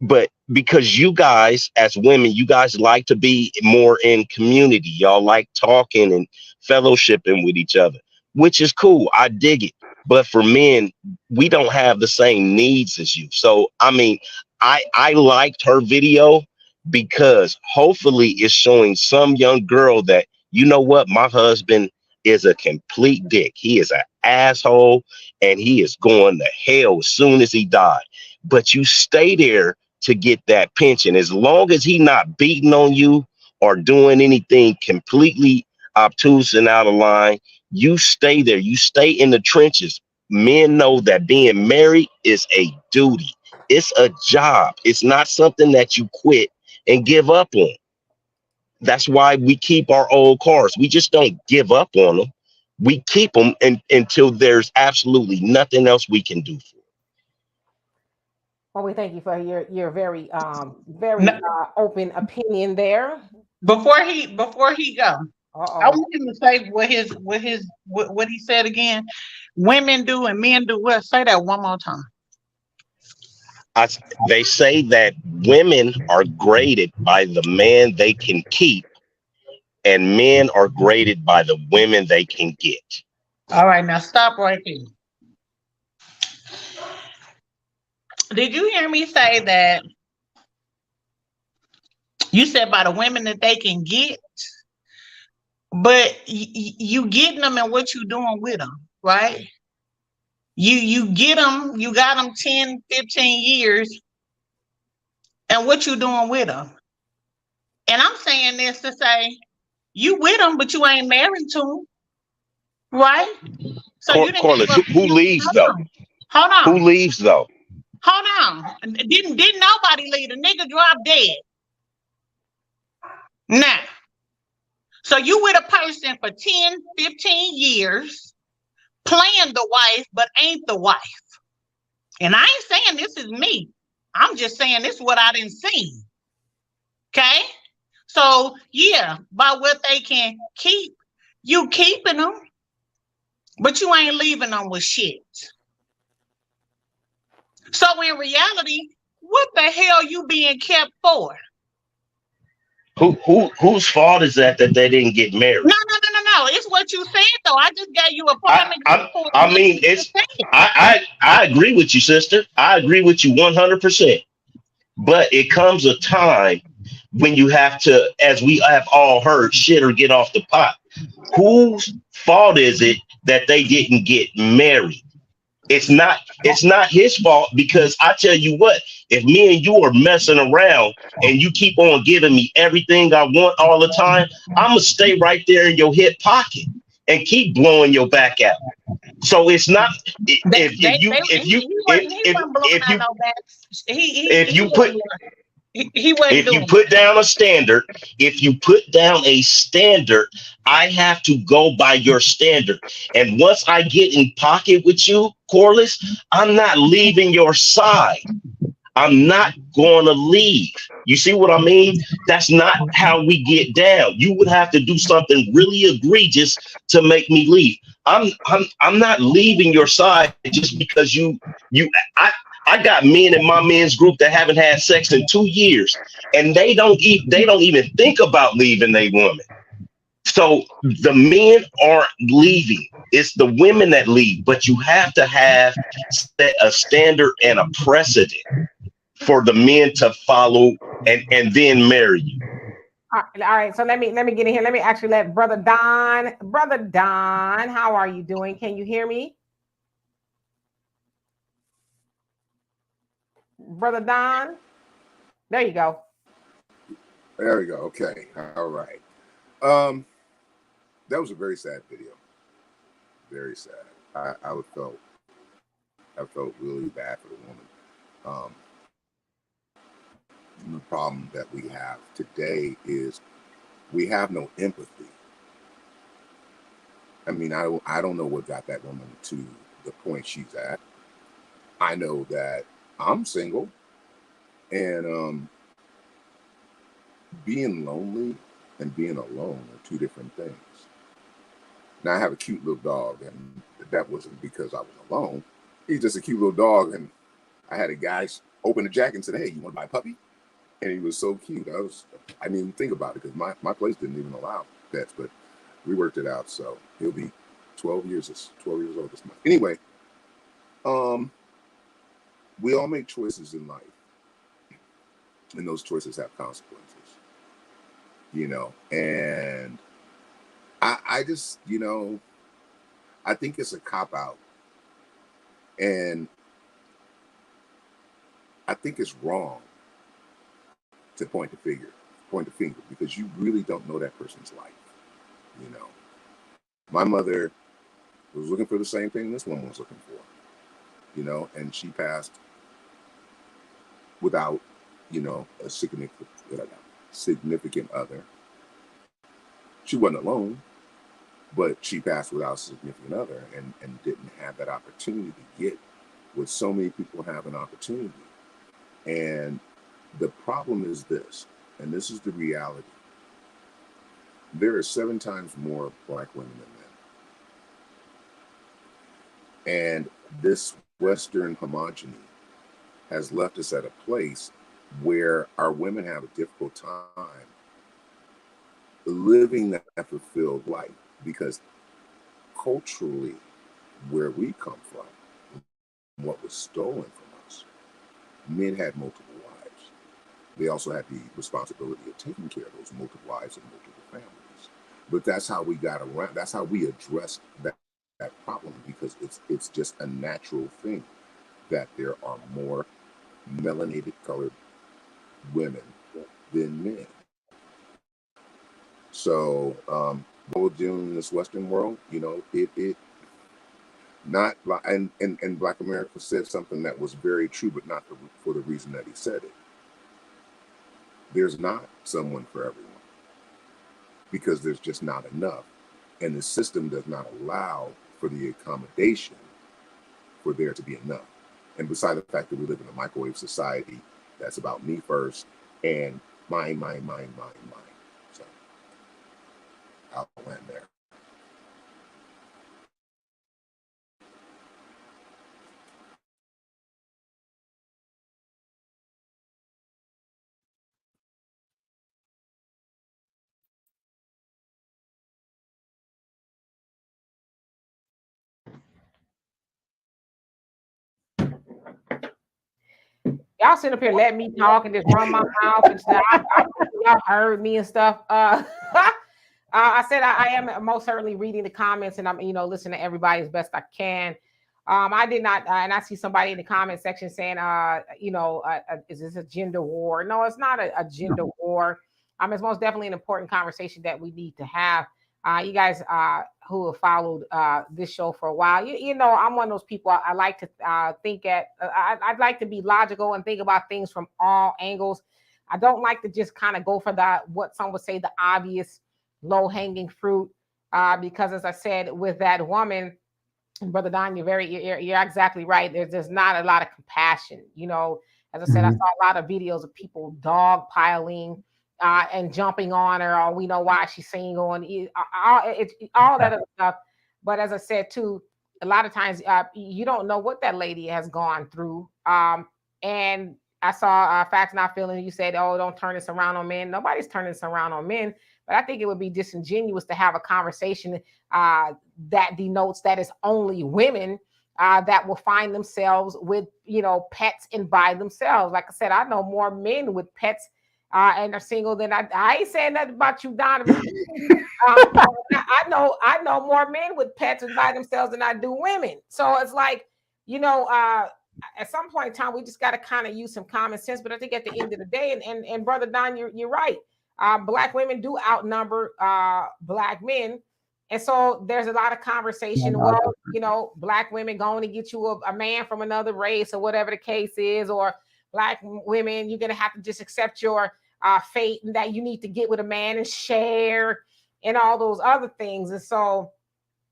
[SPEAKER 8] But because you guys, as women, you guys like to be more in community. Y'all like talking and fellowshipping with each other, which is cool. I dig it. But for men, we don't have the same needs as you. So, I mean, I liked her video because hopefully it's showing some young girl that, you know what, my husband is a complete dick. He is an asshole and he is going to hell as soon as he died. But you stay there to get that pension. As long as he not beating on you or doing anything completely obtuse and out of line, you stay there. You stay in the trenches. Men know that being married is a duty. It's a job. It's not something that you quit and give up on. That's why we keep our old cars. We just don't give up on them. We keep them until there's absolutely nothing else we can do for.
[SPEAKER 1] Well, we thank you for your very open opinion there.
[SPEAKER 4] Before he go, I want him to say what he said again. Women do and men do what? Say that one more time.
[SPEAKER 8] They say that women are graded by the man they can keep, and men are graded by the women they can get.
[SPEAKER 4] All right, now stop right there. Did you hear me say that? You said by the women that they can get, but you getting them and what you doing with them, right? You get them, you got them 10, 15 years, and what you doing with them? And I'm saying this to say, you with them, but you ain't married to them, right? So
[SPEAKER 8] Corliss, who leaves though?
[SPEAKER 4] Hold on.
[SPEAKER 8] Who leaves though?
[SPEAKER 4] Hold on. Didn't nobody leave? The nigga dropped dead. Now, so you with a person for 10, 15 years, playing the wife, but ain't the wife. And I ain't saying this is me. I'm just saying this is what I didn't see. Okay? So, yeah, by what they can keep, you keeping them, but you ain't leaving them with shit. So in reality, what the hell you being kept for?
[SPEAKER 8] Whose fault is that they didn't get married?
[SPEAKER 4] No. It's what you said though. I just gave you a prime example.
[SPEAKER 8] I agree with you, sister. I agree with you 100%. But it comes a time when you have to, as we have all heard, shit or get off the pot. Whose fault is it that they didn't get married? It's not his fault, because I tell you what, if me and you are messing around and you keep on giving me everything I want all the time, I'm gonna stay right there in your hip pocket and keep blowing your back out. So it's not if you put down a standard, I have to go by your standard. And once I get in pocket with you, Corliss, I'm not leaving your side. I'm not going to leave. You see what I mean? That's not how we get down. You would have to do something really egregious to make me leave. I'm not leaving your side just because I got men in my men's group that haven't had sex in 2 years, and they don't even think about leaving their woman. So the men aren't leaving. It's the women that leave, but you have to have a standard and a precedent for the men to follow and then marry you.
[SPEAKER 1] All right. So let me get in here. Let me actually let Brother Don, how are you doing? Can you hear me? Brother Don? There you go.
[SPEAKER 11] There we go. Okay. All right. That was a very sad video. Very sad. I felt really bad for the woman. The problem that we have today is we have no empathy. I mean, I don't know what got that woman to the point she's at. I know that I'm single, and being lonely and being alone are two different things. Now I have a cute little dog, and that wasn't because I was alone. He's just a cute little dog, and I had a guy open the jacket and said, "Hey, you want to buy a puppy?" And he was so cute. I didn't even think about it because my place didn't even allow pets, but we worked it out. So he'll be 12 years old this month. Anyway, we all make choices in life, and those choices have consequences. And I just, I think it's a cop out, and I think it's wrong to point the finger because you really don't know that person's life. My mother was looking for the same thing this woman was looking for, and she passed without, a significant other. She wasn't alone, but she passed without a significant other and didn't have that opportunity to get what so many people have an opportunity. And the problem is this, and this is the reality. There are 7 times more Black women than men. And this Western homogeny has left us at a place where our women have a difficult time living that fulfilled life because culturally, where we come from, what was stolen from us, men had multiple wives. They also had the responsibility of taking care of those multiple wives and multiple families. But that's how we got around. That's how we addressed that problem because it's just a natural thing that there are more melanated colored women than men. So what we're doing in this Western world, it not and Black America said something that was very true, but not for the reason that he said it. There's not someone for everyone because there's just not enough, and the system does not allow for the accommodation for there to be enough. And beside the fact that we live in a microwave society, that's about me first and mine. So I'll land there.
[SPEAKER 1] Y'all sit up here, let me talk and just run my mouth and stuff. Y'all heard me and stuff. I said I am most certainly reading the comments and I'm, listening to everybody as best I can. I did not, and I see somebody in the comment section saying, is this a gender war? No, it's not a gender war. It's most definitely an important conversation that we need to have. You guys who have followed this show for a while, I'm one of those people. I like to I'd like to be logical and think about things from all angles. I don't like to just kind of go for what some would say the obvious low hanging fruit, because as I said with that woman, Brother Don, you're exactly right. There's not a lot of compassion. As I said, I saw a lot of videos of people dog piling and jumping on her. Or we know why she's single and all that other stuff. But as I said too, a lot of times you don't know what that lady has gone through. And I saw Facts Not Feeling. You said, "Oh, don't turn this around on men." Nobody's turning this around on men. But I think it would be disingenuous to have a conversation that denotes that it's only women that will find themselves with, pets and by themselves. Like I said, I know more men with pets and are single, then I ain't saying nothing about you, Donovan. I know more men with pets by themselves than I do women. So it's like, at some point in time, we just got to kind of use some common sense. But I think at the end of the day, and Brother Don, you're right. Black women do outnumber Black men. And so there's a lot of conversation. Well, Black women going to get you a man from another race or whatever the case is, or Black women, you're going to have to just accept your fate and that you need to get with a man and share and all those other things. And so,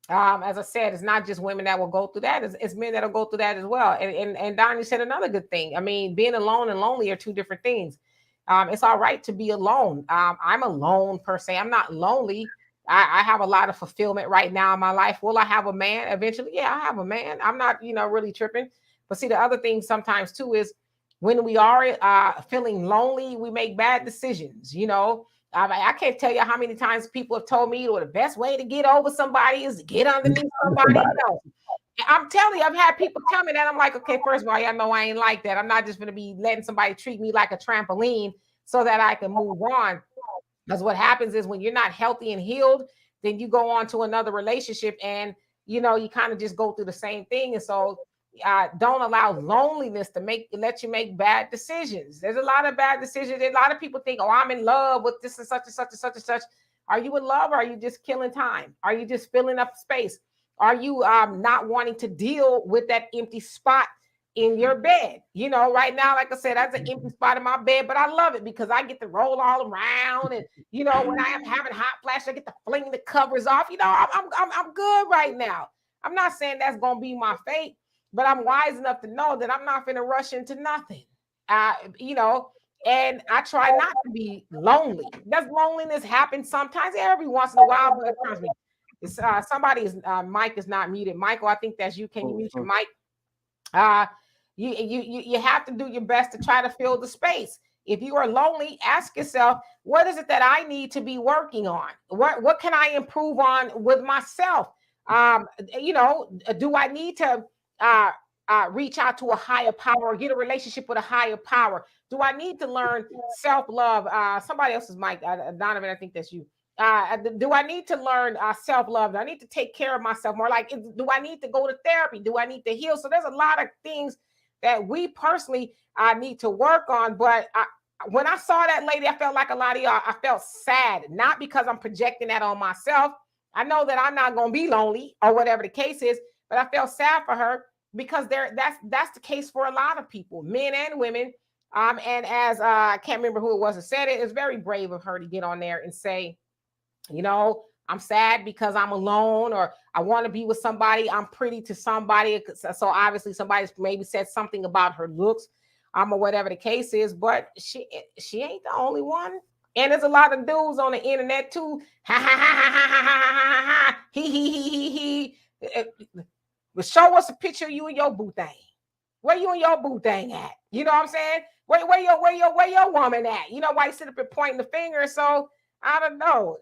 [SPEAKER 1] as I said, it's not just women that will go through that. It's men that'll go through that as well. And Donnie said another good thing. I mean, being alone and lonely are two different things. It's all right to be alone. I'm alone per se. I'm not lonely. I have a lot of fulfillment right now in my life. Will I have a man eventually? Yeah, I have a man. I'm not, really tripping. But see, the other thing sometimes too is when we are feeling lonely, we make bad decisions. I can't tell you how many times people have told me the best way to get over somebody is to get underneath somebody else. I'm telling you, I've had people tell me that. I'm like, okay, first of all, y'all know I ain't like that. I'm not just going to be letting somebody treat me like a trampoline so that I can move on. Because what happens is when you're not healthy and healed, then you go on to another relationship and, you kind of just go through the same thing. And so don't allow loneliness to let you make bad decisions. There's a lot of bad decisions. A lot of people think, oh, I'm in love with this and such and such and such and such. Are you in love or are you just killing time? Are you just filling up space? Are you not wanting to deal with that empty spot in your bed? Right now, like I said, that's an empty spot in my bed, but I love it because I get to roll all around. And, when I am having hot flash, I get to fling the covers off. I'm good right now. I'm not saying that's going to be my fate, but I'm wise enough to know that I'm not going to rush into nothing. And I try not to be lonely. Does loneliness happen sometimes? Every once in a while, but trust me, it's, somebody's mic is not muted. Michael, I think that's you. Can you mute your mic? You have to do your best to try to fill the space. If you are lonely, ask yourself, what is it that I need to be working on? What can I improve on with myself? Do I need to reach out to a higher power or get a relationship with a higher power? Do I need to learn self-love? Somebody else's mic, Donovan, I think that's you. Do I need to learn self-love? Do I need to take care of myself more? Like, do I need to go to therapy? Do I need to heal? So there's a lot of things that we personally need to work on. But when I saw that lady, I felt like a lot of y'all, I felt sad, not because I'm projecting that on myself. I know that I'm not going to be lonely or whatever the case is, but I felt sad for her because that's the case for a lot of people, men and women. And as I can't remember who it was that said it, it's very brave of her to get on there and say, I'm sad because I'm alone, or I want to be with somebody. I'm pretty to somebody. So obviously somebody's maybe said something about her looks, or whatever the case is, but she ain't the only one. And there's a lot of dudes on the internet too. Ha ha ha ha ha ha ha ha. He. But show us a picture of you and your boo thing. Where you and your boo thing at? You know what I'm saying? Where your woman at? Why you sit up and pointing the finger? So I don't know.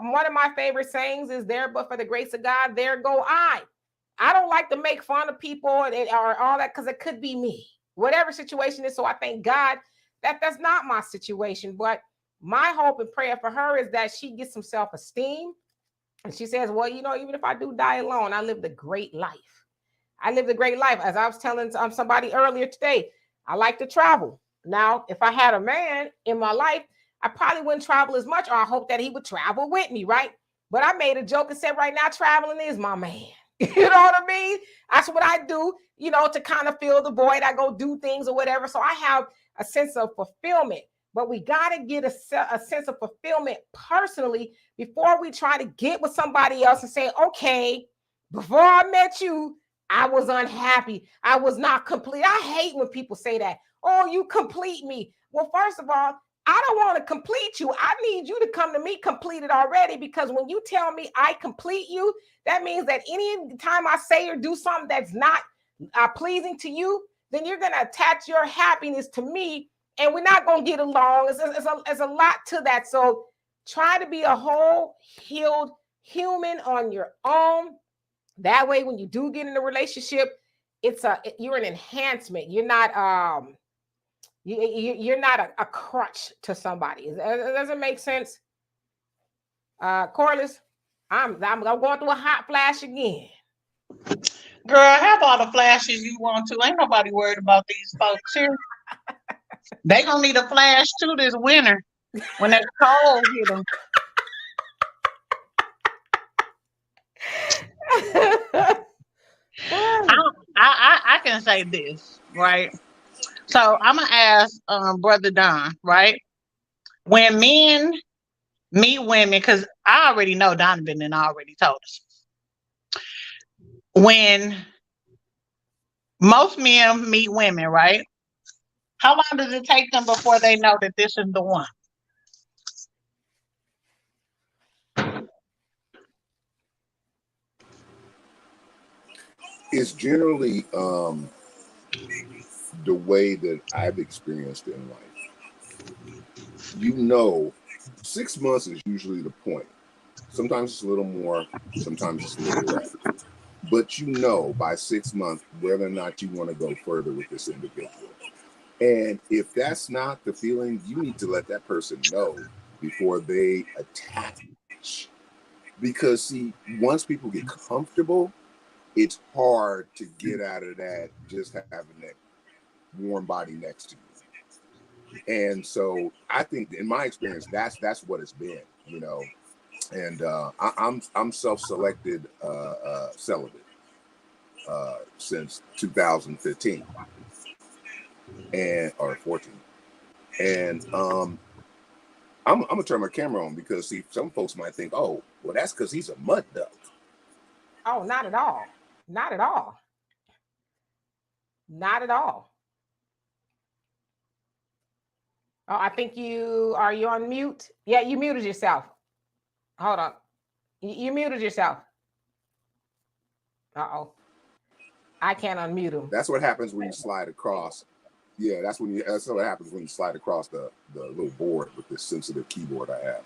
[SPEAKER 1] One of my favorite sayings is there, but for the grace of God, there go I. I don't like to make fun of people or all that because it could be me, whatever situation is. So I thank God that that's not my situation. But my hope and prayer for her is that she gets some self-esteem. And she says, well, even if I do die alone, I lived a great life. I lived a great life. As I was telling somebody earlier today, I like to travel. Now, if I had a man in my life, I probably wouldn't travel as much, or I hope that he would travel with me, right? But I made a joke and said, right now, traveling is my man. You know what I mean? That's what I do, to kind of fill the void. I go do things or whatever. So I have a sense of fulfillment. But we got to get a sense of fulfillment personally before we try to get with somebody else and say, okay, before I met you, I was unhappy. I was not complete. I hate when people say that. Oh, you complete me. Well, first of all, I don't want to complete you. I need you to come to me completed already, because when you tell me I complete you, that means that any time I say or do something that's not pleasing to you, then you're going to attach your happiness to me, and we're not going to get along. It's a lot to that. So try to be a whole, healed human on your own. That way, when you do get in a relationship, you're an enhancement. You're not You're not a crutch to somebody. Does it make sense? Corliss, I'm going through a hot flash again.
[SPEAKER 4] Girl, have all the flashes you want to. Ain't nobody worried about these folks here. They gonna need a flash too this winter when that cold hit them. I can say this, right? So I'm gonna ask Brother Don, right? When men meet women, because I already know Donovan and already told us. When most men meet women, right? How long does it take them before they know that this is the one?
[SPEAKER 11] It's generally the way that I've experienced in life. 6 months is usually the point. Sometimes it's a little more, sometimes it's a little less. But by 6 months whether or not you want to go further with this individual. And if that's not the feeling, you need to let that person know before they attach. Because see, once people get comfortable, it's hard to get out of that just having that warm body next to you. And so I think in my experience, that's what it's been, And I'm self-selected celibate since 2015 or 14. And I'm gonna turn my camera on because see, some folks might think, oh, well, that's because he's a mud duck.
[SPEAKER 1] Oh, not at all. Not at all. Not at all. Oh, I think are you on mute? Yeah, you muted yourself. Hold on. You muted yourself. Uh-oh. I can't unmute him.
[SPEAKER 11] That's what happens when you slide across. Yeah, that's what happens when you slide across the little board with this sensitive keyboard I have.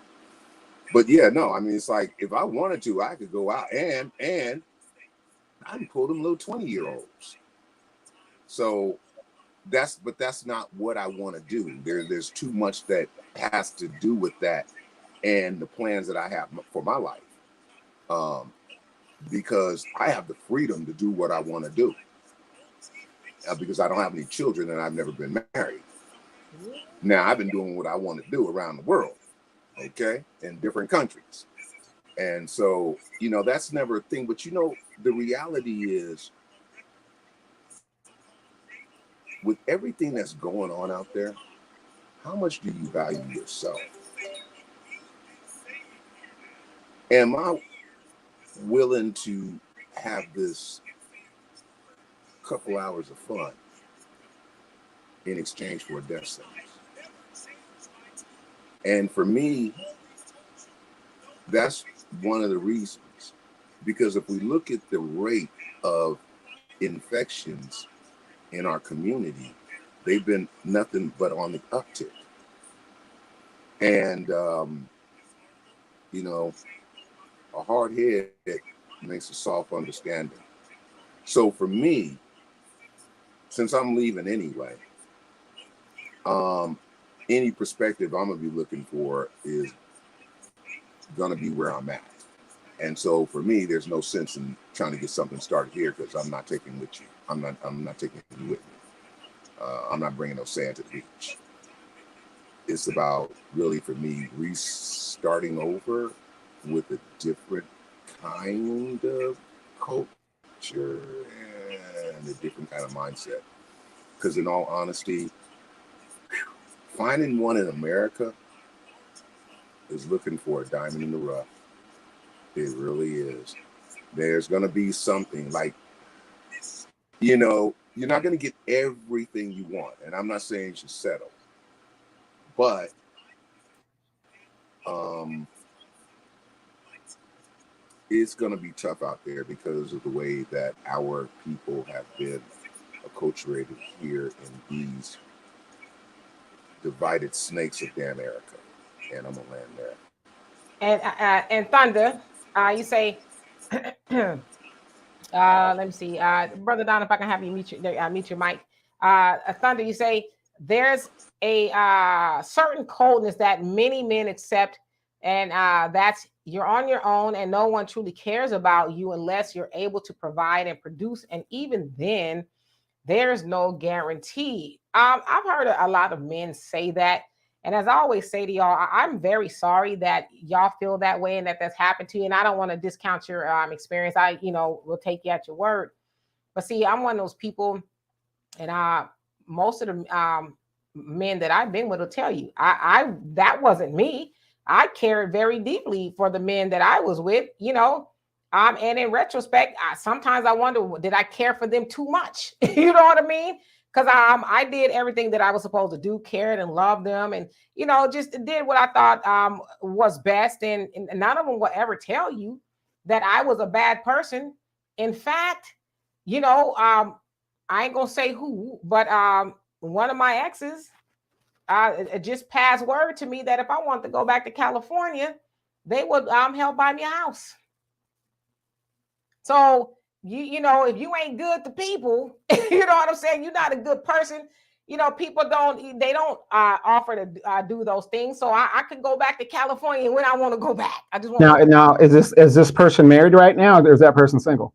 [SPEAKER 11] But yeah, no, I mean, it's like if I wanted to, I could go out and I can pull them little 20-year-olds. So that's not what I want to do. There's too much that has to do with that and the plans that I have for my life. Because I have the freedom to do what I want to do. Because I don't have any children and I've never been married. Now I've been doing what I want to do around the world, okay, in different countries. And so, that's never a thing. But the reality is, with everything that's going on out there, how much do you value yourself? Am I willing to have this couple hours of fun in exchange for a death sentence? And for me, that's one of the reasons. Because if we look at the rate of infections in our community, they've been nothing but on the uptick. And, a hard head makes a soft understanding. So for me, since I'm leaving anyway, any perspective I'm going to be looking for is going to be where I'm at. And so for me, there's no sense in trying to get something started here because I'm not taking with you. I'm not taking you with me. I'm not bringing no sand to the beach. It's about really for me restarting over with a different kind of culture and a different kind of mindset. Because in all honesty, finding one in America is looking for a diamond in the rough. It really is. There's going to be something like, you're not going to get everything you want. And I'm not saying you should settle. But it's going to be tough out there because of the way that our people have been acculturated here in these divided snakes of damn America. And I'm going to land there.
[SPEAKER 1] And Thunder, you say, let me see, Brother Don, if I can have you mute your mic. Thunder, you say there's a certain coldness that many men accept, and that's you're on your own and no one truly cares about you unless you're able to provide and produce, and even then there's no guarantee. I've heard a lot of men say that, and as I always say to y'all, I'm very sorry that y'all feel that way and that that's happened to you, and I don't want to discount your experience. I will take you at your word, but see, I'm one of those people, and most of the men that I've been with will tell you, I that wasn't me. I cared very deeply for the men that I was with, and in retrospect, sometimes I wonder, did I care for them too much? You know what I mean? Because I did everything that I was supposed to do, cared and loved them, and just did what I thought was best. And none of them will ever tell you that I was a bad person. In fact, I ain't gonna say who, but one of my exes just passed word to me that if I want to go back to California, they would help buy me a house. So if you ain't good to people, you know what I'm saying, you're not a good person. People don't offer to do those things. So I could go back to California when I want to go back. I just want
[SPEAKER 2] now is this person married right now, or is that person single?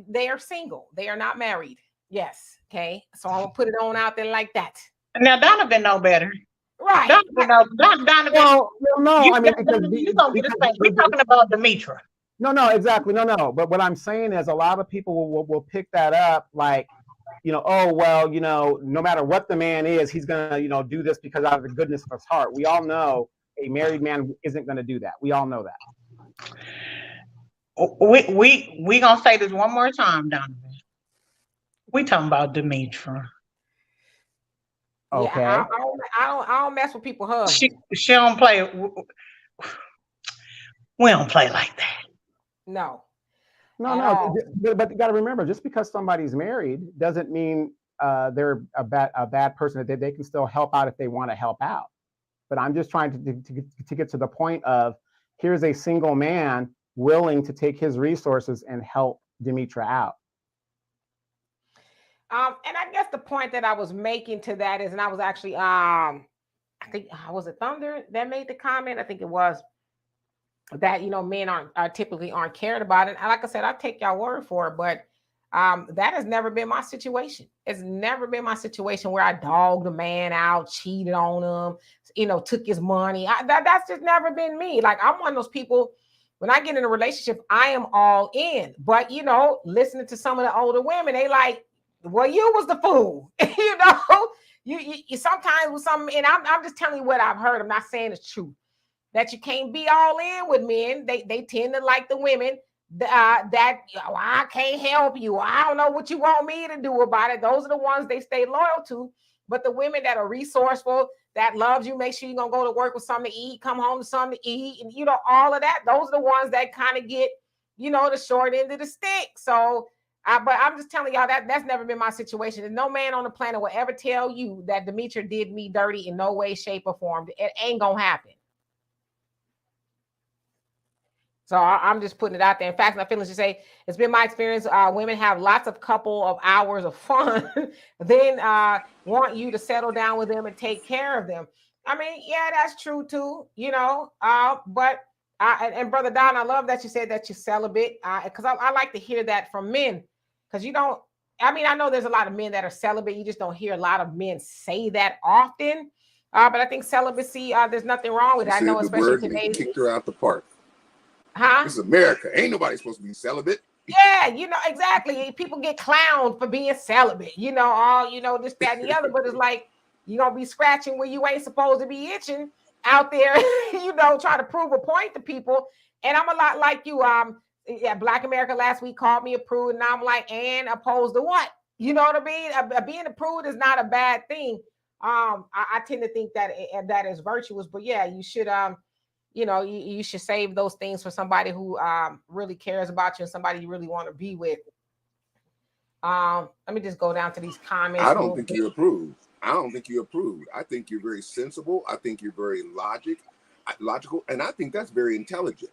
[SPEAKER 1] They are single. They are not married. Yes. Okay. So I'm gonna put it on out there like that.
[SPEAKER 4] Now Donovan know better.
[SPEAKER 1] Right.
[SPEAKER 4] Donovan.
[SPEAKER 2] Well, no. I mean,
[SPEAKER 4] you gonna get a space. We're talking about Demetra.
[SPEAKER 2] No, exactly. No. But what I'm saying is, a lot of people will pick that up, like, oh well, no matter what the man is, he's gonna, do this because out of the goodness of his heart. We all know a married man isn't gonna do that. We all know that.
[SPEAKER 4] We gonna say this one more time, Donovan. We talking about Demetra.
[SPEAKER 2] Okay.
[SPEAKER 1] Yeah, I don't mess with people husbands.
[SPEAKER 4] She don't play. We don't play like that.
[SPEAKER 1] No.
[SPEAKER 2] But you got to remember, just because somebody's married doesn't mean they're a bad person. That they can still help out if they want to help out. But I'm just trying to get to the point of, here's a single man willing to take his resources and help Demetra out.
[SPEAKER 1] And I guess the point that I was making to that is, and I was actually, I think, was it Thunder that made the comment? I think it was that, men typically aren't cared about it. And like I said, I take y'all word for it, but that has never been my situation. It's never been my situation where I dogged a man out, cheated on him, took his money. That's just never been me. Like, I'm one of those people, when I get in a relationship, I am all in. But, listening to some of the older women, they like, well, you was the fool. You sometimes with some, and I'm just telling you what I've heard. I'm not saying it's true, that you can't be all in with men. They tend to like the women that I can't help you. I don't know what you want me to do about it. Those are the ones they stay loyal to. But the women that are resourceful, that loves you, make sure you're gonna go to work with something to eat, come home with something to eat, and all of that. Those are the ones that kind of get, the short end of the stick. So. But I'm just telling y'all that's never been my situation. And no man on the planet will ever tell you that Demetra did me dirty in no way, shape, or form. It ain't gonna happen. So I'm just putting it out there. In fact, my feelings to say, it's been my experience. Women have lots of couple of hours of fun, then want you to settle down with them and take care of them. I mean, yeah, that's true too. But and Brother Don, I love that you said that you're celibate, because I like to hear that from men. Because I know there's a lot of men that are celibate. You just don't hear a lot of men say that often. But I think celibacy, there's nothing wrong with it. I know, especially today.
[SPEAKER 11] Kicked her out the park.
[SPEAKER 1] Huh?
[SPEAKER 11] This is America. Ain't nobody supposed to be celibate.
[SPEAKER 1] Yeah, exactly. People get clowned for being celibate. All this, that, and the other. But it's like, you're gonna be scratching where you ain't supposed to be itching out there, trying to prove a point to people. And I'm a lot like you. Black America last week called me a prude, and I'm like, and opposed to what? You know what I mean? Being a prude is not a bad thing. I tend to think that that is virtuous, but yeah, you should you should save those things for somebody who really cares about you and somebody you really want to be with. Let me just go down to these comments.
[SPEAKER 11] I don't think you approve. I think you're very sensible. I think you're very logical, and I think that's very intelligent.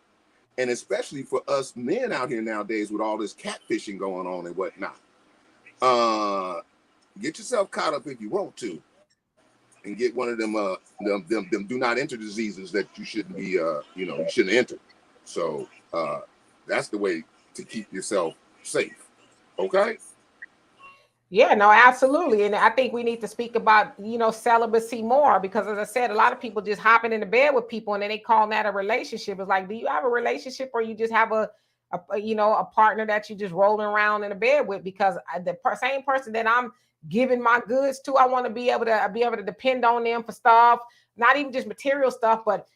[SPEAKER 11] And especially for us men out here nowadays with all this catfishing going on and whatnot. Get yourself caught up if you want to. and get one of them them do not enter diseases that you shouldn't be you shouldn't enter. So that's the way to keep yourself safe. Okay.
[SPEAKER 1] Yeah, no, absolutely. And I think we need to speak about, celibacy more, because as I said, a lot of people just hopping into bed with people and then they call that a relationship. It's like, do you have a relationship, or you just have a partner that you just rolling around in a bed with? Because the same person that I'm giving my goods to, I want to be able to depend on them for stuff, not even just material stuff, but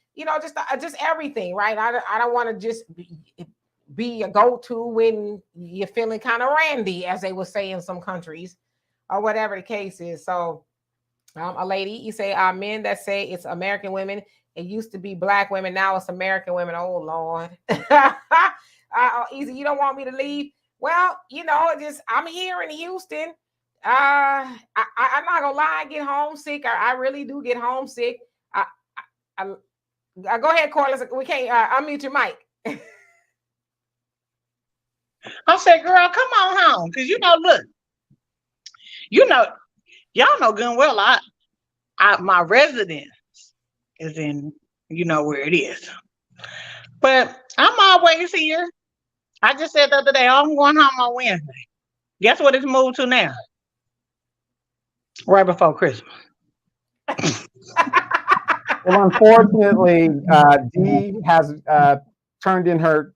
[SPEAKER 1] just everything, right? I don't want to just be a go-to when you're feeling kind of randy, as they would say in some countries, or whatever the case is. So a lady, you say men that say it's American women, it used to be black women, now it's American women. Oh Lord. Easy, you don't want me to leave? Well, just I'm here in Houston. I'm not gonna lie, I get homesick. I really do get homesick. Go ahead, Corliss. We can't unmute your mic.
[SPEAKER 4] I said, girl, come on home. Because, look, y'all know good and well, my residence is in, where it is. But I'm always here. I just said the other day, I'm going home on Wednesday. Guess what it's moved to now? Right before Christmas.
[SPEAKER 2] Well, unfortunately, Dee has turned in her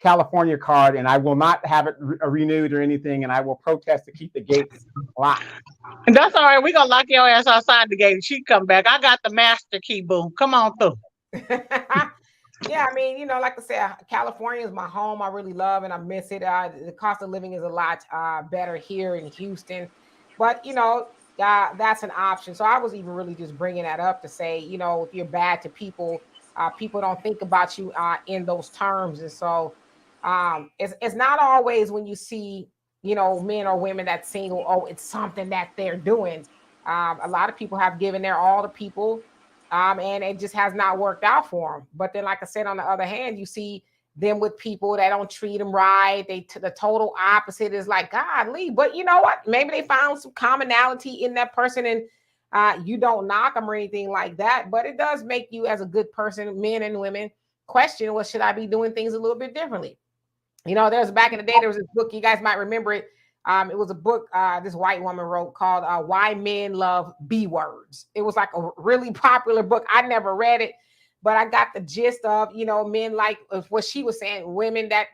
[SPEAKER 2] California card, and I will not have it renewed or anything, and I will protest to keep the gates locked.
[SPEAKER 4] And that's all right. We're going to lock your ass outside the gate. She come back. I got the master key, boo. Come on through.
[SPEAKER 1] Yeah, I mean, like I said, California is my home. I really love and I miss it. The cost of living is a lot better here in Houston, but that's an option. So I was even really just bringing that up to say, if you're bad to people, people don't think about you in those terms. And so it's not always when you see, men or women that's single, oh, it's something that they're doing. A lot of people have given their all to people. And it just has not worked out for them. But then, like I said, on the other hand, you see them with people that don't treat them right. The total opposite is like, godly. But you know what? Maybe they found some commonality in that person, and you don't knock them or anything like that. But it does make you, as a good person, men and women, question, well, should I be doing things a little bit differently? There's back in the day, there was this book, you guys might remember it. It was a book this white woman wrote called Why Men Love B Words. It was like a really popular book. I never read it, but I got the gist of, men like what she was saying, women that,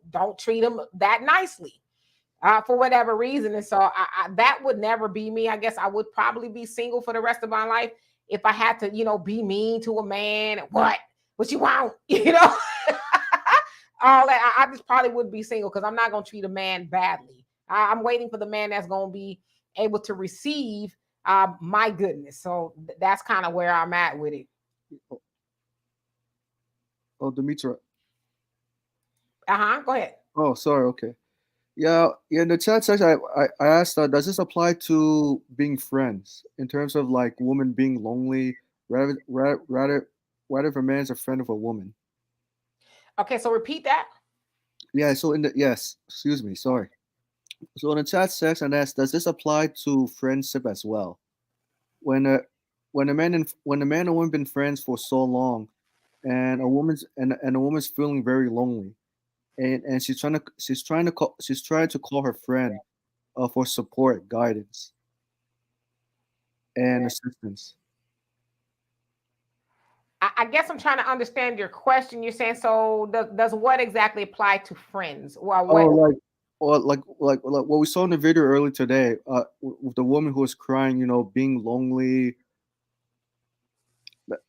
[SPEAKER 1] don't treat them that nicely for whatever reason. And so that would never be me. I guess I would probably be single for the rest of my life if I had to, be mean to a man. What you want? All that. I just probably would be single because I'm not going to treat a man badly. I'm waiting for the man that's going to be able to receive my goodness. So that's kind of where I'm at with it.
[SPEAKER 10] Oh, Demetra.
[SPEAKER 1] Go ahead.
[SPEAKER 10] Oh, sorry. Okay. Yeah. In the chat section, I asked, does this apply to being friends in terms of like women being lonely, rather if a man's a friend of a woman?
[SPEAKER 1] Okay, so repeat that.
[SPEAKER 10] Yeah. So excuse me. Sorry. So in the chat section, I asked, does this apply to friendship as well? When a man and woman been friends for so long, and a woman's feeling very lonely, and she's trying to call her friend for support, guidance, and assistance.
[SPEAKER 1] I guess I'm trying to understand your question. You're saying, so does what exactly apply to friends? Well,
[SPEAKER 10] like what we saw in the video earlier today, with the woman who was crying, being lonely.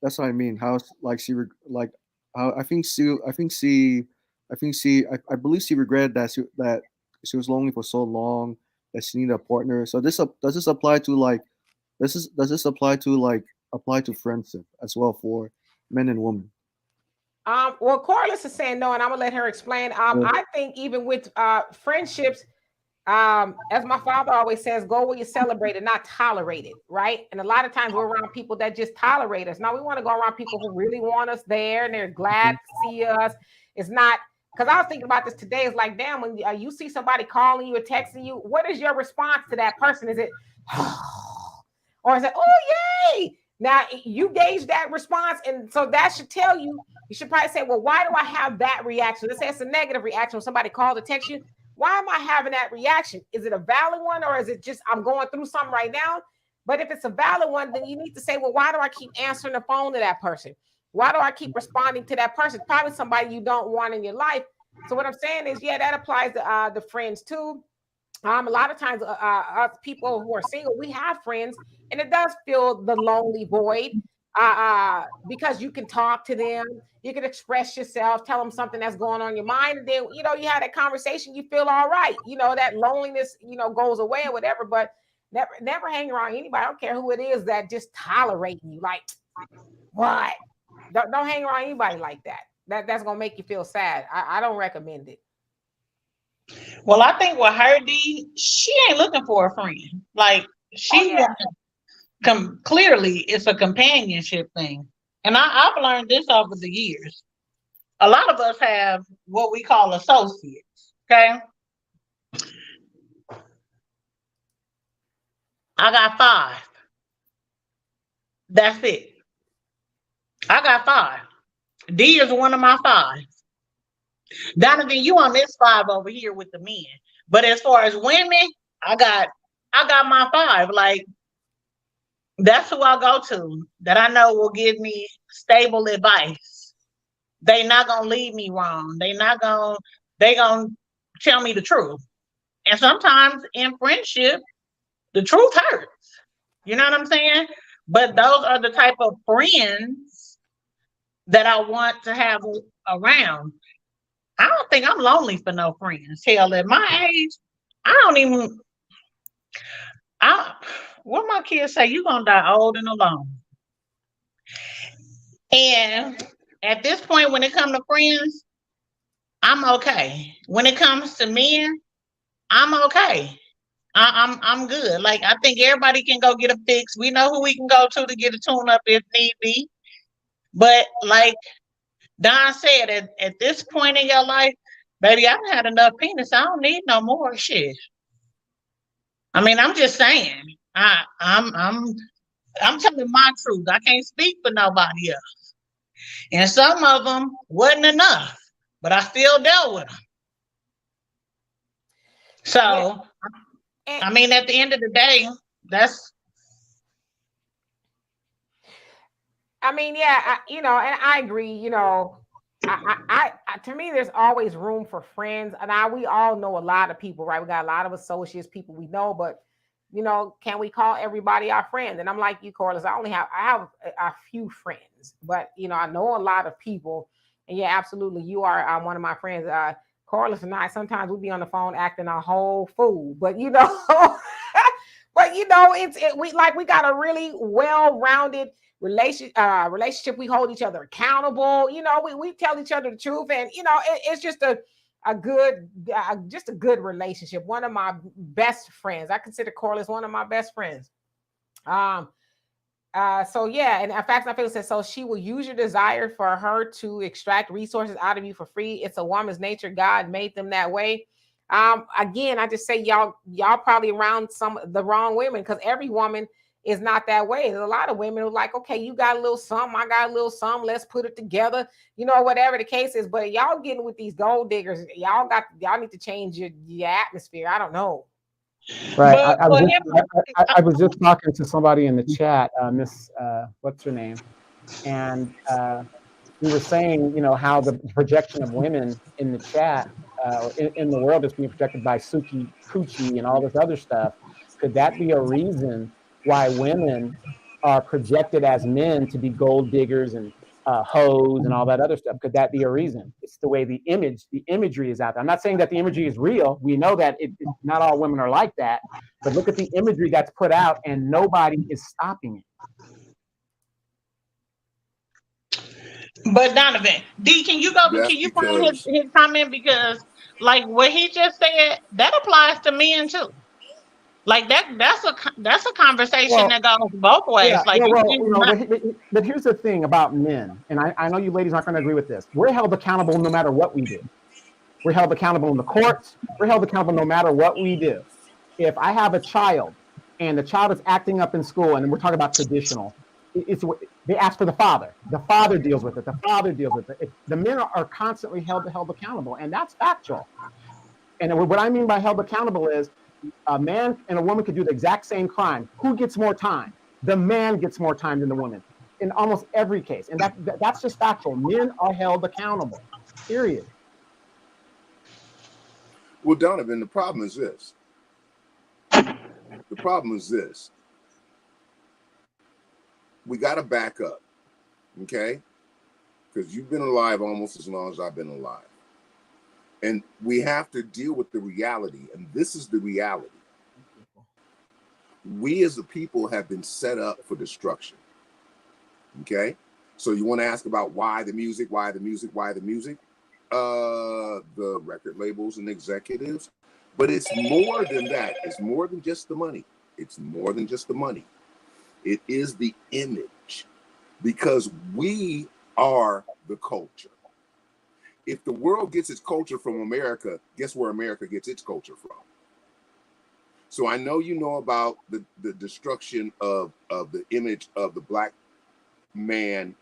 [SPEAKER 10] That's what I mean. How like she like how I believe she regretted that she was lonely for so long, that she needed a partner. So does this apply to apply to friendship as well for men and women?
[SPEAKER 1] Well, Corliss is saying no, and I'm gonna let her explain. I think even with friendships, as my father always says, go where you celebrate and not tolerate it, right? And a lot of times we're around people that just tolerate us. Now we want to go around people who really want us there and they're glad to see us. It's not, because I was thinking about this today. It's like, damn, when you see somebody calling you or texting you, what is your response to that person? Is it, or say, oh, yay. Now you gauge that response. And so that should tell you, you should probably say, well, why do I have that reaction? Let's say it's a negative reaction when somebody called or text you. Why am I having that reaction? Is it a valid one, or is it just I'm going through something right now? But if it's a valid one, then you need to say, well, why do I keep answering the phone to that person? Why do I keep responding to that person? Probably somebody you don't want in your life. So what I'm saying is, yeah, that applies to the friends too. A lot of times, us people who are single, we have friends, and it does fill the lonely void because you can talk to them, you can express yourself, tell them something that's going on in your mind, and then you have that conversation, you feel all right. That loneliness, goes away or whatever. But never hang around anybody. I don't care who it is that just tolerating you. Like what? Don't hang around anybody like that. That's gonna make you feel sad. I don't recommend it.
[SPEAKER 4] Well, I think with her, D, she ain't looking for a friend. Like she clearly it's a companionship thing. And I've learned this over the years. A lot of us have what we call associates. Okay. I got 5. That's it. I got 5. D is one of my 5. Donovan, you on this 5 over here with the men. But as far as women, I got my 5. Like that's who I go to that I know will give me stable advice. They not gonna lead me wrong. They gonna tell me the truth. And sometimes in friendship, the truth hurts. You know what I'm saying? But those are the type of friends that I want to have around. I don't think I'm lonely for no friends. Hell, at my age, what my kids say, you gonna die old and alone. And at this point, when it comes to friends, I'm okay. When it comes to men, I'm okay. I'm good. Like I think everybody can go get a fix. We know who we can go to get a tune up if need be. But like Don said, at this point in your life, baby, I've had enough penis. I don't need no more shit. I mean, I'm just saying. I'm telling my truth. I can't speak for nobody else. And some of them wasn't enough, but I still dealt with them. So, I mean, at the end of the day, that's.
[SPEAKER 1] I mean, yeah, and I agree. I to me, there's always room for friends, and we all know a lot of people, right? We got a lot of associates, people we know, but can we call everybody our friend? And I'm like you, Corliss. I have a few friends, but I know a lot of people, and yeah, absolutely, you are one of my friends. Corliss and I sometimes we'll be on the phone acting a whole fool, but we got a really well-rounded relationship. We hold each other accountable. We tell each other the truth, and it's just a good relationship. One of my best friends. I consider Corliss one of my best friends. So yeah, and in fact, I feel it says so. She will use your desire for her to extract resources out of you for free. It's a woman's nature. God made them that way. Again, I just say y'all probably around the wrong women, because every woman is not that way. There's a lot of women who are like, okay, you got a little something, I got a little something, let's put it together, whatever the case is. But y'all getting with these gold diggers, y'all need to change your atmosphere. I don't know.
[SPEAKER 2] Right. I was just talking to somebody in the chat, Miss what's her name, and we were saying, how the projection of women in the chat in the world is being projected by Suki Coochie and all this other stuff. Could that be a reason why women are projected as men to be gold diggers and hoes and all that other stuff? Could that be a reason? It's the way the imagery is out there. I'm not saying that the imagery is real. We know that not all women are like that, but look at the imagery that's put out, and nobody is stopping it.
[SPEAKER 4] But Donovan, D, can you find his comment? Because like what he just said, that applies to men too. Like that's a conversation that goes both ways.
[SPEAKER 2] But here's the thing about men, and I know you ladies aren't going to agree with this. We're held accountable no matter what we do. We're held accountable in the courts. We're held accountable no matter what we do. If I have a child and the child is acting up in school, and we're talking about traditional, they ask for the father. The father deals with it. The father deals with it. The men are constantly held accountable, and that's factual. And what I mean by held accountable is a man and a woman could do the exact same crime. Who gets more time? The man gets more time than the woman in almost every case. And that's just factual. Men are held accountable, period.
[SPEAKER 11] Well, Donovan, the problem is this. The problem is this. We got to back up, okay? Because you've been alive almost as long as I've been alive. And we have to deal with the reality. And this is the reality. We as a people have been set up for destruction. Okay? So you want to ask about why the music, why the music, why the music? The record labels and executives. But it's more than that. It's more than just the money. It's more than just the money. It is the image. Because we are the culture. If the world gets its culture from America, guess where America gets its culture from? So I know you know about the destruction of the image of the black man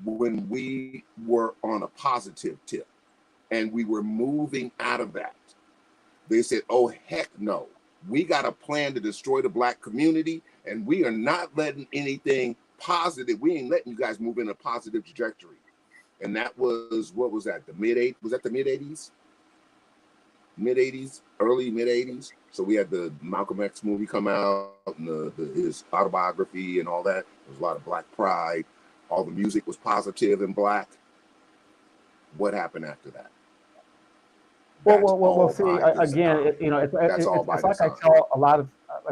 [SPEAKER 11] when we were on a positive tip and we were moving out of that. They said, oh, heck no. We got a plan to destroy the black community, and we are not letting anything positive. We ain't letting you guys move in a positive trajectory. And that was, what was that? Was that the mid-80s? Mid-80s, early mid-80s. So we had the Malcolm X movie come out, and his autobiography and all that. There was a lot of black pride. All the music was positive and black. What happened after that?
[SPEAKER 2] Well, see, again, it's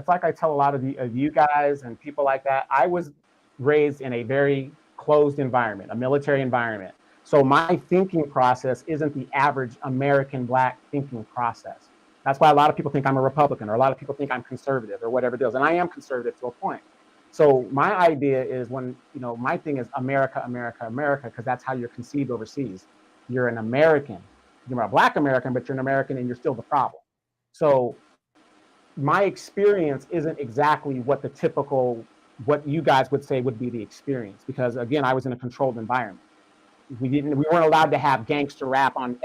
[SPEAKER 2] like I tell a lot of, you guys and people like that. I was raised in a very closed environment, a military environment. So my thinking process isn't the average American black thinking process. That's why a lot of people think I'm a Republican, or a lot of people think I'm conservative, or whatever it is. And I am conservative to a point. So my idea is my thing is America, America, America, because that's how you're conceived overseas. You're an American. You're a black American, but you're an American and you're still the problem. So my experience isn't exactly what you guys would say would be the experience, because again, I was in a controlled environment. We weren't allowed to have gangster rap on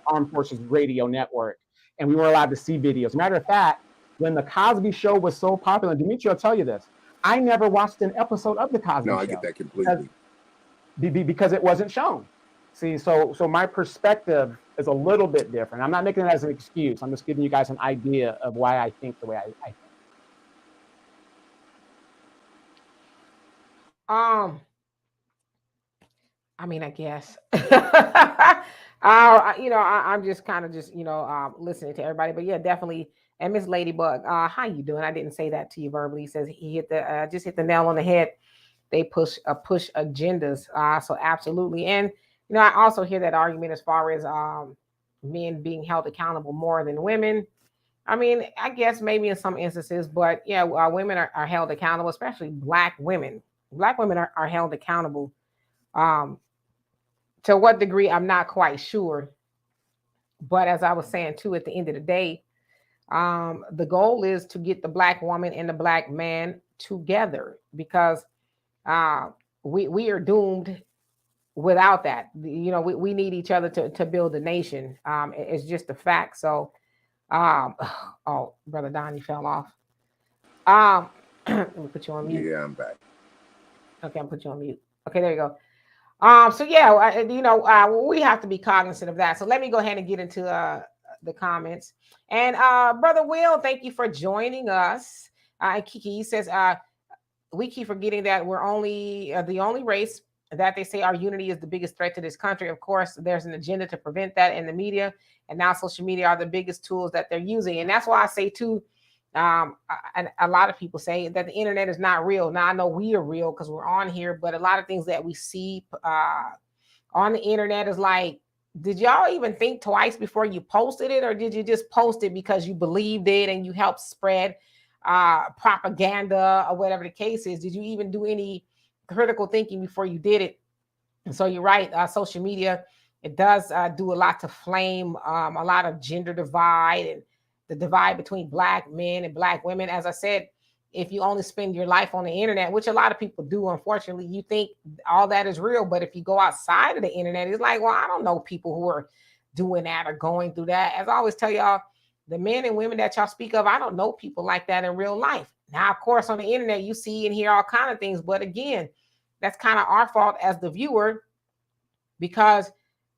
[SPEAKER 2] Armed Forces Radio Network, and we weren't allowed to see videos. Matter of fact, when the Cosby Show was so popular, Dimitri will tell you this, I never watched an episode of the Cosby Show.
[SPEAKER 11] No, I get that completely.
[SPEAKER 2] Because it wasn't shown. See, so my perspective is a little bit different. I'm not making it as an excuse. I'm just giving you guys an idea of why I think the way I think.
[SPEAKER 1] I mean, I guess. I'm just kind of listening to everybody, but yeah, definitely. And Miss Ladybug, how you doing? I didn't say that to you verbally. He says he hit the nail on the head. They push agendas. So absolutely. And I also hear that argument as far as men being held accountable more than women. I mean, I guess maybe in some instances, but yeah, women are held accountable, especially black women. Black women are held accountable. To what degree, I'm not quite sure. But as I was saying too, at the end of the day, the goal is to get the black woman and the black man together, because we are doomed without that. We need each other to build a nation. It's just a fact. So, oh, Brother Don, you fell off. Let me put you on mute.
[SPEAKER 11] Yeah, I'm back.
[SPEAKER 1] Okay, I'll put you on mute. Okay, there you go. So yeah, we have to be cognizant of that. So let me go ahead and get into the comments. And Brother Will, thank you for joining us. Kiki says, we keep forgetting that we're only the only race that they say our unity is the biggest threat to this country. Of course, there's an agenda to prevent that in the media, and now social media are the biggest tools that they're using. And that's why I say too, and a lot of people say that the internet is not real. Now I know we are real because we're on here, but a lot of things that we see on the internet is like, did y'all even think twice before you posted it, or did you just post it because you believed it and you helped spread propaganda or whatever the case is? Did you even do any critical thinking before you did it? And so you're right, social media, it does do a lot to flame a lot of gender divide and the divide between black men and black women. As I said, if you only spend your life on the internet, which a lot of people do, unfortunately, you think all that is real. But if you go outside of the internet, it's like, well, I don't know people who are doing that or going through that. As I always tell y'all, the men and women that y'all speak of, I don't know people like that in real life. Now, of course, on the internet, you see and hear all kind of things. But again, that's kind of our fault as the viewer, because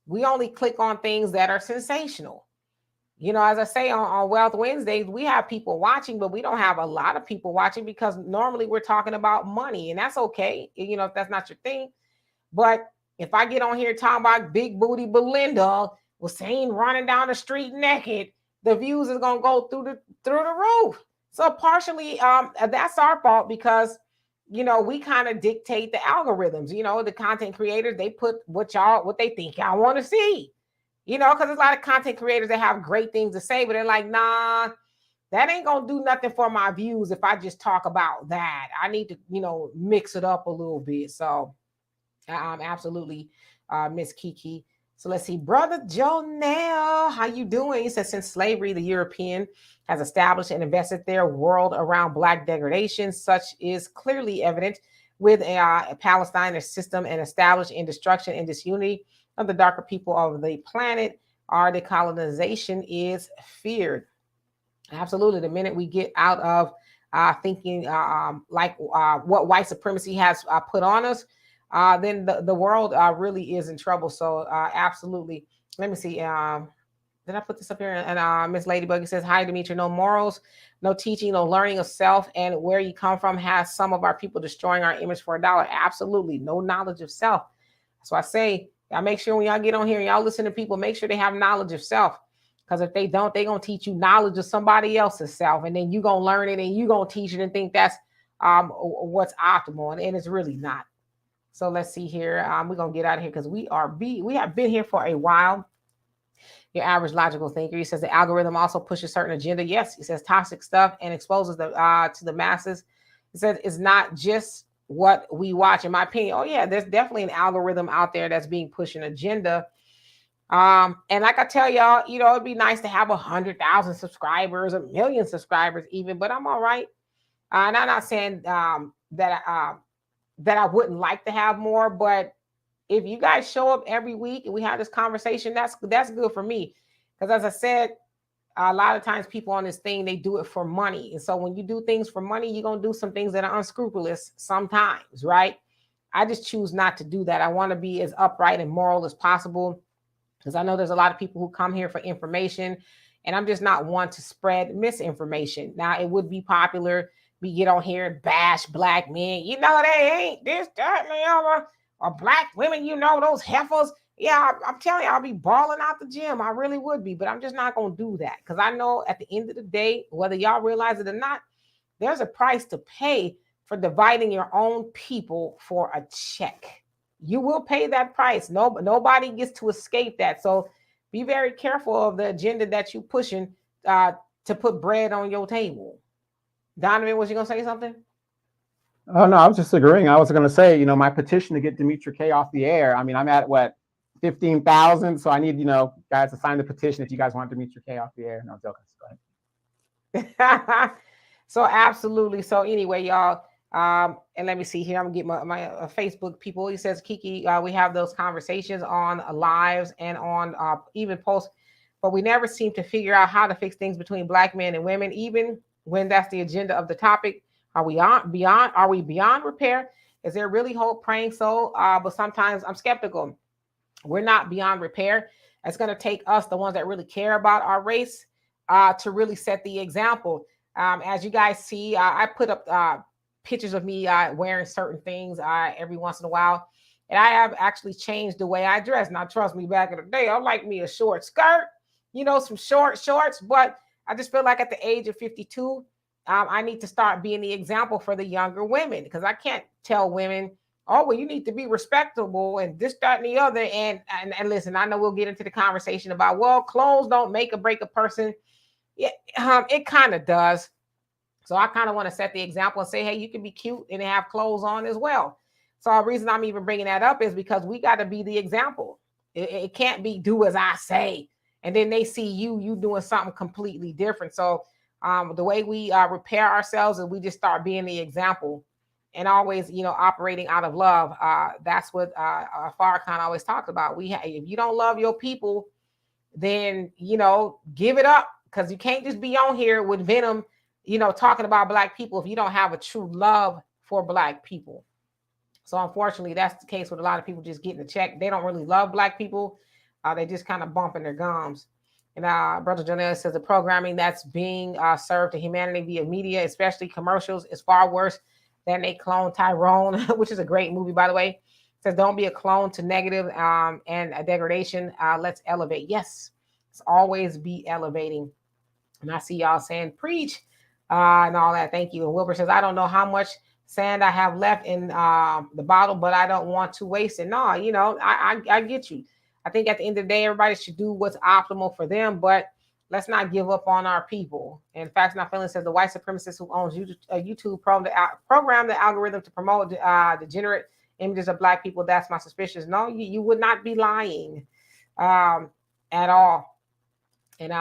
[SPEAKER 1] we only click on things that are sensational. You know, as I say on Wealth Wednesdays, we have people watching, but we don't have a lot of people watching because normally we're talking about money, and that's okay, you know, if that's not your thing. But if I get on here talking about big booty Belinda was seen running down the street naked, the views is gonna go through the roof. So partially, that's our fault because, you know, we kind of dictate the algorithms. You know, the content creators, they put what they think y'all want to see. You know, because there's a lot of content creators that have great things to say, but they're like, nah, that ain't gonna do nothing for my views if I just talk about that. I need to, you know, mix it up a little bit. So absolutely, Miss Kiki. So let's see, Brother Jonelle, how you doing? He says, since slavery, the European has established and invested their world around Black degradation. Such is clearly evident with Palestine, a system and established in destruction and disunity of the darker people of the planet. Our decolonization is feared. Absolutely. The minute we get out of thinking like what white supremacy has put on us, then the world really is in trouble. So absolutely. Let me see. Did I put this up here? And Miss Ladybug says, hi, Demetri, no morals, no teaching, no learning of self and where you come from has some of our people destroying our image for $1. Absolutely. No knowledge of self. So I say, y'all make sure when y'all get on here and y'all listen to people, make sure they have knowledge of self. Because if they don't, they're going to teach you knowledge of somebody else's self. And then you're going to learn it and you're going to teach it and think that's what's optimal. And it's really not. So let's see here. We're going to get out of here because we have been here for a while. Your average logical thinker. He says the algorithm also pushes certain agenda. Yes, he says toxic stuff and exposes the to the masses. He says it's not just what we watch, in my opinion. Oh yeah, there's definitely an algorithm out there that's being pushed an agenda. And like I tell y'all, you know, it'd be nice to have 100,000 subscribers, 1 million subscribers even, but I'm all right. And I'm not saying that I wouldn't like to have more, but if you guys show up every week and we have this conversation, that's good for me. Because as I said, a lot of times people on this thing, they do it for money. And so when you do things for money, you're going to do some things that are unscrupulous sometimes, right? I just choose not to do that. I want to be as upright and moral as possible because I know there's a lot of people who come here for information and I'm just not one to spread misinformation. Now, it would be popular. We get on here and bash Black men. You know, they ain't this, that, and the other. Or Black women, you know, those heifers. Yeah, I'm telling you, I'll be balling out the gym. I really would be, but I'm just not going to do that because I know at the end of the day, whether y'all realize it or not, there's a price to pay for dividing your own people for a check. You will pay that price. Nobody gets to escape that. So be very careful of the agenda that you're pushing to put bread on your table. Donovan, was you going to say something?
[SPEAKER 2] Oh, no, I was just agreeing. I was going to say, you know, my petition to get Demetri K off the air. I mean, I'm at what, 15,000. So I need, you know, guys to sign the petition if you guys want Demetri K off the air. No, joking. Go
[SPEAKER 1] ahead. So absolutely. So anyway, y'all, and let me see here. I'm gonna get my Facebook people. He says, Kiki, we have those conversations on lives and on even posts, but we never seem to figure out how to fix things between Black men and women, even when that's the agenda of the topic. Are we beyond repair? Is there really hope? Praying so, but sometimes I'm skeptical. We're not beyond repair. It's going to take us, the ones that really care about our race, to really set the example. As you guys see, I put up pictures of me wearing certain things every once in a while, and I have actually changed the way I dress. Now, trust me, back in the day, I like me a short skirt, you know, some short shorts, but I just feel like at the age of 52, I need to start being the example for the younger women because I can't tell women, oh, well, you need to be respectable and this, that, and the other. And listen, I know we'll get into the conversation about, well, clothes don't make or break a person. Yeah, it kind of does. So I kind of want to set the example and say, hey, you can be cute and have clothes on as well. So the reason I'm even bringing that up is because we got to be the example. It can't be do as I say. And then they see you doing something completely different. So The way we repair ourselves is we just start being the example and always, operating out of love. That's what Farrakhan always talked about. If you don't love your people, then, give it up, because you can't just be on here with venom, talking about Black people if you don't have a true love for Black people. So unfortunately, that's the case with a lot of people just getting a check. They don't really love Black people. They just kind of bumping their gums. And Brother Jonelle says the programming that's being served to humanity via media, especially commercials, is far worse than a clone Tyrone, which is a great movie, by the way. It says don't be a clone to negative and a degradation. Let's elevate. Yes, it's always be elevating. And I see y'all saying preach and all that. Thank you. And Wilbur says, I don't know how much sand I have left in the bottle, but I don't want to waste it. No, I get you. I think at the end of the day, everybody should do what's optimal for them, but let's not give up on our people. And Facts Not Feelings says the white supremacist who owns YouTube program the algorithm to promote degenerate images of Black people. That's my suspicion. No, you would not be lying at all. And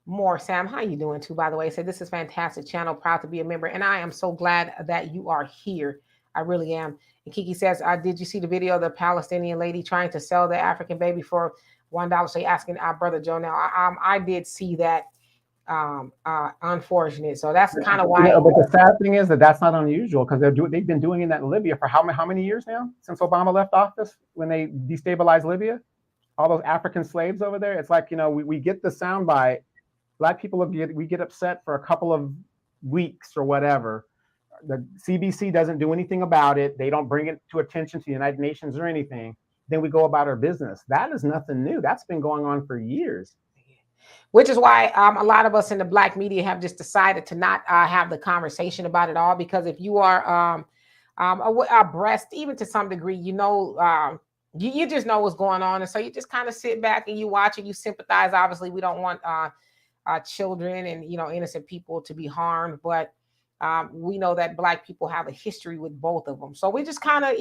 [SPEAKER 1] more Sam, how you doing too? By the way, said this is fantastic channel. Proud to be a member, and I am so glad that you are here. I really am. And Kiki says, did you see the video of the Palestinian lady trying to sell the African baby for $1? So asking our brother Joe now. I did see that. Unfortunate. So that's kind of why.
[SPEAKER 2] But the sad thing is that that's not unusual, because they've been doing that in Libya for how many years now, since Obama left office, when they destabilized Libya, all those African slaves over there. It's like, we get the soundbite. Black people we get upset for a couple of weeks or whatever. The CBC doesn't do anything about it. They don't bring it to attention to the United Nations or anything. Then we go about our business. That is nothing new. That's been going on for years.
[SPEAKER 1] Which is why a lot of us in the Black media have just decided to not have the conversation about it all. Because if you are abreast, even to some degree, you just know what's going on. And so you just kind of sit back and you watch and you sympathize. Obviously, we don't want children and, innocent people to be harmed. But we know that Black people have a history with both of them. So we just kind of,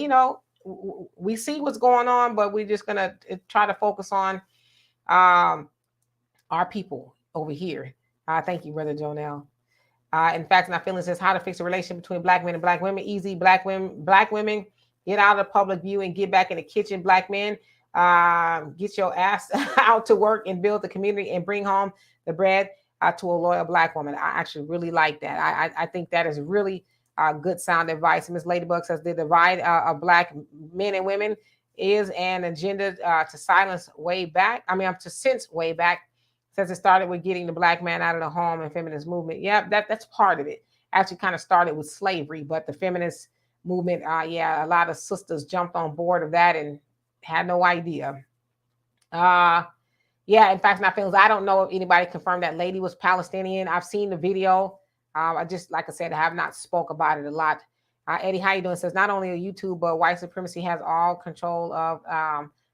[SPEAKER 1] we see what's going on, but we're just going to try to focus on our people over here. Thank you, Brother Jonelle. In fact, my feeling says how to fix a relationship between Black men and Black women. Easy. Black women, get out of the public view and get back in the kitchen. Black men, get your ass out to work and build the community and bring home the bread to a loyal Black woman. I actually really like that. I think that is really good sound advice. Miss Ladybug says the divide of Black men and women is an agenda to silence way back. To sense way back. Says it started with getting the Black man out of the home and feminist movement. Yeah, that's part of it. Actually kind of started with slavery, but the feminist movement, a lot of sisters jumped on board of that and had no idea. In fact, my feelings, I don't know if anybody confirmed that lady was Palestinian. I've seen the video. I just, like I said, I have not spoke about it a lot. Eddie, how you doing? Says not only YouTube, but white supremacy has all control of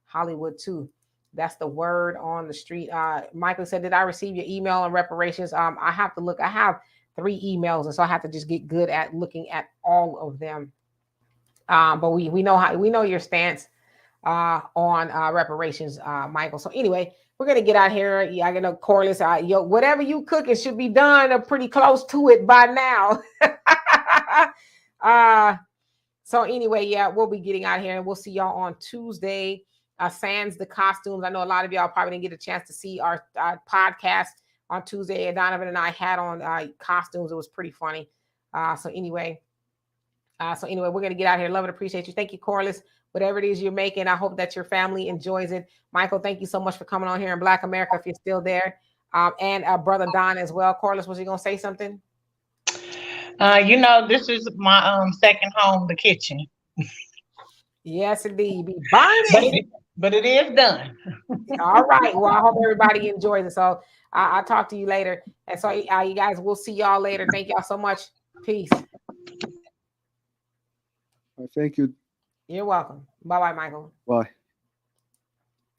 [SPEAKER 1] Hollywood too. That's the word on the street. Michael said, did I receive your email on reparations? I have to look. I have 3 emails, and so I have to just get good at looking at all of them. But we know your stance on reparations, Michael. So anyway, we're gonna get out here. I know Corliss. Whatever you cooking should be done or pretty close to it by now. So anyway, we'll be getting out here, and we'll see y'all on Tuesday. Sans the costumes. I know a lot of y'all probably didn't get a chance to see our podcast on Tuesday. And Donovan and I had on costumes. It was pretty funny. So anyway, we're going to get out here. Love and appreciate you. Thank you, Corliss. Whatever it is you're making, I hope that your family enjoys it. Michael, thank you so much for coming on here in Black America, if you're still there. And Brother Don as well. Corliss, was you going to say something?
[SPEAKER 4] This is my second home, the kitchen.
[SPEAKER 1] Yes, indeed. Be burning.
[SPEAKER 4] But it is done.
[SPEAKER 1] All right. Well, I hope everybody enjoys it. So I'll talk to you later. And so you guys, we'll see y'all later. Thank y'all so much. Peace.
[SPEAKER 10] Thank you.
[SPEAKER 1] You're welcome. Bye-bye, Michael.
[SPEAKER 10] Bye.